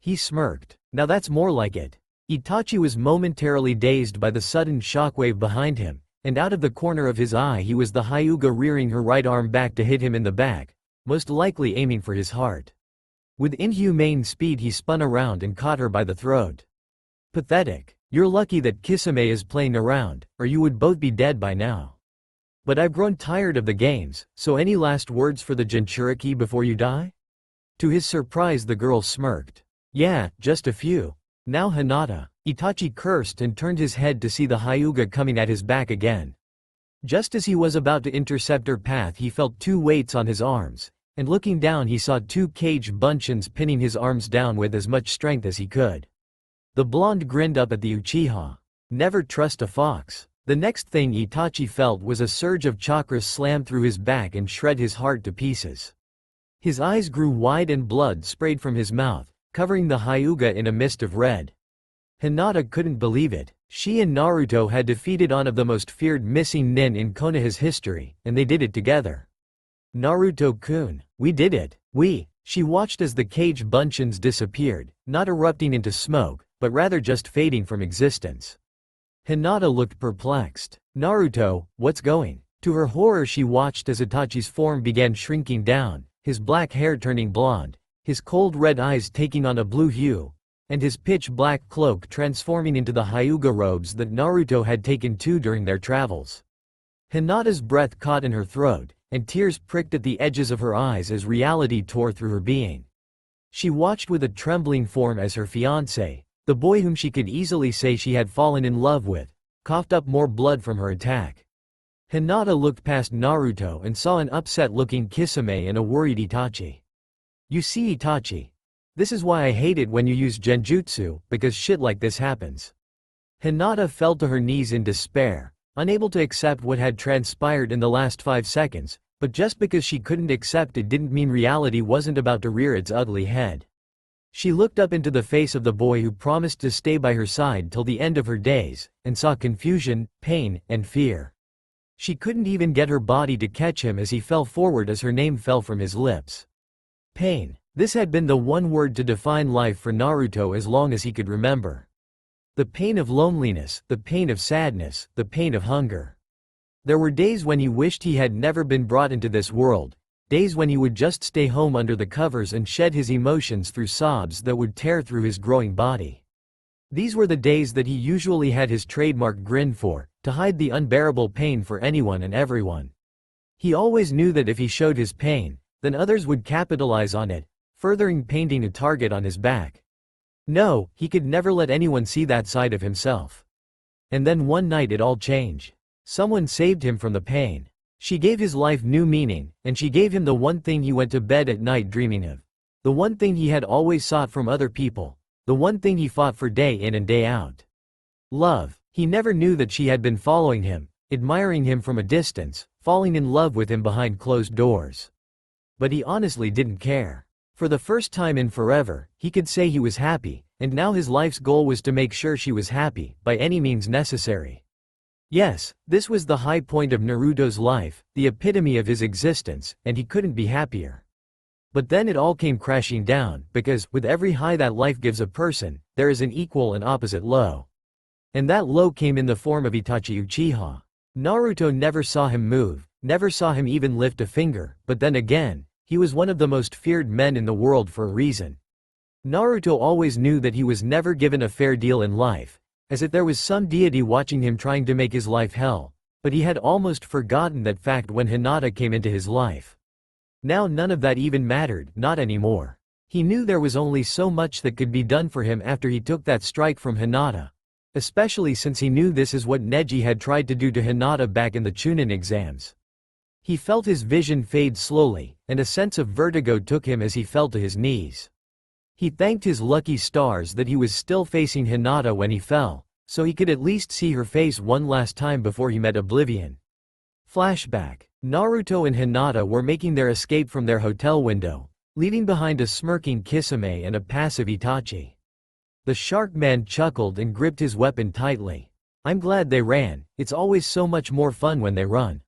He smirked. Now that's more like it. Itachi was momentarily dazed by the sudden shockwave behind him, and out of the corner of his eye he was the Hyuga rearing her right arm back to hit him in the back, most likely aiming for his heart. With inhumane speed he spun around and caught her by the throat. Pathetic. You're lucky that Kisame is playing around, or you would both be dead by now. But I've grown tired of the games, so any last words for the Jinchuriki before you die? To his surprise the girl smirked. Yeah, just a few. Now Hinata. Itachi cursed and turned his head to see the Hyuga coming at his back again. Just as he was about to intercept her path he felt two weights on his arms, and looking down he saw two caged bunchins pinning his arms down with as much strength as he could. The blonde grinned up at the Uchiha. Never trust a fox. The next thing Itachi felt was a surge of chakra slam through his back and shred his heart to pieces. His eyes grew wide and blood sprayed from his mouth, covering the Hyuga in a mist of red. Hinata couldn't believe it. She and Naruto had defeated one of the most feared missing nin in Konoha's history, and they did it together. Naruto-kun, we did it. She watched as the cage bunchins disappeared, not erupting into smoke, but rather just fading from existence. Hinata looked perplexed. "Naruto, what's going?" To her horror, she watched as Itachi's form began shrinking down, his black hair turning blonde, his cold red eyes taking on a blue hue, and his pitch-black cloak transforming into the Hyuga robes that Naruto had taken to during their travels. Hinata's breath caught in her throat, and tears pricked at the edges of her eyes as reality tore through her being. She watched with a trembling form as her fiancé, the boy whom she could easily say she had fallen in love with, coughed up more blood from her attack. Hinata looked past Naruto and saw an upset-looking Kisame and a worried Itachi. "You see, Itachi, this is why I hate it when you use genjutsu, because shit like this happens." Hinata fell to her knees in despair, unable to accept what had transpired in the last 5 seconds, but just because she couldn't accept it didn't mean reality wasn't about to rear its ugly head. She looked up into the face of the boy who promised to stay by her side till the end of her days, and saw confusion, pain, and fear. She couldn't even get her body to catch him as he fell forward as her name fell from his lips. Pain. This had been the one word to define life for Naruto as long as he could remember. The pain of loneliness, the pain of sadness, the pain of hunger. There were days when he wished he had never been brought into this world, days when he would just stay home under the covers and shed his emotions through sobs that would tear through his growing body. These were the days that he usually had his trademark grin for, to hide the unbearable pain for anyone and everyone. He always knew that if he showed his pain, then others would capitalize on it, furthering painting a target on his back. No, he could never let anyone see that side of himself. And then one night it all changed. Someone saved him from the pain. She gave his life new meaning, and she gave him the one thing he went to bed at night dreaming of. The one thing he had always sought from other people. The one thing he fought for day in and day out. Love. He never knew that she had been following him, admiring him from a distance, falling in love with him behind closed doors. But he honestly didn't care. For the first time in forever, he could say he was happy, and now his life's goal was to make sure she was happy, by any means necessary. Yes, this was the high point of Naruto's life, the epitome of his existence, and he couldn't be happier. But then it all came crashing down, because, with every high that life gives a person, there is an equal and opposite low. And that low came in the form of Itachi Uchiha. Naruto never saw him move, never saw him even lift a finger, but then again, he was one of the most feared men in the world for a reason. Naruto always knew that he was never given a fair deal in life, as if there was some deity watching him trying to make his life hell, but he had almost forgotten that fact when Hinata came into his life. Now none of that even mattered, not anymore. He knew there was only so much that could be done for him after he took that strike from Hinata. Especially since he knew this is what Neji had tried to do to Hinata back in the Chunin exams. He felt his vision fade slowly, and a sense of vertigo took him as he fell to his knees. He thanked his lucky stars that he was still facing Hinata when he fell, so he could at least see her face one last time before he met oblivion. Flashback. Naruto and Hinata were making their escape from their hotel window, leaving behind a smirking Kisame and a passive Itachi. The shark man chuckled and gripped his weapon tightly. "I'm glad they ran, it's always so much more fun when they run."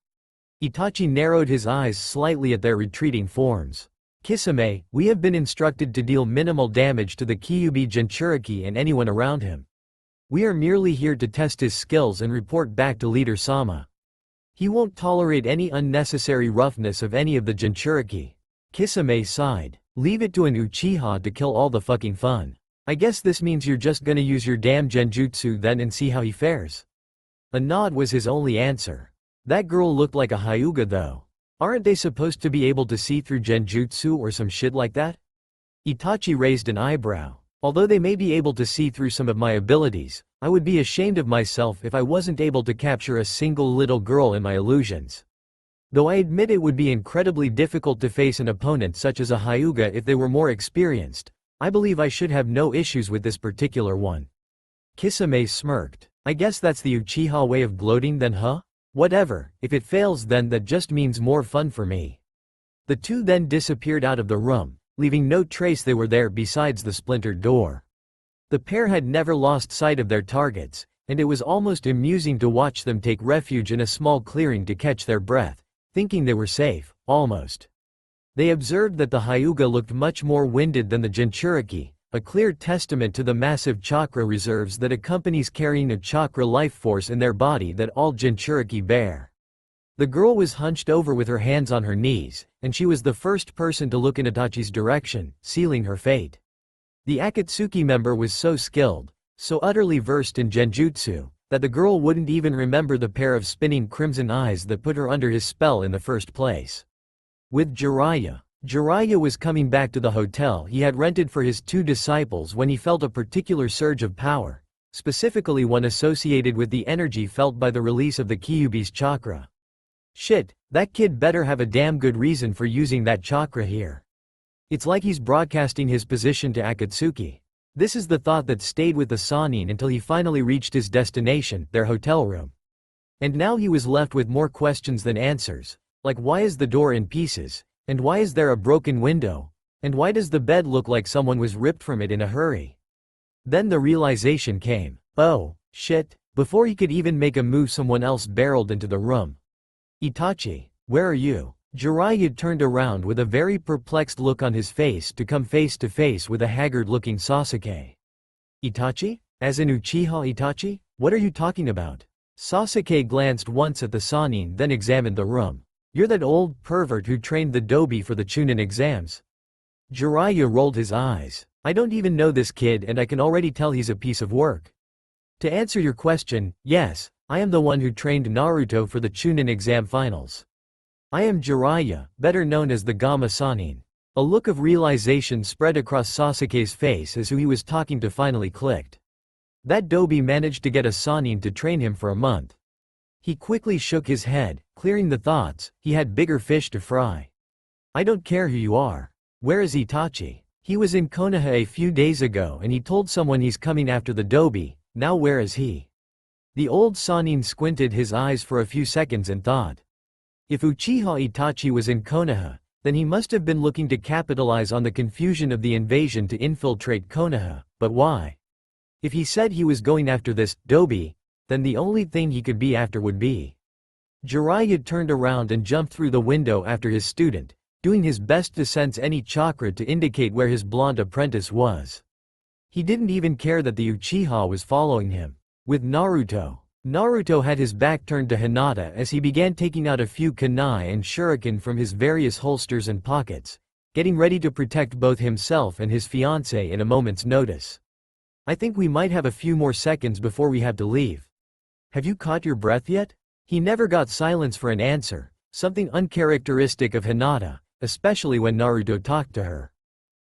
Itachi narrowed his eyes slightly at their retreating forms. "Kisame, we have been instructed to deal minimal damage to the Kyuubi Jinchuriki and anyone around him. We are merely here to test his skills and report back to Leader Sama. He won't tolerate any unnecessary roughness of any of the Jinchuriki." Kisame sighed. "Leave it to an Uchiha to kill all the fucking fun. I guess this means you're just gonna use your damn genjutsu then and see how he fares." A nod was his only answer. That girl looked like a Hyuga though. Aren't they supposed to be able to see through genjutsu or some shit like that? Itachi raised an eyebrow. "Although they may be able to see through some of my abilities, I would be ashamed of myself if I wasn't able to capture a single little girl in my illusions. Though I admit it would be incredibly difficult to face an opponent such as a Hyuga if they were more experienced, I believe I should have no issues with this particular one." Kisame smirked. "I guess that's the Uchiha way of gloating then, huh? Whatever, if it fails then that just means more fun for me." The two then disappeared out of the room, leaving no trace they were there besides the splintered door. The pair had never lost sight of their targets, and it was almost amusing to watch them take refuge in a small clearing to catch their breath, thinking they were safe, almost. They observed that the Hyuga looked much more winded than the Jinchuriki, a clear testament to the massive chakra reserves that accompanies carrying a chakra life force in their body that all Jinchuriki bear. The girl was hunched over with her hands on her knees, and she was the first person to look in Itachi's direction, sealing her fate. The Akatsuki member was so skilled, so utterly versed in genjutsu, that the girl wouldn't even remember the pair of spinning crimson eyes that put her under his spell in the first place. With Jiraiya was coming back to the hotel he had rented for his two disciples when he felt a particular surge of power, specifically one associated with the energy felt by the release of the Kyuubi's chakra. Shit, that kid better have a damn good reason for using that chakra here. It's like he's broadcasting his position to Akatsuki. This is the thought that stayed with the Sannin until he finally reached his destination, their hotel room. And now he was left with more questions than answers, like why is the door in pieces, and why is there a broken window, and why does the bed look like someone was ripped from it in a hurry? Then the realization came, oh, shit, before he could even make a move someone else barreled into the room. Itachi, where are you? Jiraiya turned around with a very perplexed look on his face to come face to face with a haggard-looking Sasuke. Itachi? As in Uchiha Itachi? What are you talking about? Sasuke glanced once at the Sannin then examined the room. You're that old pervert who trained the dobi for the Chunin exams? Jiraiya rolled his eyes. I don't even know this kid and I can already tell he's a piece of work. To answer your question, yes, I am the one who trained Naruto for the Chunin exam finals. I am Jiraiya, better known as the Gamma Sannin. A look of realization spread across Sasuke's face as who he was talking to finally clicked. That dobi managed to get a Sannin to train him for a month. He quickly shook his head, clearing the thoughts, he had bigger fish to fry. I don't care who you are. Where is Itachi? He was in Konoha a few days ago and he told someone he's coming after the dobi, now where is he? The old Sannin squinted his eyes for a few seconds and thought. If Uchiha Itachi was in Konoha, then he must have been looking to capitalize on the confusion of the invasion to infiltrate Konoha, but why? If he said he was going after this dobi, then the only thing he could be after would be. Jiraiya turned around and jumped through the window after his student, doing his best to sense any chakra to indicate where his blonde apprentice was. He didn't even care that the Uchiha was following him. With Naruto had his back turned to Hinata as he began taking out a few kunai and shuriken from his various holsters and pockets, getting ready to protect both himself and his fiancée in a moment's notice. I think we might have a few more seconds before we have to leave. Have you caught your breath yet? He never got silence for an answer, something uncharacteristic of Hinata, especially when Naruto talked to her.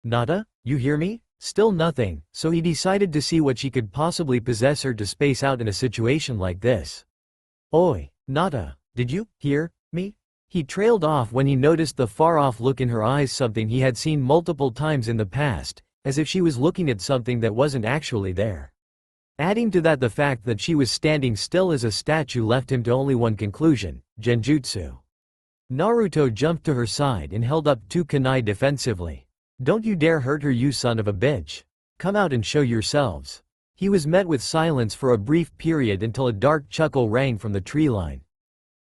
Nada, you hear me? Still nothing, so he decided to see what she could possibly possess her to space out in a situation like this. Oi, Nada, did you hear me? He trailed off when he noticed the far-off look in her eyes, something he had seen multiple times in the past, as if she was looking at something that wasn't actually there. Adding to that the fact that she was standing still as a statue left him to only one conclusion, genjutsu. Naruto jumped to her side and held up two kunai defensively. Don't you dare hurt her, you son of a bitch. Come out and show yourselves. He was met with silence for a brief period until a dark chuckle rang from the tree line.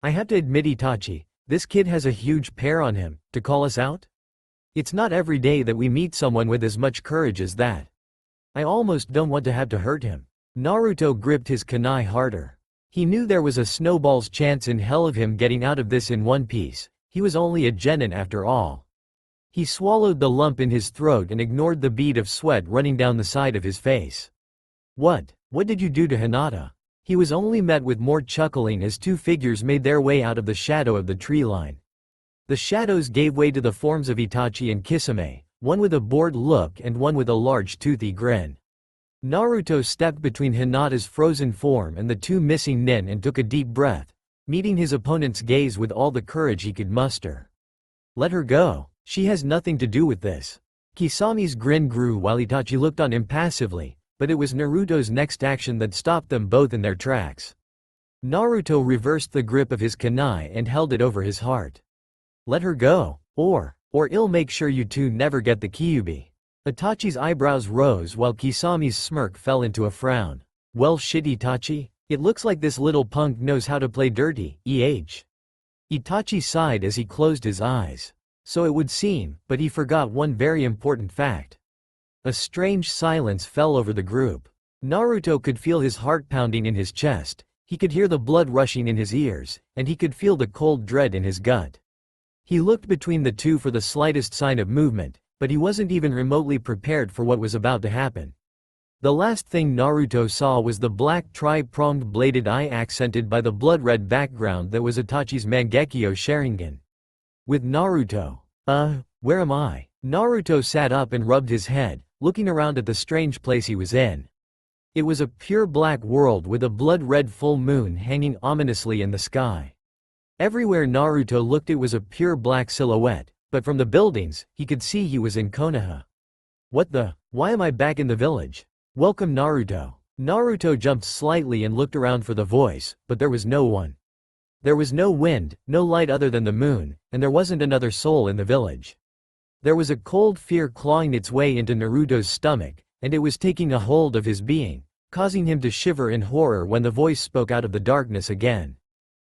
I have to admit, Itachi, this kid has a huge pair on him, to call us out? It's not every day that we meet someone with as much courage as that. I almost don't want to have to hurt him. Naruto gripped his kunai harder. He knew there was a snowball's chance in hell of him getting out of this in one piece. He was only a genin after all. He swallowed the lump in his throat and ignored the bead of sweat running down the side of his face. What did you do to Hinata? He was only met with more chuckling as two figures made their way out of the shadow of the tree line. The shadows gave way to the forms of Itachi and Kisame, one with a bored look and one with a large toothy grin. Naruto stepped between Hinata's frozen form and the two missing nin and took a deep breath, meeting his opponent's gaze with all the courage he could muster. Let her go. She has nothing to do with this. Kisame's grin grew while Itachi looked on impassively, but it was Naruto's next action that stopped them both in their tracks. Naruto reversed the grip of his kunai and held it over his heart. Let her go, or I'll make sure you two never get the Kyuubi. Itachi's eyebrows rose while Kisame's smirk fell into a frown. Well shit, Itachi, it looks like this little punk knows how to play dirty, Itachi sighed as he closed his eyes. So it would seem, but he forgot one very important fact. A strange silence fell over the group. Naruto could feel his heart pounding in his chest, he could hear the blood rushing in his ears, and he could feel the cold dread in his gut. He looked between the two for the slightest sign of movement, but he wasn't even remotely prepared for what was about to happen. The last thing Naruto saw was the black tri-pronged bladed eye accented by the blood-red background that was Itachi's Mangekyo Sharingan. With Naruto, where am I? Naruto sat up and rubbed his head, looking around at the strange place he was in. It was a pure black world with a blood-red full moon hanging ominously in the sky. Everywhere Naruto looked it was a pure black silhouette, but from the buildings, he could see he was in Konoha. Why am I back in the village? Welcome Naruto. Naruto jumped slightly and looked around for the voice, but there was no one. There was no wind, no light other than the moon, and there wasn't another soul in the village. There was a cold fear clawing its way into Naruto's stomach, and it was taking a hold of his being, causing him to shiver in horror when the voice spoke out of the darkness again.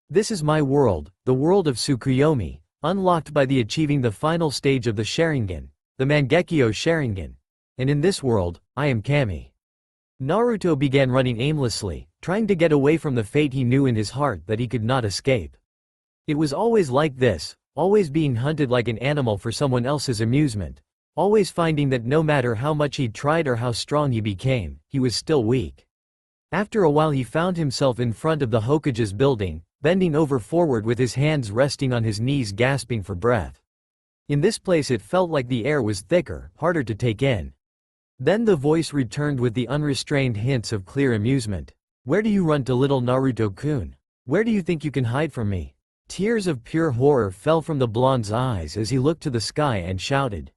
This is my world, the world of Tsukuyomi, unlocked by the achieving the final stage of the Sharingan, the Mangekyo Sharingan. And in this world, I am Kami. Naruto began running aimlessly, trying to get away from the fate he knew in his heart that he could not escape. It was always like this, always being hunted like an animal for someone else's amusement, always finding that no matter how much he tried or how strong he became, he was still weak. After a while he found himself in front of the Hokage's building, bending over forward with his hands resting on his knees gasping for breath. In this place it felt like the air was thicker, harder to take in. Then the voice returned with the unrestrained hints of clear amusement. Where do you run to, little Naruto-kun? Where do you think you can hide from me? Tears of pure horror fell from the blonde's eyes as he looked to the sky and shouted.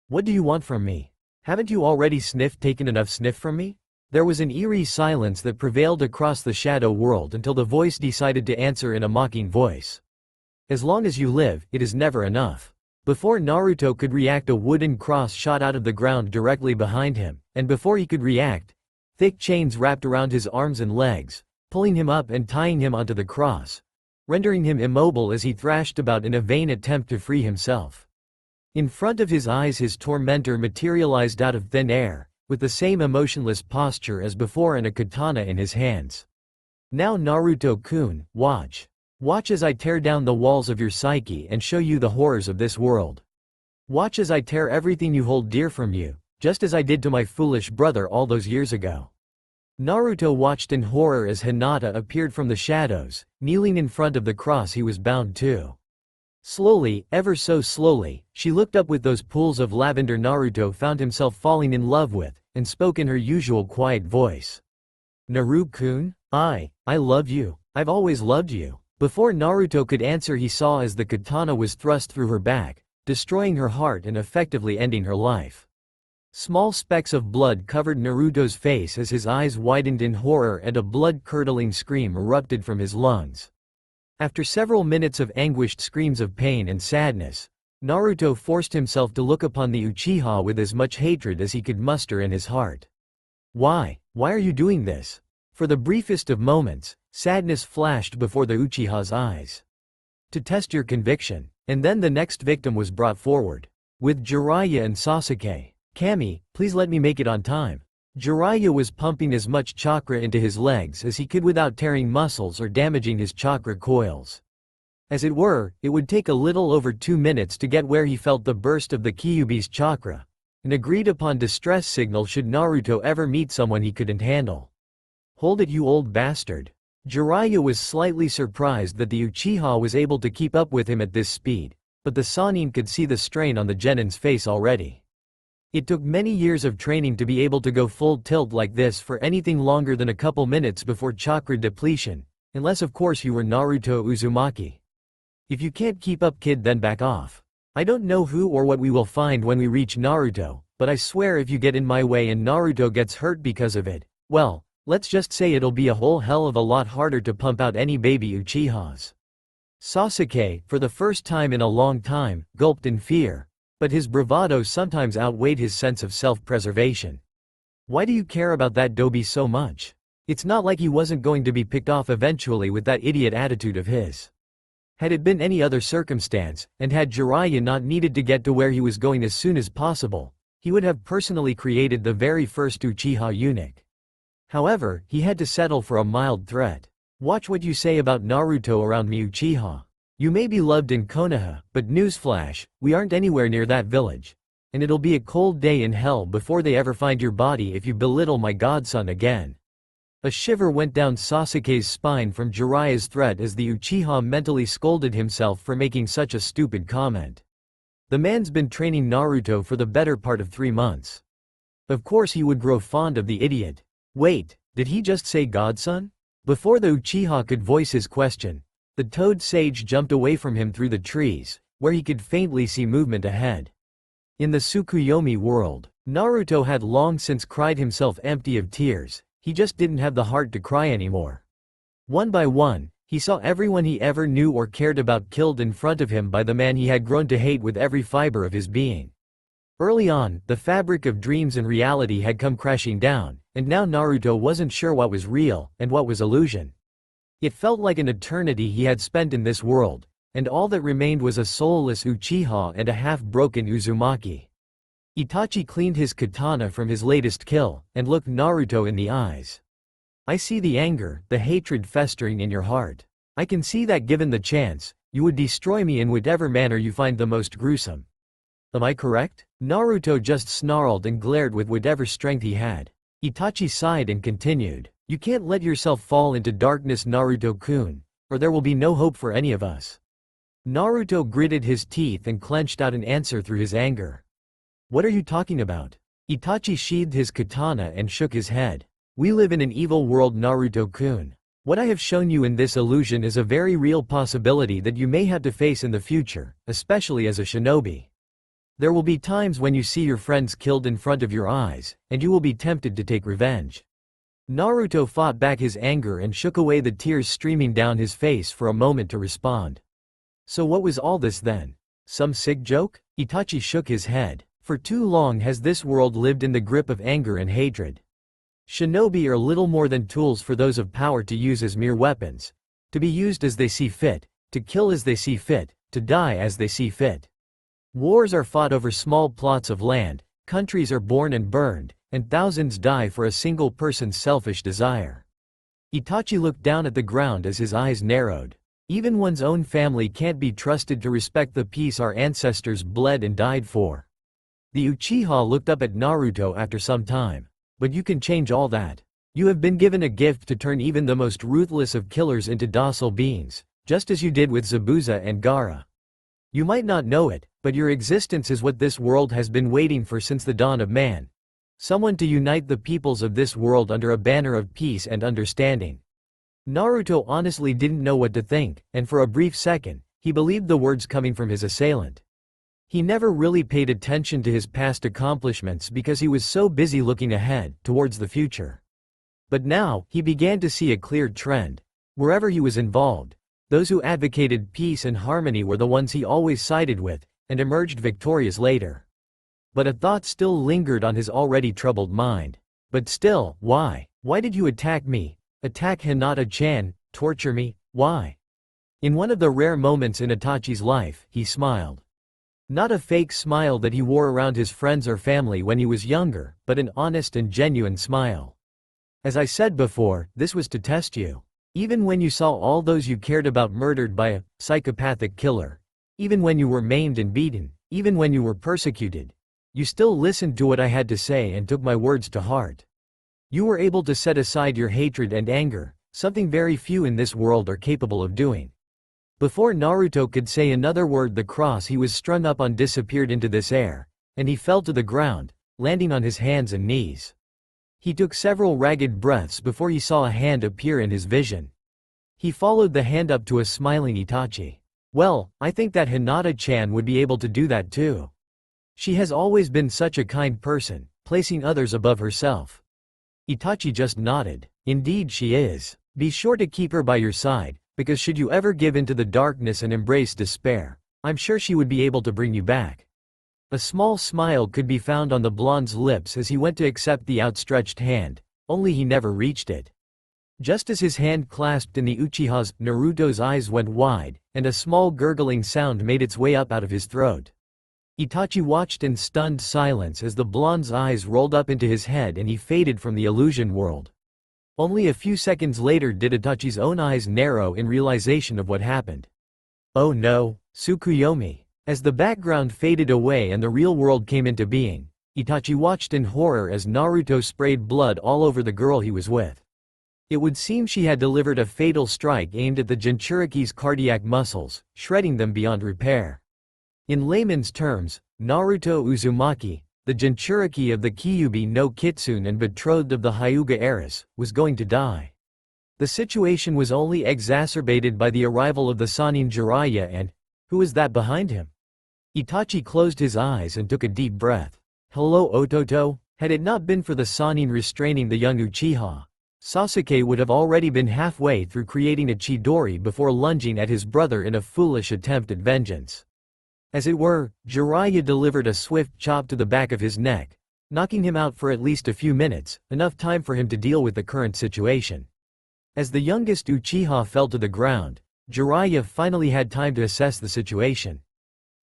What do you want from me? Haven't you already taken enough sniff from me? There was an eerie silence that prevailed across the shadow world until the voice decided to answer in a mocking voice. As long as you live, it is never enough. Before Naruto could react, a wooden cross shot out of the ground directly behind him, and before he could react, thick chains wrapped around his arms and legs, pulling him up and tying him onto the cross, rendering him immobile as he thrashed about in a vain attempt to free himself. In front of his eyes his tormentor materialized out of thin air, with the same emotionless posture as before and a katana in his hands. Now Naruto-kun, watch. Watch as I tear down the walls of your psyche and show you the horrors of this world. Watch as I tear everything you hold dear from you, just as I did to my foolish brother all those years ago. Naruto watched in horror as Hinata appeared from the shadows, kneeling in front of the cross he was bound to. Slowly, ever so slowly, she looked up with those pools of lavender Naruto found himself falling in love with, and spoke in her usual quiet voice. Naru-kun, I love you. I've always loved you. Before Naruto could answer he saw as the katana was thrust through her back, destroying her heart and effectively ending her life. Small specks of blood covered Naruto's face as his eyes widened in horror and a blood-curdling scream erupted from his lungs. After several minutes of anguished screams of pain and sadness, Naruto forced himself to look upon the Uchiha with as much hatred as he could muster in his heart. Why are you doing this? For the briefest of moments, sadness flashed before the Uchiha's eyes. To test your conviction. And then the next victim was brought forward. With Jiraiya and Sasuke. Kami, please let me make it on time. Jiraiya was pumping as much chakra into his legs as he could without tearing muscles or damaging his chakra coils. As it were, it would take a little over 2 minutes to get where he felt the burst of the Kyuubi's chakra. An agreed upon distress signal should Naruto ever meet someone he couldn't handle. Hold it, you old bastard. Jiraiya was slightly surprised that the Uchiha was able to keep up with him at this speed, but the Sannin could see the strain on the Genin's face already. It took many years of training to be able to go full tilt like this for anything longer than a couple minutes before chakra depletion, unless of course you were Naruto Uzumaki. If you can't keep up, kid, then back off. I don't know who or what we will find when we reach Naruto, but I swear if you get in my way and Naruto gets hurt because of it, well, let's just say it'll be a whole hell of a lot harder to pump out any baby Uchihas. Sasuke, for the first time in a long time, gulped in fear, but his bravado sometimes outweighed his sense of self-preservation. Why do you care about that Dobi so much? It's not like he wasn't going to be picked off eventually with that idiot attitude of his. Had it been any other circumstance, and had Jiraiya not needed to get to where he was going as soon as possible, he would have personally created the very first Uchiha eunuch. However, he had to settle for a mild threat. Watch what you say about Naruto around me, Uchiha. You may be loved in Konoha, but newsflash, we aren't anywhere near that village. And it'll be a cold day in hell before they ever find your body if you belittle my godson again. A shiver went down Sasuke's spine from Jiraiya's threat as the Uchiha mentally scolded himself for making such a stupid comment. The man's been training Naruto for the better part of 3 months. Of course he would grow fond of the idiot. Wait, did he just say godson? Before the Uchiha could voice his question, the toad sage jumped away from him through the trees, where he could faintly see movement ahead. In the Tsukuyomi world, Naruto had long since cried himself empty of tears, he just didn't have the heart to cry anymore. One by one, he saw everyone he ever knew or cared about killed in front of him by the man he had grown to hate with every fiber of his being. Early on, the fabric of dreams and reality had come crashing down, and now Naruto wasn't sure what was real and what was illusion. It felt like an eternity he had spent in this world, and all that remained was a soulless Uchiha and a half-broken Uzumaki. Itachi cleaned his katana from his latest kill, and looked Naruto in the eyes. I see the anger, the hatred festering in your heart. I can see that given the chance, you would destroy me in whatever manner you find the most gruesome. Am I correct? Naruto just snarled and glared with whatever strength he had. Itachi sighed and continued. You can't let yourself fall into darkness, Naruto-kun, or there will be no hope for any of us. Naruto gritted his teeth and clenched out an answer through his anger. What are you talking about? Itachi sheathed his katana and shook his head. We live in an evil world, Naruto-kun. What I have shown you in this illusion is a very real possibility that you may have to face in the future, especially as a shinobi. There will be times when you see your friends killed in front of your eyes, and you will be tempted to take revenge. Naruto fought back his anger and shook away the tears streaming down his face for a moment to respond. So what was all this then? Some sick joke? Itachi shook his head. For too long has this world lived in the grip of anger and hatred. Shinobi are little more than tools for those of power to use as mere weapons. To be used as they see fit, to kill as they see fit, to die as they see fit. Wars are fought over small plots of land, countries are born and burned, and thousands die for a single person's selfish desire. Itachi looked down at the ground as his eyes narrowed. Even one's own family can't be trusted to respect the peace our ancestors bled and died for. The Uchiha looked up at Naruto after some time. But you can change all that. You have been given a gift to turn even the most ruthless of killers into docile beings, just as you did with Zabuza and Gaara. You might not know it, but your existence is what this world has been waiting for since the dawn of man. Someone to unite the peoples of this world under a banner of peace and understanding. Naruto honestly didn't know what to think, and for a brief second, he believed the words coming from his assailant. He never really paid attention to his past accomplishments because he was so busy looking ahead, towards the future. But now, he began to see a clear trend. Wherever he was involved, those who advocated peace and harmony were the ones he always sided with, and emerged victorious later. But a thought still lingered on his already troubled mind. But still, why? Why did you attack me? Attack Hinata-chan, torture me, why? In one of the rare moments in Itachi's life, he smiled. Not a fake smile that he wore around his friends or family when he was younger, but an honest and genuine smile. As I said before, this was to test you. Even when you saw all those you cared about murdered by a psychopathic killer, even when you were maimed and beaten, even when you were persecuted, you still listened to what I had to say and took my words to heart. You were able to set aside your hatred and anger, something very few in this world are capable of doing. Before Naruto could say another word, the cross he was strung up on disappeared into this air, and he fell to the ground, landing on his hands and knees. He took several ragged breaths before he saw a hand appear in his vision. He followed the hand up to a smiling Itachi. Well, I think that Hinata-chan would be able to do that too. She has always been such a kind person, placing others above herself. Itachi just nodded. Indeed she is. Be sure to keep her by your side, because should you ever give in to the darkness and embrace despair, I'm sure she would be able to bring you back. A small smile could be found on the blonde's lips as he went to accept the outstretched hand, only he never reached it. Just as his hand clasped in the Uchiha's, Naruto's eyes went wide, and a small gurgling sound made its way up out of his throat. Itachi watched in stunned silence as the blonde's eyes rolled up into his head and he faded from the illusion world. Only a few seconds later did Itachi's own eyes narrow in realization of what happened. Oh no, Tsukuyomi. As the background faded away and the real world came into being, Itachi watched in horror as Naruto sprayed blood all over the girl he was with. It would seem she had delivered a fatal strike aimed at the Jinchuriki's cardiac muscles, shredding them beyond repair. In layman's terms, Naruto Uzumaki, the Jinchuriki of the Kyuubi no Kitsune and betrothed of the Hyuga heiress, was going to die. The situation was only exacerbated by the arrival of the Sannin Jiraiya and, who was that behind him? Itachi closed his eyes and took a deep breath. Hello Ototo, had it not been for the Sannin restraining the young Uchiha, Sasuke would have already been halfway through creating a Chidori before lunging at his brother in a foolish attempt at vengeance. As it were, Jiraiya delivered a swift chop to the back of his neck, knocking him out for at least a few minutes, enough time for him to deal with the current situation. As the youngest Uchiha fell to the ground, Jiraiya finally had time to assess the situation.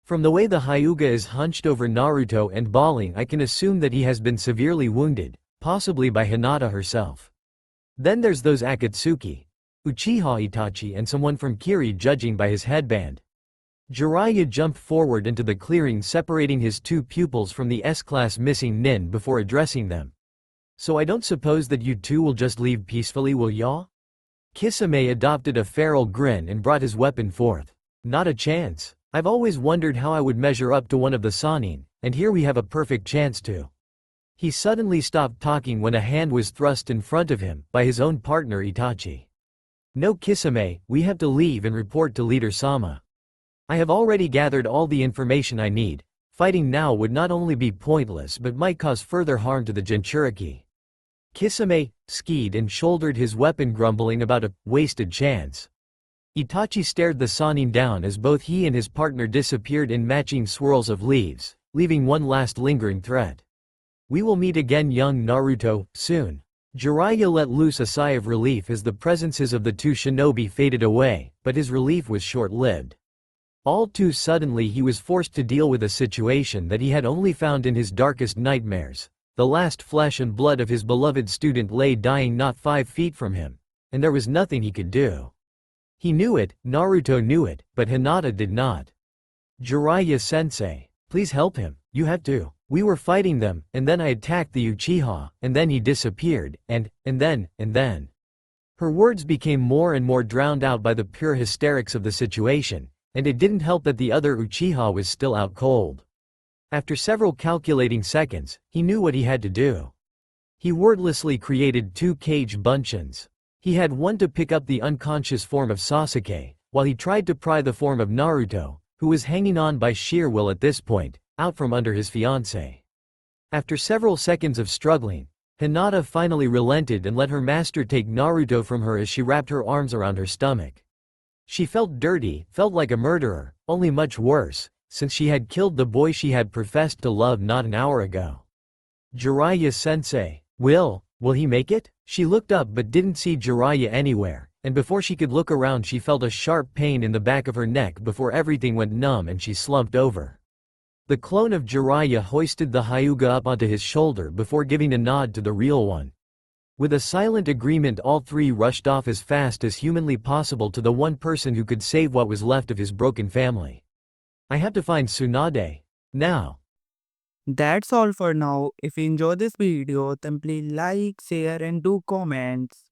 From the way the Hyuga is hunched over Naruto and bawling, I can assume that he has been severely wounded, possibly by Hinata herself. Then there's those Akatsuki, Uchiha Itachi and someone from Kiri judging by his headband. Jiraiya jumped forward into the clearing separating his two pupils from the S-class missing nin before addressing them. So I don't suppose that you two will just leave peacefully, will ya? Kisame adopted a feral grin and brought his weapon forth. Not a chance. I've always wondered how I would measure up to one of the Sannin, and here we have a perfect chance to. He suddenly stopped talking when a hand was thrust in front of him, by his own partner Itachi. No Kisame, we have to leave and report to Leader Sama. I have already gathered all the information I need. Fighting now would not only be pointless but might cause further harm to the Jinchuriki. Kisame skied and shouldered his weapon, grumbling about a wasted chance. Itachi stared the Sannin down as both he and his partner disappeared in matching swirls of leaves, leaving one last lingering threat. We will meet again, young Naruto, soon. Jiraiya let loose a sigh of relief as the presences of the two shinobi faded away, but his relief was short-lived. All too suddenly he was forced to deal with a situation that he had only found in his darkest nightmares. The last flesh and blood of his beloved student lay dying not 5 feet from him, and there was nothing he could do. He knew it, Naruto knew it, but Hinata did not. Jiraiya-sensei, please help him, you have to. We were fighting them, and then I attacked the Uchiha, and then he disappeared, and then. Her words became more and more drowned out by the pure hysterics of the situation, and it didn't help that the other Uchiha was still out cold. After several calculating seconds, he knew what he had to do. He wordlessly created 2 cage buncheons. He had one to pick up the unconscious form of Sasuke, while he tried to pry the form of Naruto, who was hanging on by sheer will at this point, out from under his fiancée. After several seconds of struggling, Hinata finally relented and let her master take Naruto from her as she wrapped her arms around her stomach. She felt dirty, felt like a murderer, only much worse, since she had killed the boy she had professed to love not an hour ago. Jiraiya-sensei, will he make it? She looked up but didn't see Jiraiya anywhere, and before she could look around she felt a sharp pain in the back of her neck before everything went numb and she slumped over. The clone of Jiraiya hoisted the Hyuga up onto his shoulder before giving a nod to the real one. With a silent agreement, all 3 rushed off as fast as humanly possible to the one person who could save what was left of his broken family. I have to find Tsunade. Now. That's all for now. If you enjoy this video, then please like, share and do comments.